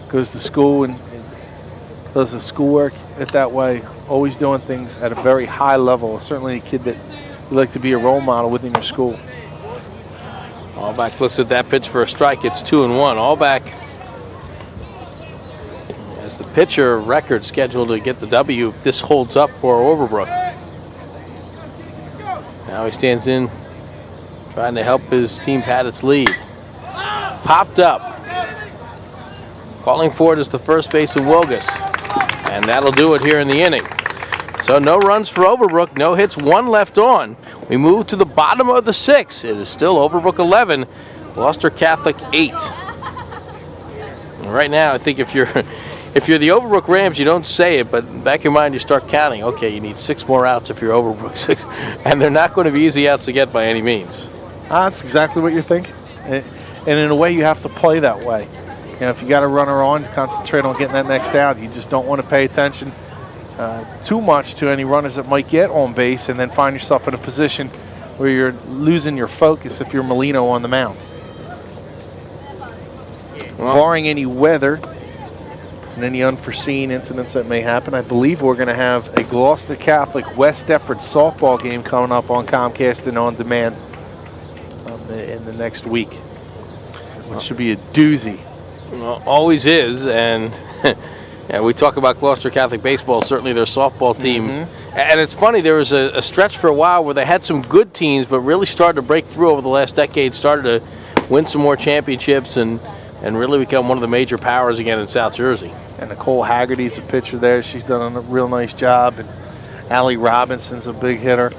goes to school and does the schoolwork that way, always doing things at a very high level. Certainly a kid that you'd like to be a role model within your school. Allebach looks at that pitch for a strike. It's 2-1. Allebach has the pitcher record scheduled to get the W if this holds up for Overbrook. Now he stands in, trying to help his team pad its lead. Popped up. Calling for it is the first baseman Wilgus. And that'll do it here in the inning. So no runs for Overbrook, no hits, 1 left on. We move to the bottom of the 6th. It is still Overbrook 11, Gloucester Catholic 8. And right now, I think if you're the Overbrook Rams, you don't say it, but in the back of your mind, you start counting. Okay, you need 6 more outs if you're Overbrook 6, and they're not going to be easy outs to get by any means. That's exactly what you're thinking, and in a way, you have to play that way. You know, if you got a runner on, concentrate on getting that next out. You just don't want to pay attention too much to any runners that might get on base and then find yourself in a position where you're losing your focus if you're Merlino on the mound. Well, barring any weather and any unforeseen incidents that may happen, I believe we're going to have a Gloucester Catholic West Deptford softball game coming up on Comcast and on demand in the next week, which should be a doozy. Well, always is, and yeah, we talk about Gloucester Catholic baseball, certainly their softball team. And it's funny, there was a stretch for a while where they had some good teams, but really started to break through over the last decade, started to win some more championships and really become one of the major powers again in South Jersey. And Nicole Haggerty's a pitcher there. She's done a real nice job. And Allie Robinson's a big hitter.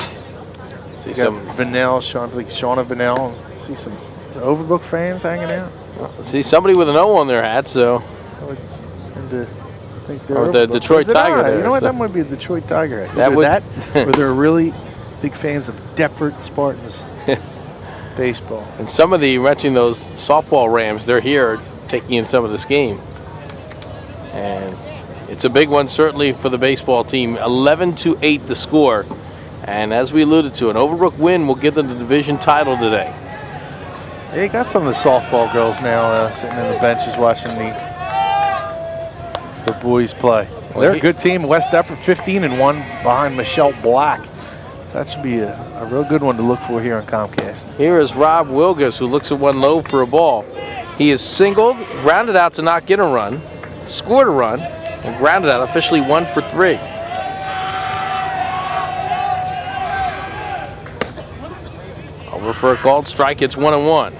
See some Vanell, Shauna Vanell. See some Overbrook fans hanging out. Well, see somebody with an O on their hat, so. I think they're or the Detroit Tiger there. You know what? So. That might be a Detroit Tiger. Or they're really big fans of Deptford Spartans baseball. And some of you mentioned those softball Rams, they're here taking in some of this game. And it's a big one certainly for the baseball team. 11-8 the score. And as we alluded to, an Overbrook win will give them the division title today. They got some of the softball girls now sitting in the benches watching the boys play. They're a good team. West Deptford 15-1 behind Michelle Black. So that should be a real good one to look for here on Comcast. Here is Rob Wilgus, who looks at one low for a ball. He is singled, grounded out to not get a run, scored a run, and grounded out, officially 1 for 3. Over for a called strike, it's 1-1.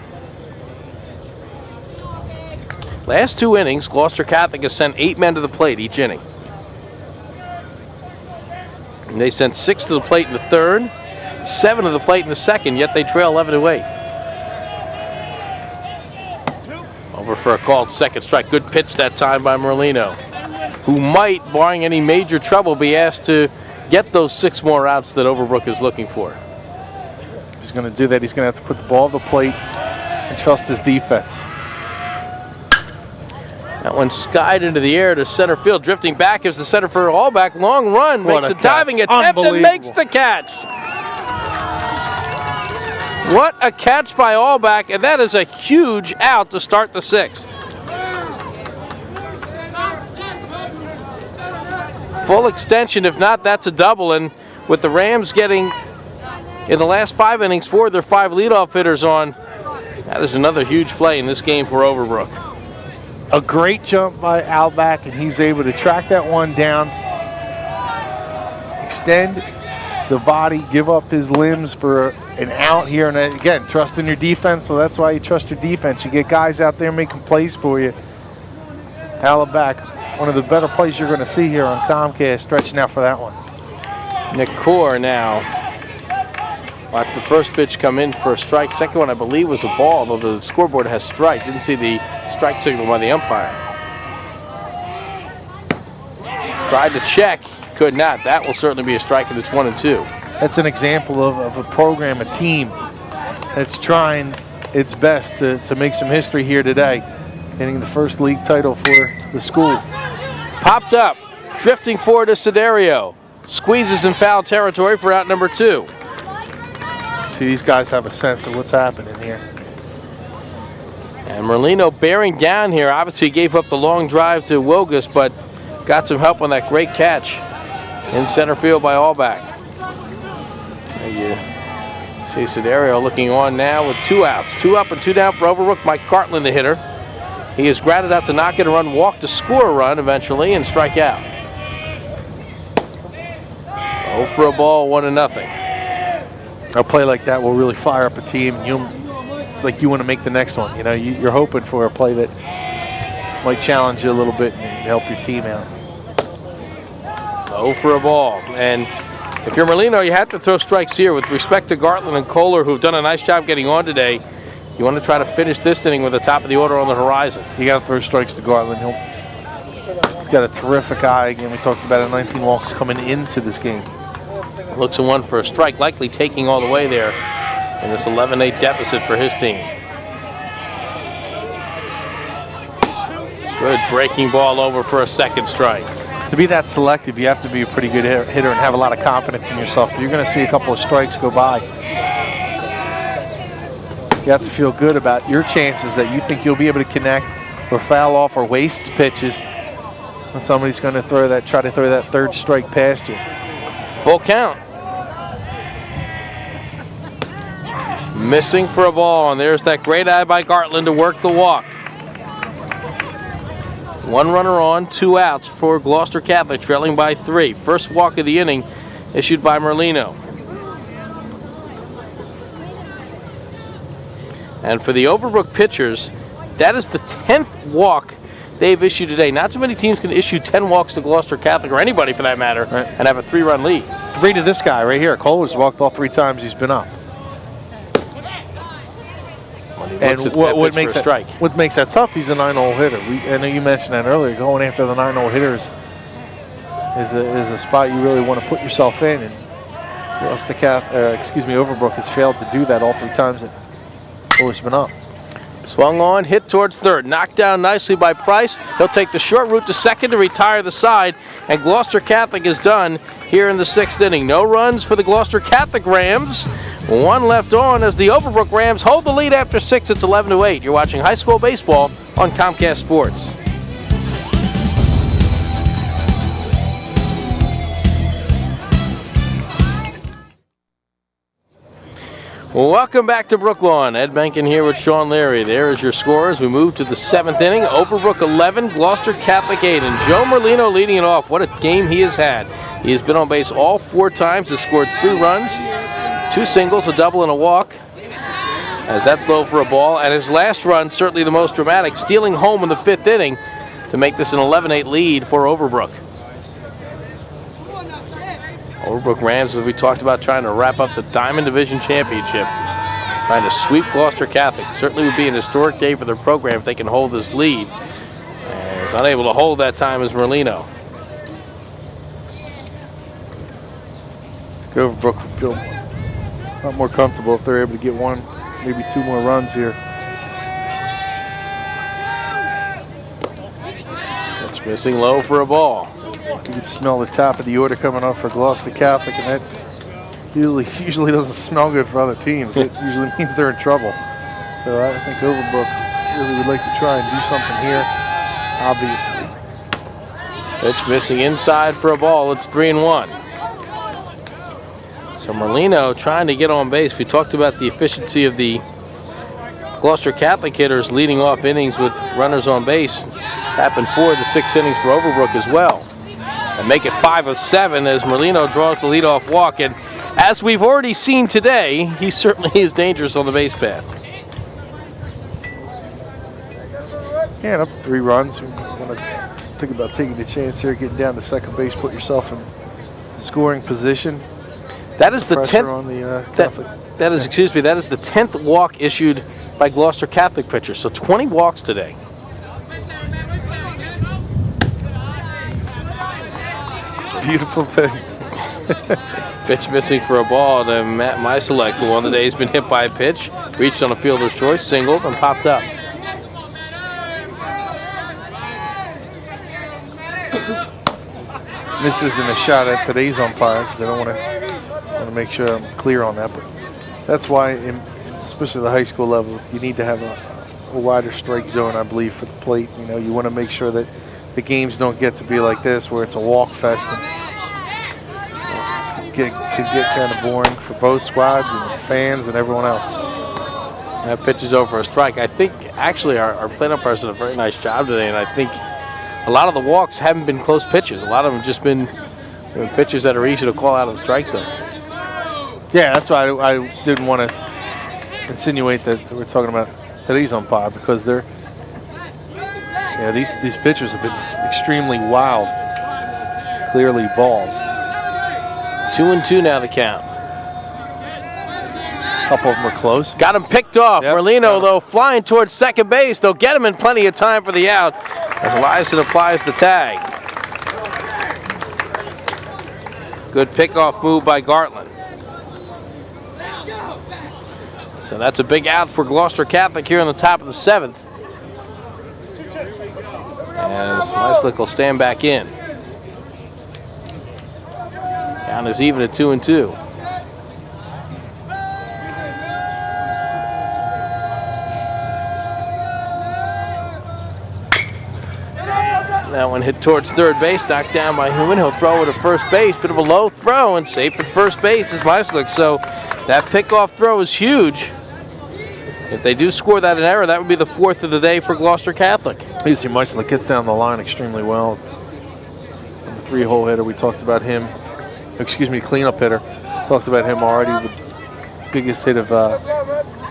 Last 2 innings, Gloucester Catholic has sent 8 men to the plate each inning. And they sent 6 to the plate in the 3rd, 7 to the plate in the 2nd, yet they trail 11-8. Over for a called second strike. Good pitch that time by Merlino, who might, barring any major trouble, be asked to get those 6 more outs that Overbrook is looking for. He's going to do that. He's going to have to put the ball on the plate and trust his defense. That one skied into the air to center field. Drifting back is the center for Allebach. Long run, makes a diving attempt and makes the catch. What a catch by Allebach, and that is a huge out to start the 6th. Full extension, if not, that's a double. And with the Rams getting, in the last 5 innings, 4 of their 5 leadoff hitters on, that is another huge play in this game for Overbrook. A great jump by Allebach, and he's able to track that one down, extend the body, give up his limbs for an out here. And again, trust in your defense, so that's why you trust your defense. You get guys out there making plays for you. Allebach, one of the better plays you're going to see here on Comcast, stretching out for that one. Nick Core now Watch the first pitch come in for a strike. Second one, I believe, was a ball, although the scoreboard has strike. Didn't see the strike signal by the umpire. Tried to check, could not. That will certainly be a strike, and it's 1-2. That's an example of a program, a team that's trying its best to make some history here today, getting the first league title for the school. Popped up, drifting forward to Siderio. Squeezes in foul territory for out number 2. See, these guys have a sense of what's happening here. And Merlino bearing down here. Obviously, he gave up the long drive to Wilgus, but got some help on that great catch in center field by Allebach. There you see Siderio looking on now with 2 outs. 2 up and 2 down for Overbrook. Mike Gartland, the hitter. He is grounded out to knock in a run, walk to score a run eventually, and strike out. 0 for a ball, 1-0. A play like that will really fire up a team. It's like you want to make the next one. You know, you're hoping for a play that might challenge you a little bit and help your team out. 0 for a ball. And if you're Merlino, you have to throw strikes here. With respect to Gartland and Kochler, who've done a nice job getting on today, you want to try to finish this inning with the top of the order on the horizon. You got to throw strikes to Gartland. He's got a terrific eye. Again, we talked about it, 19 walks coming into this game. Looks at 1 for a strike, likely taking all the way there in this 11-8 deficit for his team. Good breaking ball over for a second strike. To be that selective, you have to be a pretty good hitter and have a lot of confidence in yourself. You're going to see a couple of strikes go by. You have to feel good about your chances that you think you'll be able to connect or foul off or waste pitches when somebody's going to try to throw that third strike past you. Full count. Missing for a ball, and there's that great eye by Gartland to work the walk. 1 runner on, 2 outs for Gloucester Catholic, trailing by 3. First walk of the inning issued by Merlino. And for the Overbrook pitchers, that is the 10th walk they've issued today. Not too many teams can issue 10 walks to Gloucester Catholic, or anybody for that matter, right, and have a 3-run lead. 3 to this guy right here. Kochler's walked all 3 times he's been up. And what makes that tough, he's a 9-hole hitter. I know you mentioned that earlier. Going after the 9-hole hitters is a spot you really want to put yourself in. And Overbrook has failed to do that all 3 times that Kohler's been up. Swung on, hit towards third. Knocked down nicely by Price. He'll take the short route to second to retire the side. And Gloucester Catholic is done here in the 6th inning. No runs for the Gloucester Catholic Rams. 1 left on as the Overbrook Rams hold the lead after 6. It's 11-8. You're watching high school baseball on Comcast Sports. Welcome back to Brooklawn. Ed Benkin here with Shawn Leary. There is your score as we move to the 7th inning. Overbrook 11, Gloucester Catholic 8. And Joe Merlino leading it off. What a game he has had. He has been on base all 4 times, has scored 3 runs, 2 singles, a double, and a walk. As that's low for a ball. And his last run, certainly the most dramatic, stealing home in the 5th inning to make this an 11-8 lead for Overbrook. Overbrook Rams, as we talked about, trying to wrap up the Diamond Division Championship. Trying to sweep Gloucester Catholic. Certainly would be an historic day for their program if they can hold this lead. And is unable to hold that time as Merlino. Overbrook would feel a lot more comfortable if they're able to get 1, maybe 2 more runs here. Pitch missing low for a ball. You can smell the top of the order coming up for Gloucester Catholic, and that usually doesn't smell good for other teams. It usually means they're in trouble. So I think Overbrook really would like to try and do something here, obviously. Pitch missing inside for a ball. It's 3-1. So Merlino trying to get on base. We talked about the efficiency of the Gloucester Catholic hitters leading off innings with runners on base. It's happened 4 of the 6 innings for Overbrook as well. And make it 5 of 7 as Merlino draws the leadoff walk. And as we've already seen today, he certainly is dangerous on the base path. Yeah, up 3 runs. You want to think about taking the chance here, getting down to second base, put yourself in scoring position. That is the Pressure 10th on the Catholic. That is, excuse me, that is the 10th walk issued by Gloucester Catholic pitchers. So 20 walks today. It's a beautiful thing. Pitch missing for a ball to Matt Misiolek, who on the day has been hit by a pitch, reached on a fielder's choice, singled, and popped up. This isn't a shot at today's umpire because I don't want to make sure I'm clear on that, but that's why, especially the high school level, you need to have a wider strike zone, I believe, for the plate. You know, you want to make sure that the games don't get to be like this, where it's a walk fest and could get kind of boring for both squads and fans and everyone else. That pitch is over a strike. I think actually our plate umpires did a very nice job today, and I think a lot of the walks haven't been close pitches. A lot of them have just been pitches that are easy to call out of the strike zone. Yeah, that's why I didn't want to insinuate that we're talking about today's umpire, because they're, these pitchers have been extremely wild, clearly balls. 2-2 now the count. A couple of them are close. Got him picked off. Yep. Merlino, though, flying towards second base. They'll get him in plenty of time for the out as Eliasen applies the tag. Good pickoff move by Gartland. So that's a big out for Gloucester Catholic here in the top of the 7th. As Misiolek will stand back in. Count is even at 2-2. That one hit towards third base, knocked down by Human. He'll throw it at first base. Bit of a low throw, and safe at first base is Misiolek. So that pickoff throw is huge. If they do score that in error, that would be the 4th of the day for Gloucester Catholic. You see Misiolek gets down the line extremely well. And the 3-hole hitter, we talked about him. Excuse me, cleanup hitter. Talked about him already. The biggest hit of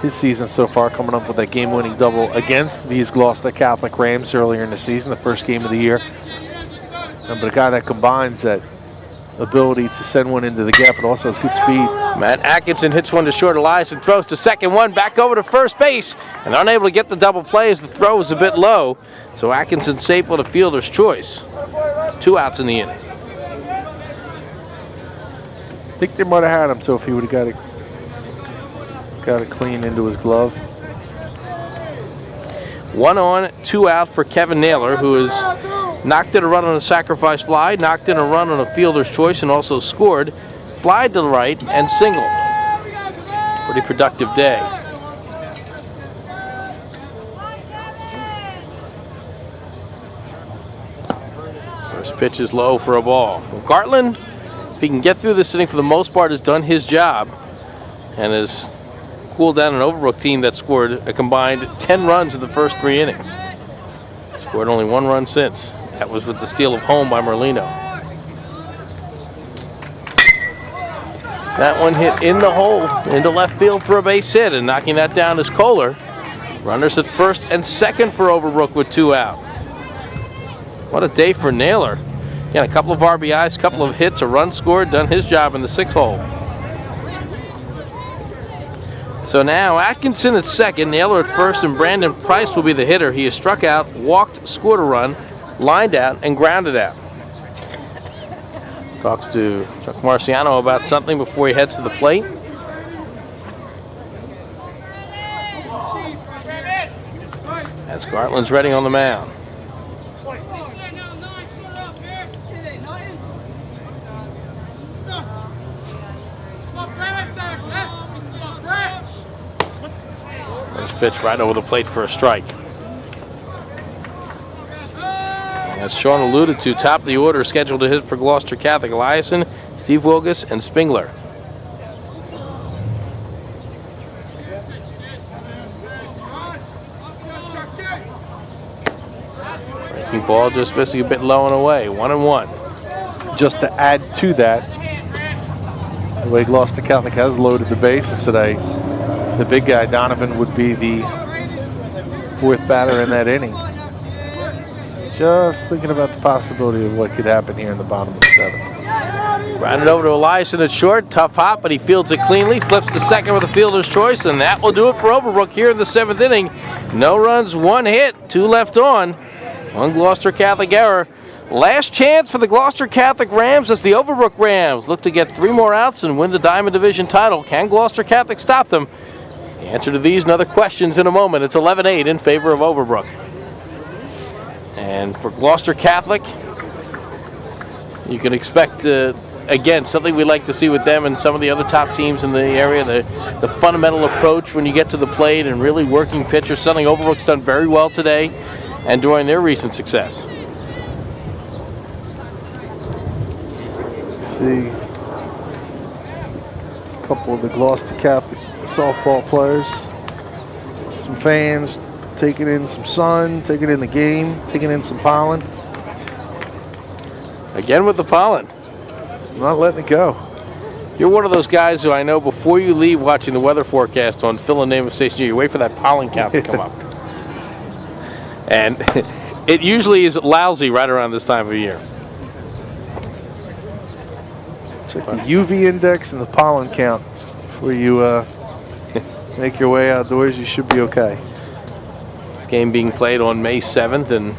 his season so far, coming up with that game-winning double against these Gloucester Catholic Rams earlier in the season, the first game of the year. But a guy that combines that ability to send one into the gap, but also has good speed. Matt Atkinson hits one to short. Eliasen throws to second, one back over to first base, and unable to get the double play as the throw was a bit low. So Atkinson safe with a fielder's choice. 2 outs in the inning. I think they might have had him, so if he would have got it clean into his glove. 1 on, 2 out for Kevin Naylor, who has knocked in a run on a sacrifice fly, knocked in a run on a fielder's choice, and also scored, flied to the right, and singled. Pretty productive day. First pitch is low for a ball. Well, Gartland, if he can get through this inning, for the most part, has done his job and has cooled down an Overbrook team that scored a combined 10 runs in the first 3 innings. Scored only 1 run since. That was with the steal of home by Merlino. That one hit in the hole, into left field for a base hit, and knocking that down is Kochler. Runners at first and second for Overbrook with 2 out. What a day for Naylor. Again, a couple of RBIs, a couple of hits, a run scored, done his job in the 6th hole. So now Atkinson at second, Naylor at first, and Brandon Price will be the hitter. He has struck out, walked, scored a run, lined out, and grounded out. Talks to Chuck Marciano about something before he heads to the plate. As Gartland's ready on the mound. First pitch right over the plate for a strike. As Shawn alluded to, top of the order scheduled to hit for Gloucester Catholic: Eliasen, Steve Eilgus, and Spingler. Breaking ball just missing a bit low and away. 1-1. Just to add to that, the way Gloucester Catholic has loaded the bases today, the big guy, Donovan, would be the 4th batter in that inning. Just thinking about the possibility of what could happen here in the bottom of the 7th. Grounded over to Eliasen at short. Tough hop, but he fields it cleanly. Flips to second with a fielder's choice, and that will do it for Overbrook here in the 7th inning. No runs, 1 hit, 2 left on. One Gloucester Catholic error. Last chance for the Gloucester Catholic Rams as the Overbrook Rams look to get 3 more outs and win the Diamond Division title. Can Gloucester Catholic stop them? The answer to these and other questions in a moment. It's 11-8 in favor of Overbrook. And for Gloucester Catholic, you can expect, again, something we like to see with them and some of the other top teams in the area, the fundamental approach when you get to the plate and really working pitchers, something Overbrook's done very well today and during their recent success. See a couple of the Gloucester Catholic softball players, some fans taking in some sun, taking in the game, taking in some pollen. Again with the pollen. Not letting it go. You're one of those guys who I know before you leave watching the weather forecast on Phil and Name of Station, you wait for that pollen count to come up. And it usually is lousy right around this time of year. Check the UV index and the pollen count before you make your way outdoors. You should be okay. This game being played on May 7th, and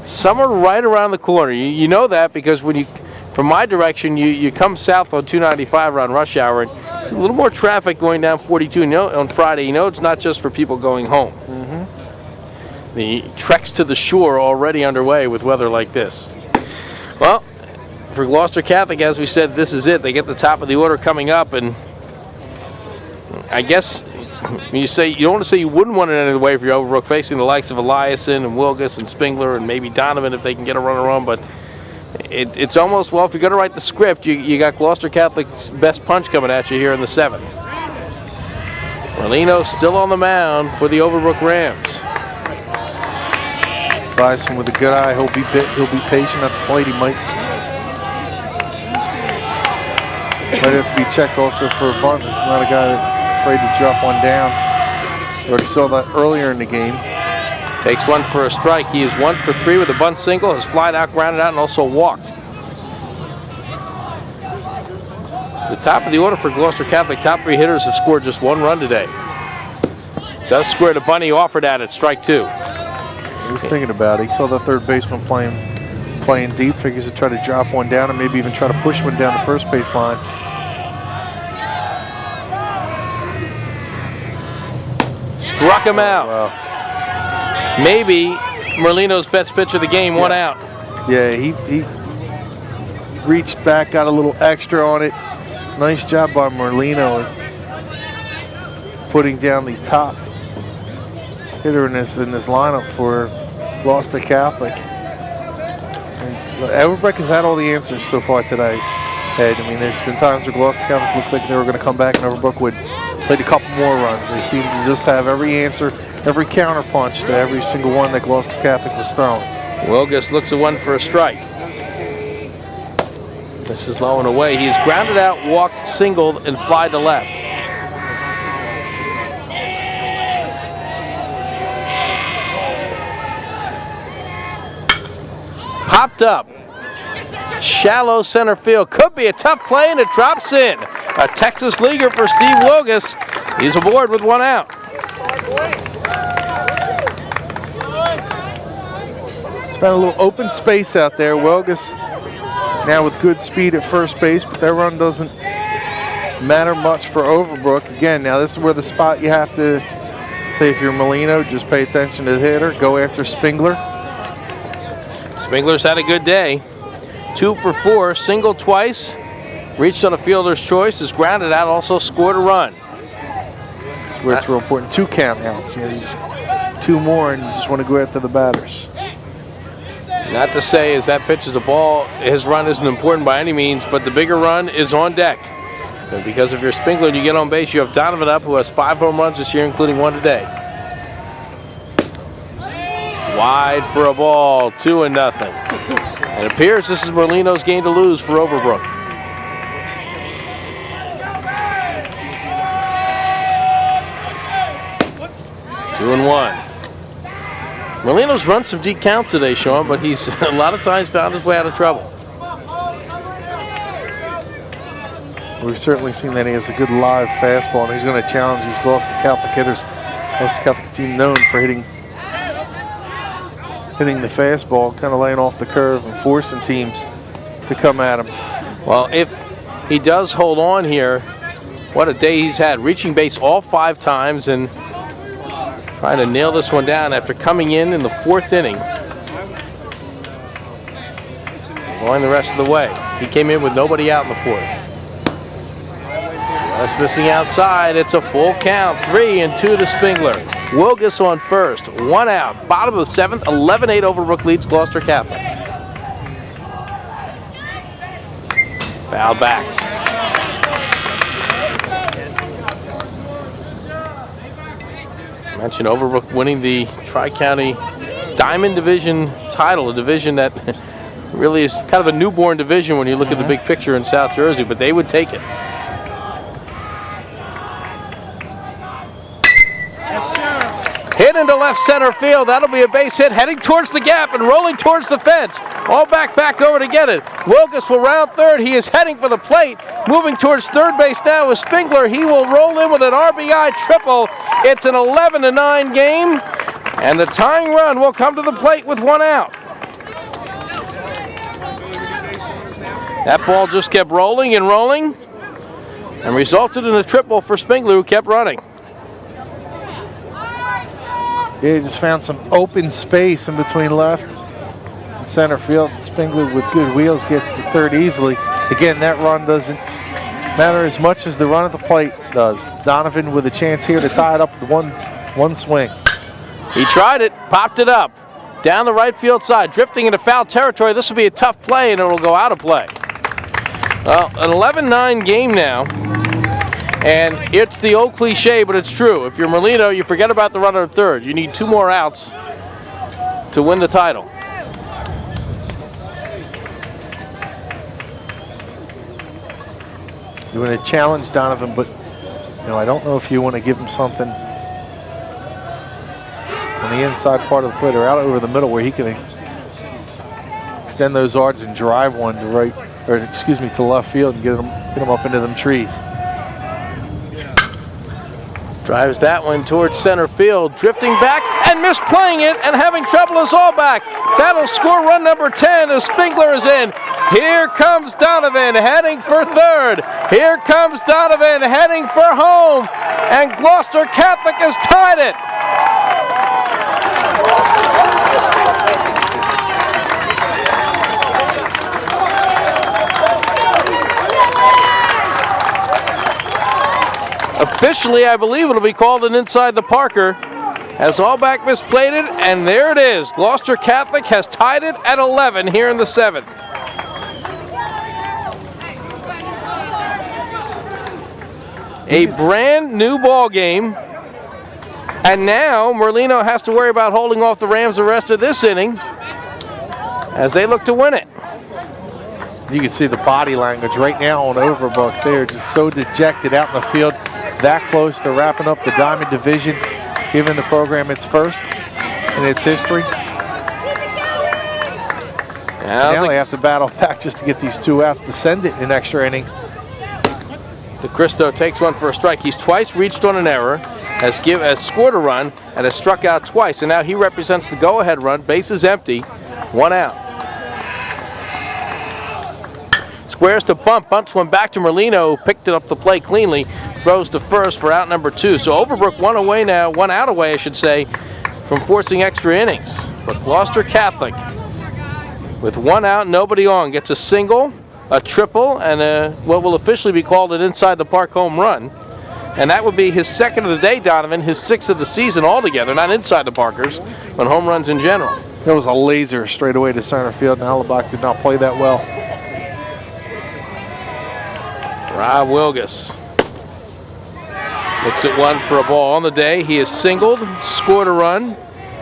summer right around the corner. You know that because when you, from my direction, you come south on 295 around rush hour, and it's a little more traffic going down 42. You know, on Friday, you know it's not just for people going home. Mm-hmm. The treks to the shore are already underway with weather like this. Well, for Gloucester Catholic, as we said, this is it. They get the top of the order coming up, and I guess when you say, you don't want to say you wouldn't want it any way for your Overbrook, facing the likes of Eliasen and Wilgus and Spingler and maybe Donovan if they can get a runner on, but it's almost, well, if you're going to write the script, you got Gloucester Catholic's best punch coming at you here in the 7th. Merlino still on the mound for the Overbrook Rams. Bison with a good eye. He'll be patient at the plate. He might have to be checked also for a bunt. It's not a guy that's afraid to drop one down. We already saw that earlier in the game. Takes one for a strike. He is 1 for 3 with a bunt single, has flied out, grounded out, and also walked. The top of the order for Gloucester Catholic, top 3 hitters have scored just 1 run today. Does square the bunt he offered at it, strike 2. He was thinking about it. He saw the third baseman playing deep, figures to try to drop one down and maybe even try to push one down the first base line. Struck him out. Wow. Maybe Merlino's best pitch of the game, 1 out. Yeah, he reached back, got a little extra on it. Nice job by Merlino putting down the top hitter in this lineup for Gloucester Catholic. Overbrook has had all the answers so far today, Ed. I mean, there's been times where Gloucester Catholic looked like they were going to come back and Overbrook would play a couple more runs. They seemed to just have every answer, every counter punch to every single one that Gloucester Catholic was throwing. Wilgus looks at 1 for a strike. This is low and away. He's grounded out, walked, singled, and flied to left. Popped up. Shallow center field. Could be a tough play, and it drops in. A Texas leaguer for Steve Eilgus. He's aboard with 1 out. He's found a little open space out there. Eilgus now with good speed at first base, but that run doesn't matter much for Overbrook. Again, now this is where the spot you have to say, if you're Merlino, just pay attention to the hitter. Go after Spingler. Spingler's had a good day. 2 for 4, single twice, reached on a fielder's choice, is grounded out, also scored a run. That's where it's real important. 2 count outs. You know, just 2 more, and you just want to go after the batters. Not to say as that pitch is a ball, his run isn't important by any means, but the bigger run is on deck. And because if you're Spingler and you get on base, you have Donovan up, who has 5 home runs this year, including 1 today. Wide for a ball, 2-0. It appears this is Merlino's game to lose for Overbrook. Two and 1. Merlino's run some deep counts today, Sean, but he's a lot of times found his way out of trouble. We've certainly seen that he has a good live fastball, and he's going to challenge these Gloucester Catholic hitters. Gloucester Catholic team known for hitting the fastball, kind of laying off the curve and forcing teams to come at him. Well, if he does hold on here, what a day he's had. Reaching base all 5 times and trying to nail this one down after coming in the 4th inning. Going the rest of the way. He came in with nobody out in the 4th. That's missing outside. It's a full count. 3-2 to Spingler. Wilgus on first. 1 out. Bottom of the 7th. 11-8 Overbrook leads Gloucester Catholic. Foul back. I mentioned Overbrook winning the Tri-County Diamond Division title, a division that really is kind of a newborn division when you look at the big picture in South Jersey, but they would take it. Hit into left center field. That'll be a base hit, heading towards the gap and rolling towards the fence. All back over to get it. Wilgus will round third. He is heading for the plate. Moving towards third base now with Spingler. He will roll in with an RBI triple. It's an 11-9 game, and the tying run will come to the plate with 1 out. That ball just kept rolling and rolling and resulted in a triple for Spingler, who kept running. Yeah, he just found some open space in between left and center field. Spingler with good wheels gets to third easily. Again, that run doesn't matter as much as the run at the plate does. Donovan with a chance here to tie it up with one swing. He tried it, popped it up, down the right field side, drifting into foul territory. This will be a tough play, and it'll go out of play. Well, an 11-9 game now. And it's the old cliche, but it's true. If you're Merlino, you forget about the runner at third. You need 2 more outs to win the title. You want to challenge Donovan, but I don't know if you want to give him something on the inside part of the plate or out over the middle where he can extend those yards and drive one to right, or excuse me, to left field and get him up into them trees. Drives that one towards center field, drifting back and misplaying it and having trouble as all back. That'll score run number 10 as Spingler is in. Here comes Donovan heading for third. Here comes Donovan heading for home. And Gloucester Catholic has tied it. Officially, I believe it'll be called an inside the Parker as Allback misplayed it, and there it is. Gloucester Catholic has tied it at 11 here in the 7th. A brand new ball game, and now Merlino has to worry about holding off the Rams the rest of this inning as they look to win it. You can see the body language right now on Overbrook. They're just so dejected out in the field, that close to wrapping up the Diamond Division, giving the program its first in its history. Now they have to battle back just to get these 2 outs to send it in extra innings. DiCristo takes one for a strike. He's twice reached on an error, has scored a run, and has struck out twice. And now he represents the go-ahead run. Base is empty. 1 out. Squares to bunt, bunts one back to Merlino, picked it up the plate cleanly, throws to first for out number 2. So Overbrook 1 out away, I should say, from forcing extra innings. But Gloucester Catholic, with 1 out, nobody on, gets a single, a triple, and what will officially be called an inside the park home run. And that would be his 2nd of the day, Donovan, his 6th of the season altogether, not inside the Parkers, but home runs in general. There was a laser straight away to center field, and Allebach did not play that well. Rob Wilgus looks at one for a ball on the day. He has singled, scored a run,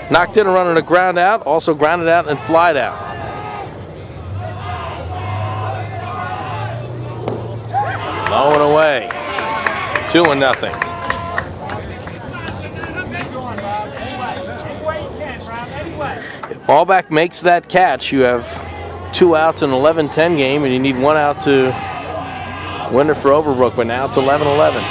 knocked in a run on a ground out, also grounded out and flied out. Low and away. 2-0. If Allback makes that catch, you have 2 outs in an 11-10 game, and you need 1 out to winner for Overbrook, but now it's 11-11.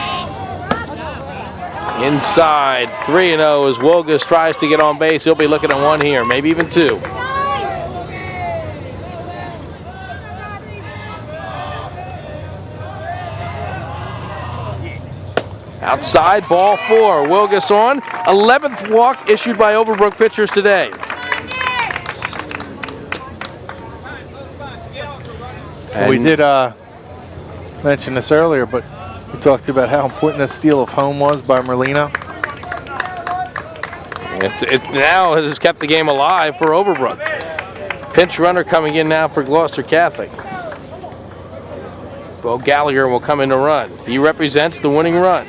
Inside, 3-0 as Wilgus tries to get on base. He'll be looking at one here, maybe even two. Outside, ball 4. Wilgus on. 11th walk issued by Overbrook pitchers today. We did mention this earlier, but we talked about how important that steal of home was by Merlino. It now has kept the game alive for Overbrook. Pinch runner coming in now for Gloucester Catholic. Bo Gallagher will come in to run. He represents the winning run.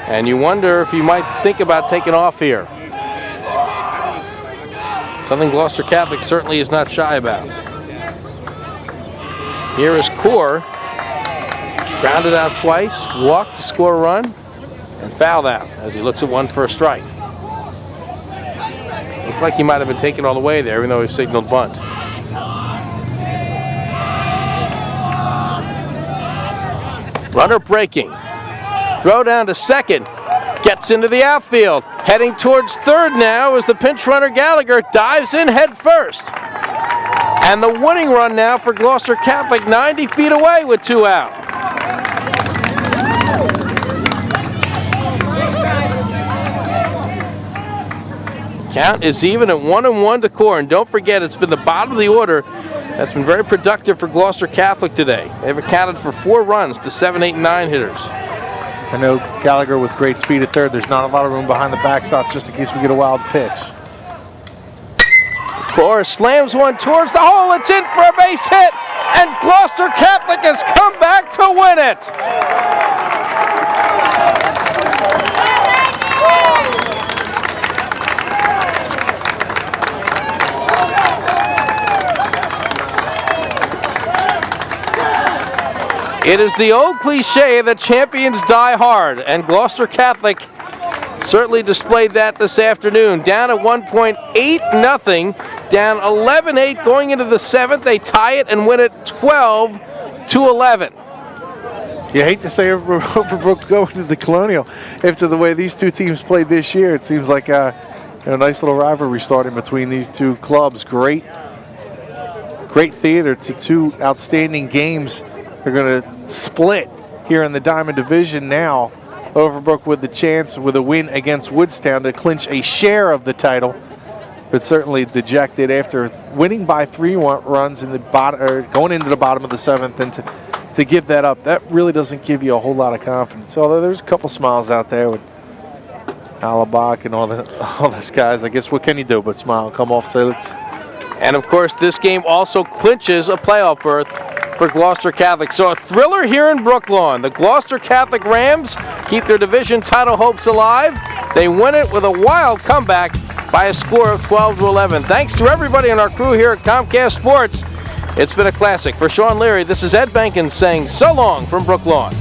And you wonder if you might think about taking off here. Something Gloucester Catholic certainly is not shy about. Here is Core. Grounded out twice, walked to score a run, and fouled out as he looks at one for a strike. Looks like he might have been taken all the way there, even though he signaled bunt. Runner breaking. Throw down to second. Gets into the outfield. Heading towards third now as the pinch runner Gallagher dives in head first. And the winning run now for Gloucester Catholic, 90 feet away with 2 out. Count is even at 1-1 to Core. And don't forget, it's been the bottom of the order that's been very productive for Gloucester Catholic today. They've accounted for 4 runs to 7, 8, and 9 hitters. I know Gallagher with great speed at third. There's not a lot of room behind the backstop just in case we get a wild pitch. Core slams one towards the hole. It's in for a base hit. And Gloucester Catholic has come back to win it. It is the old cliche that champions die hard, and Gloucester Catholic certainly displayed that this afternoon. Down at 1.8-0, down 11-8 going into the 7th. They tie it and win it 12-11. You hate to say Overbrook going to the Colonial after the way these two teams played this year. It seems like a nice little rivalry starting between these two clubs. Great theater to 2 outstanding games. They're going to split here in the Diamond Division now. Overbrook with the chance with a win against Woodstown to clinch a share of the title, but certainly dejected after winning by 3 runs in the bottom, or going into the bottom of the 7th, and to give that up, that really doesn't give you a whole lot of confidence. Although there's a couple smiles out there with Allebach and all those guys. I guess what can you do but smile, come off, say let's. And of course, this game also clinches a playoff berth for Gloucester Catholic. So a thriller here in Brooklawn. The Gloucester Catholic Rams keep their division title hopes alive. They win it with a wild comeback by a score of 12-11. Thanks to everybody on our crew here at Comcast Sports. It's been a classic. For Shawn Leary, this is Ed Benkin saying so long from Brooklawn.